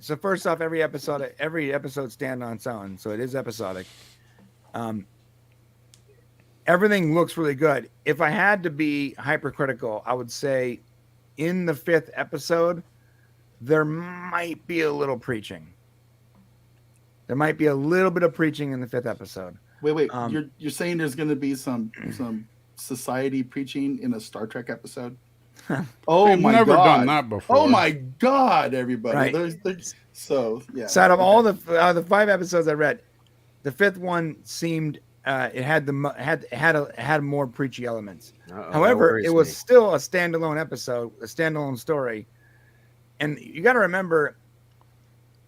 so first off, every episode stands on its own, so it is episodic. Everything looks really good. If I had to be hypercritical, I would say in the 5th episode, there might be a little preaching. There might be a little bit of preaching in the 5th episode. Wait. You're saying there's going to be some society preaching in a Star Trek episode? Oh We've my never god! done that before. Oh my god! Everybody, Right. there's so yeah. So out of all the 5 episodes I read, the 5th one seemed it had more preachy elements. Uh-oh, However, that it was worries me. still a standalone episode, a standalone story. And you got to remember,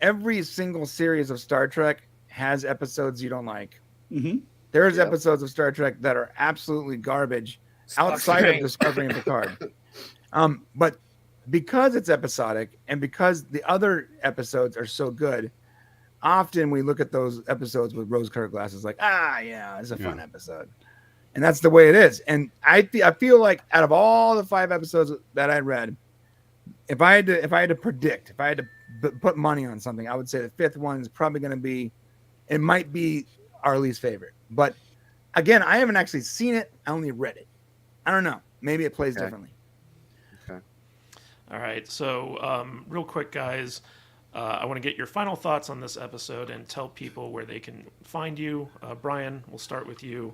every single series of Star Trek has episodes you don't like. Mm-hmm. There's Yep. episodes of Star Trek that are absolutely garbage Stop outside saying. of Discovery and Picard. But because it's episodic and because the other episodes are so good, often we look at those episodes with rose-colored glasses, like, yeah, it's a fun episode, and that's the way it is. And I feel like out of all the 5 episodes that I read, if I had to predict, if I had to put money on something, I would say the 5th one is probably going to be, it might be our least favorite. But again, I haven't actually seen it. I only read it. I don't know. Maybe it plays differently. All right. So, real quick, guys, I want to get your final thoughts on this episode and tell people where they can find you. Brian, we'll start with you.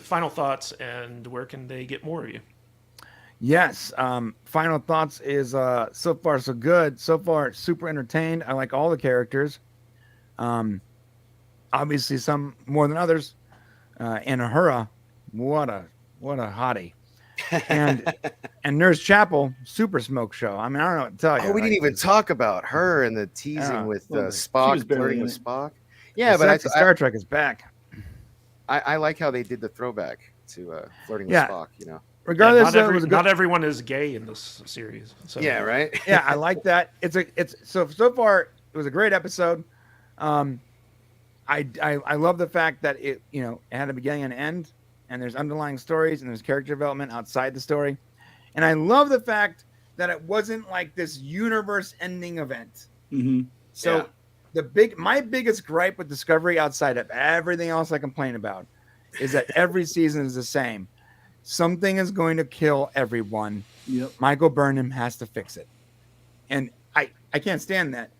Final thoughts, and where can they get more of you? Yes. Final thoughts is so far so good. So far, super entertained. I like all the characters. Obviously, some more than others. And Uhura, what a hottie. And Nurse Chapel, super smoke show. I mean, I don't know what to tell you. Oh, we didn't even talk about her and the teasing Yeah. with Well, she was Spock, barely flirting in with it. Spock. Yeah, The but sexy Star Trek is back. I like how they did the throwback to flirting with Yeah. Spock. You know. Regardless, not, it was a good. not everyone is gay in this series. So Yeah. Right. Yeah, I like that. It's so far it was a great episode. I love the fact that it it had a beginning and an end, and there's underlying stories and there's character development outside the story, and I love the fact that it wasn't like this universe-ending event. Mm-hmm. So my biggest gripe with Discovery, outside of everything else I complain about, is that every season is the same. Something is going to kill everyone. Yep. Michael Burnham has to fix it, and I can't stand that.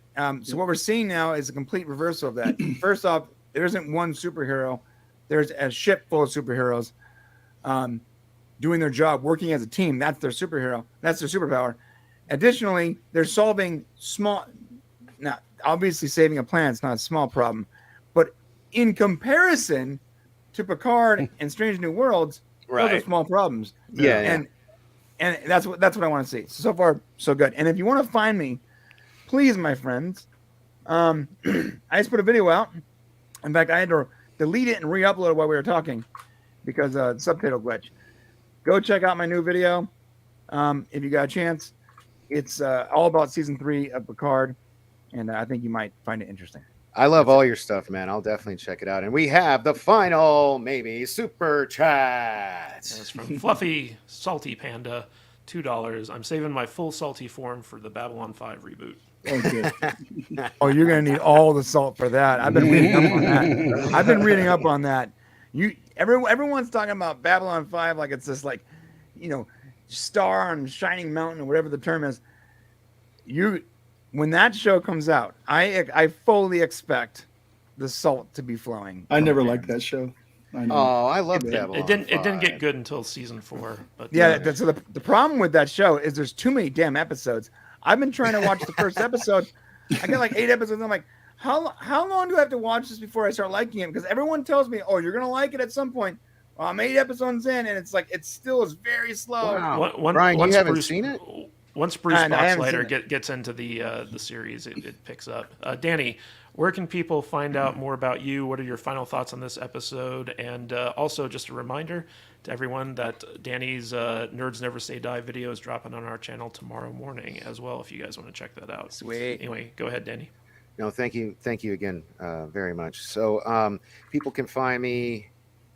So what we're seeing now is a complete reversal of that. First off, there isn't one superhero. There's a ship full of superheroes doing their job, working as a team. That's their superhero. That's their superpower. Additionally, they're solving now, obviously saving a planet is not a small problem, but in comparison to Picard and Strange New Worlds, those are small problems. Yeah. And that's what I want to see. So far, so good. And if you want to find me, please, my friends, I just put a video out. In fact, I had to delete it and re-upload it while we were talking because subtitle glitch. Go check out my new video if you got a chance. It's all about season 3 of Picard, and I think you might find it interesting. I love all your stuff, man. I'll definitely check it out. And we have the final, maybe, super chat. It's from Fluffy Salty Panda, $2. I'm saving my full salty form for the Babylon 5 reboot. Okay. Oh, you're gonna need all the salt for that. I've been reading up on that. Everyone's talking about Babylon 5 like it's this star on shining mountain or whatever the term is. When that show comes out, I fully expect the salt to be flowing. I never liked that show. I know. Oh, I love that. It didn't get good until season 4. But So the problem with that show is there's too many damn episodes. I've been trying to watch the first episode. I got like 8 episodes. And I'm like, how long do I have to watch this before I start liking it? Because everyone tells me, oh, you're gonna like it at some point. Well, I'm 8 episodes in, and it's like it still is very slow. Wow. Brian, you haven't seen it? Once Bruce Boxleiter gets into the series, it picks up. Danny, where can people find out more about you? What are your final thoughts on this episode? And also, just a reminder to everyone that Danny's Nerds Never Say Die video is dropping on our channel tomorrow morning as well, if you guys want to check that out. Sweet. Anyway, go ahead, Danny. No, thank you again very much. So people can find me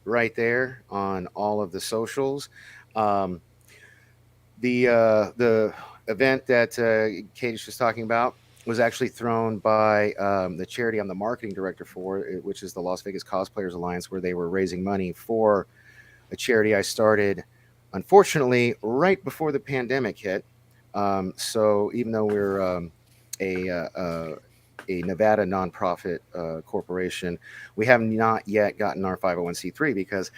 right there on all of the socials. The event that Katie was talking about was actually thrown by the charity I'm the marketing director for, which is the Las Vegas Cosplayers Alliance, where they were raising money for a charity I started, unfortunately, right before the pandemic hit. So even though we're a Nevada nonprofit corporation, we have not yet gotten our 501c3 because,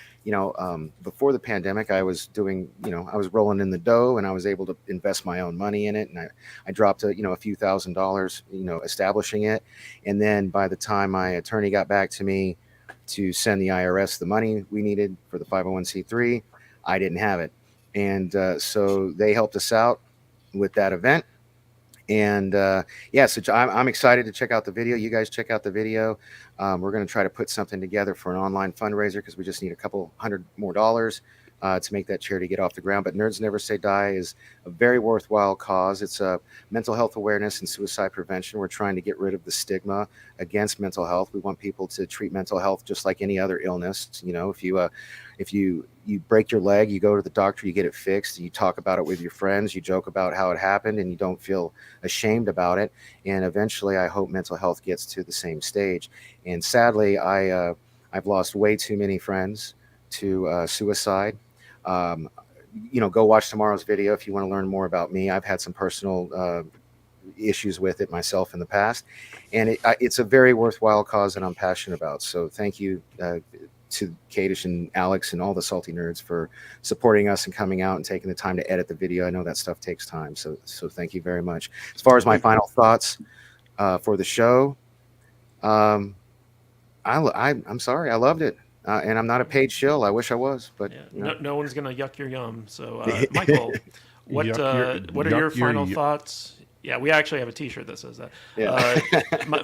before the pandemic, I was doing, I was rolling in the dough and I was able to invest my own money in it. And I dropped a few $1,000s, establishing it. And then by the time my attorney got back to me to send the IRS the money we needed for the 501c3, I didn't have it. And so they helped us out with that event. And so I'm excited to check out the video. You guys check out the video. We're going to try to put something together for an online fundraiser because we just need a couple $100 more to make that charity get off the ground. But Nerds Never Say Die is a very worthwhile cause. It's a mental health awareness and suicide prevention. We're trying to get rid of the stigma against mental health. We want people to treat mental health just like any other illness. If you break your leg, you go to the doctor, you get it fixed, you talk about it with your friends, you joke about how it happened, and you don't feel ashamed about it. And eventually, I hope mental health gets to the same stage. And sadly, I've lost way too many friends to suicide. Go watch tomorrow's video if you want to learn more about me. I've had some personal issues with it myself in the past, and it's a very worthwhile cause that I'm passionate about. So thank you to Kadish and Alex and all the Salty Nerds for supporting us and coming out and taking the time to edit the video. I know that stuff takes time, so thank you very much. As far as my final thoughts for the show, I'm sorry, I loved it. And I'm not a paid shill. I wish I was, but no one's gonna yuck your yum. So, Michael, what are your final thoughts? Yeah, we actually have a T-shirt that says that. Yeah.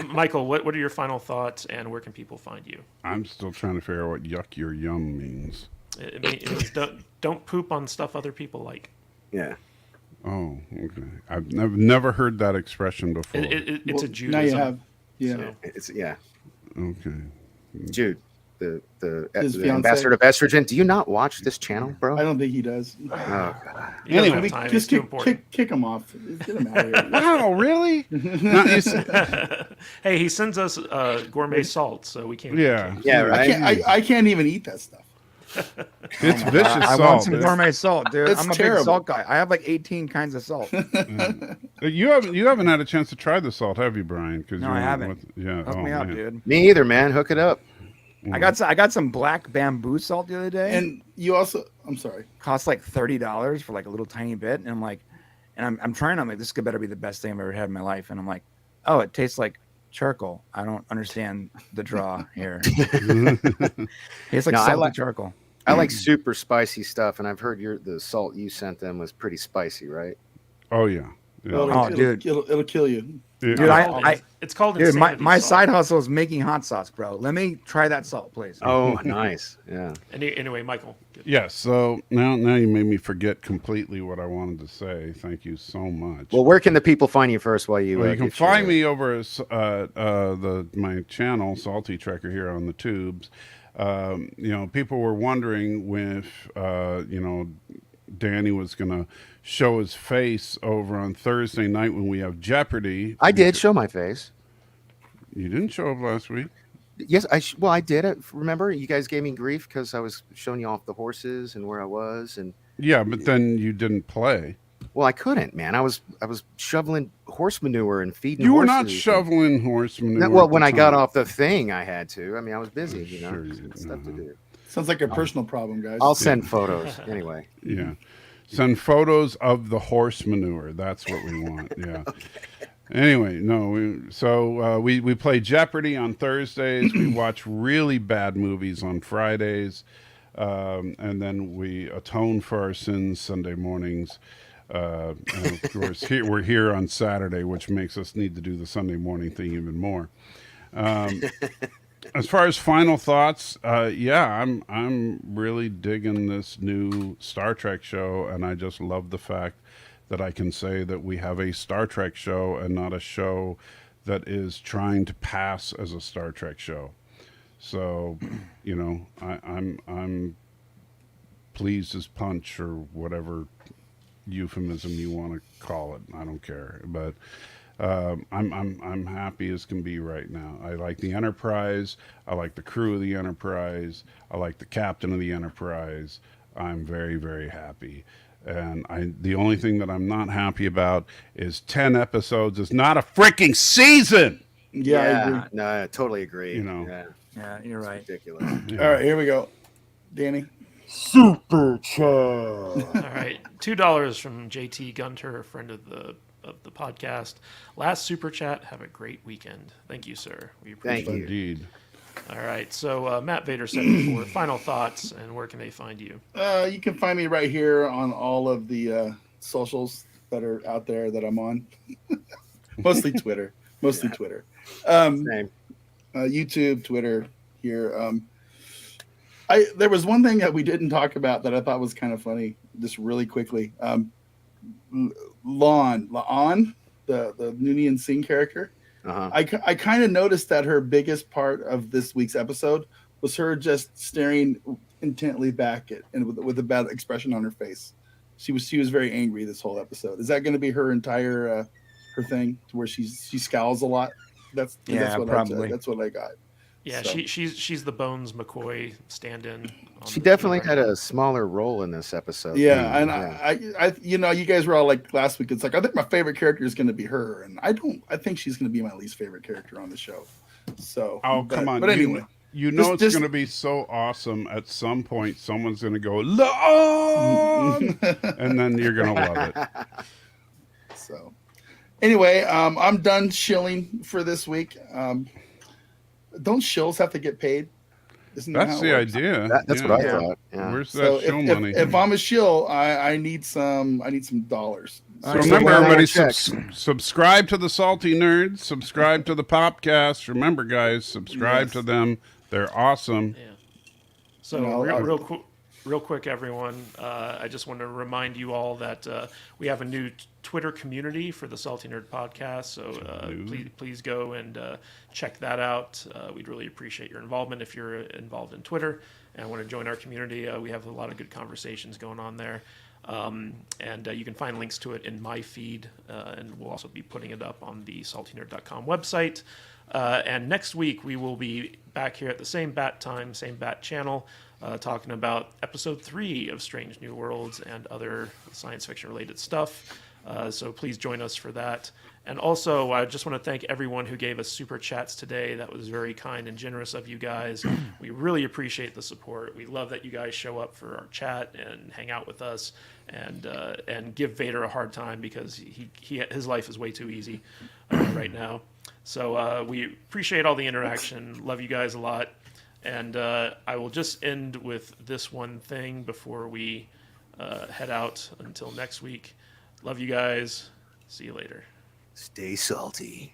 Michael, what are your final thoughts, and where can people find you? I'm still trying to figure out what yuck your yum means. It means don't poop on stuff other people like. Yeah. Oh, okay. I've never heard that expression before. It's a Judaism. Now you have. Yeah. So. It's yeah. Okay. Jude, the His fiancé? ambassador of estrogen. Do you not watch this channel, bro? I don't think he does. Oh God. He doesn't Anyway, have time. It's Just too important. kick him off. Get him out of here. Wow, really? No, Hey, he sends us gourmet salt, so we can't. yeah. Yeah, right. I can't even eat that stuff. It's vicious I salt. want some gourmet salt, dude. It's I'm a terrible. big salt guy. I have like 18 kinds of salt. You haven't had a chance to try the salt, have you, Brian? Cause No, you I were haven't. with- yeah. Hook oh, me up, man. dude. Me either, man. Hook it up. I got some black bamboo salt the other day. And you also, I'm sorry. Cost like $30 for like a little tiny bit, and I'm like, I'm trying. I'm like, this better be the best thing I've ever had in my life. And I'm like, oh, it tastes like charcoal. I don't understand the draw here. Tastes like No, I salty like- charcoal. I like super spicy stuff, and I've heard the salt you sent them was pretty spicy, right? Oh yeah. Yeah. Oh, dude. It'll kill you. Yeah. Dude, It's called dude, my insanity salt. side hustle is making hot sauce, bro. Let me try that salt, please. Oh, nice. Yeah. Anyway, Michael. Yes. So now you made me forget completely what I wanted to say. Thank you so much. Well, where can the people find you first while you? Well, you can get your- find me over my channel, Salty Trekker, here on the tubes. People were wondering if Danny was going to show his face over on Thursday night when we have Jeopardy. I did show my face. You didn't show up last week. Yes, I did. Remember, you guys gave me grief because I was showing you off the horses and where I was, and Yeah, but then you didn't play. well, I couldn't, man. I was shoveling horse manure and feeding. You were horses not and- shoveling horse manure. Well, at when the I got time. off the thing, I had to. I mean, I was busy, you know, Sure you did. stuff to do. Sounds like a personal problem, guys. I'll send photos anyway. Yeah. Send photos of the horse manure. That's what we want. Yeah. Anyway, no. We play Jeopardy on Thursdays. We watch really bad movies on Fridays, and then we atone for our sins Sunday mornings. And of course, we're here on Saturday, which makes us need to do the Sunday morning thing even more. As far as final thoughts, I'm really digging this new Star Trek show, and I just love the fact that I can say that we have a Star Trek show and not a show that is trying to pass as a Star Trek show. So, I'm pleased as punch, or whatever euphemism you want to call it. I don't care, but. I'm happy as can be right now. I like the Enterprise. I like the crew of the Enterprise. I like the captain of the Enterprise. I'm very, very happy. And the only thing that I'm not happy about is 10 episodes is not a freaking season. Yeah, I agree. No, I totally agree. You know. Yeah, Yeah, you're right. ridiculous. All right, here we go. Danny. Super chat. All right, $2 from JT Gunter, a friend of the podcast. Last super chat. Have a great weekend. Thank you, sir. We appreciate Thank it. you. Indeed. All right. So Matt Vader said before, final thoughts, and where can they find you? You can find me right here on all of the socials that are out there that I'm on. Mostly Twitter. Twitter. Same. YouTube, Twitter here. There was one thing that we didn't talk about that I thought was kind of funny, just really quickly. Lon, the Noonien Singh character. Uh-huh. I kind of noticed that her biggest part of this week's episode was her just staring intently back at and with a bad expression on her face. She was very angry this whole episode. Is that going to be her entire her thing, to where she scowls a lot? That's what probably. that's what I got. Yeah, So. she's the Bones McCoy stand-in. She definitely had a smaller role in this episode. Yeah, and Yeah. I you guys were all like last week. It's like I think my favorite character is going to be her, and I think she's going to be my least favorite character on the show. So, Come on. But anyway, You know it's Just- going to be so awesome. At some point, someone's going to go, Lon! And then you're going to love it. So, anyway, I'm done shilling for this week. Don't shills have to get paid? Isn't that That's how it the works? idea. That's Yeah. what I thought. Yeah. Where's So that show if, money? if I'm a shill, I need some dollars. So right, remember, well, everybody, checks. subscribe to the Salty Nerds, subscribe to the Popcast. Remember, guys, subscribe Yes. to them. They're awesome. Yeah. So And real quick, everyone. I just want to remind you all that we have a new Twitter community for the Salty Nerd Podcast. So please go and check that out. We'd really appreciate your involvement if you're involved in Twitter and want to join our community. We have a lot of good conversations going on there. And you can find links to it in my feed, and we'll also be putting it up on the saltynerd.com website. And next week we will be back here at the same bat time, same bat channel, talking about episode 3 of Strange New Worlds and other science fiction related stuff. So please join us for that. And also, I just want to thank everyone who gave us super chats today. That was very kind and generous of you guys. We really appreciate the support. We love that you guys show up for our chat and hang out with us and give Vader a hard time because his life is way too easy right now. So we appreciate all the interaction. Love you guys a lot. And I will just end with this one thing before we head out until next week. Love you guys. See you later. Stay salty.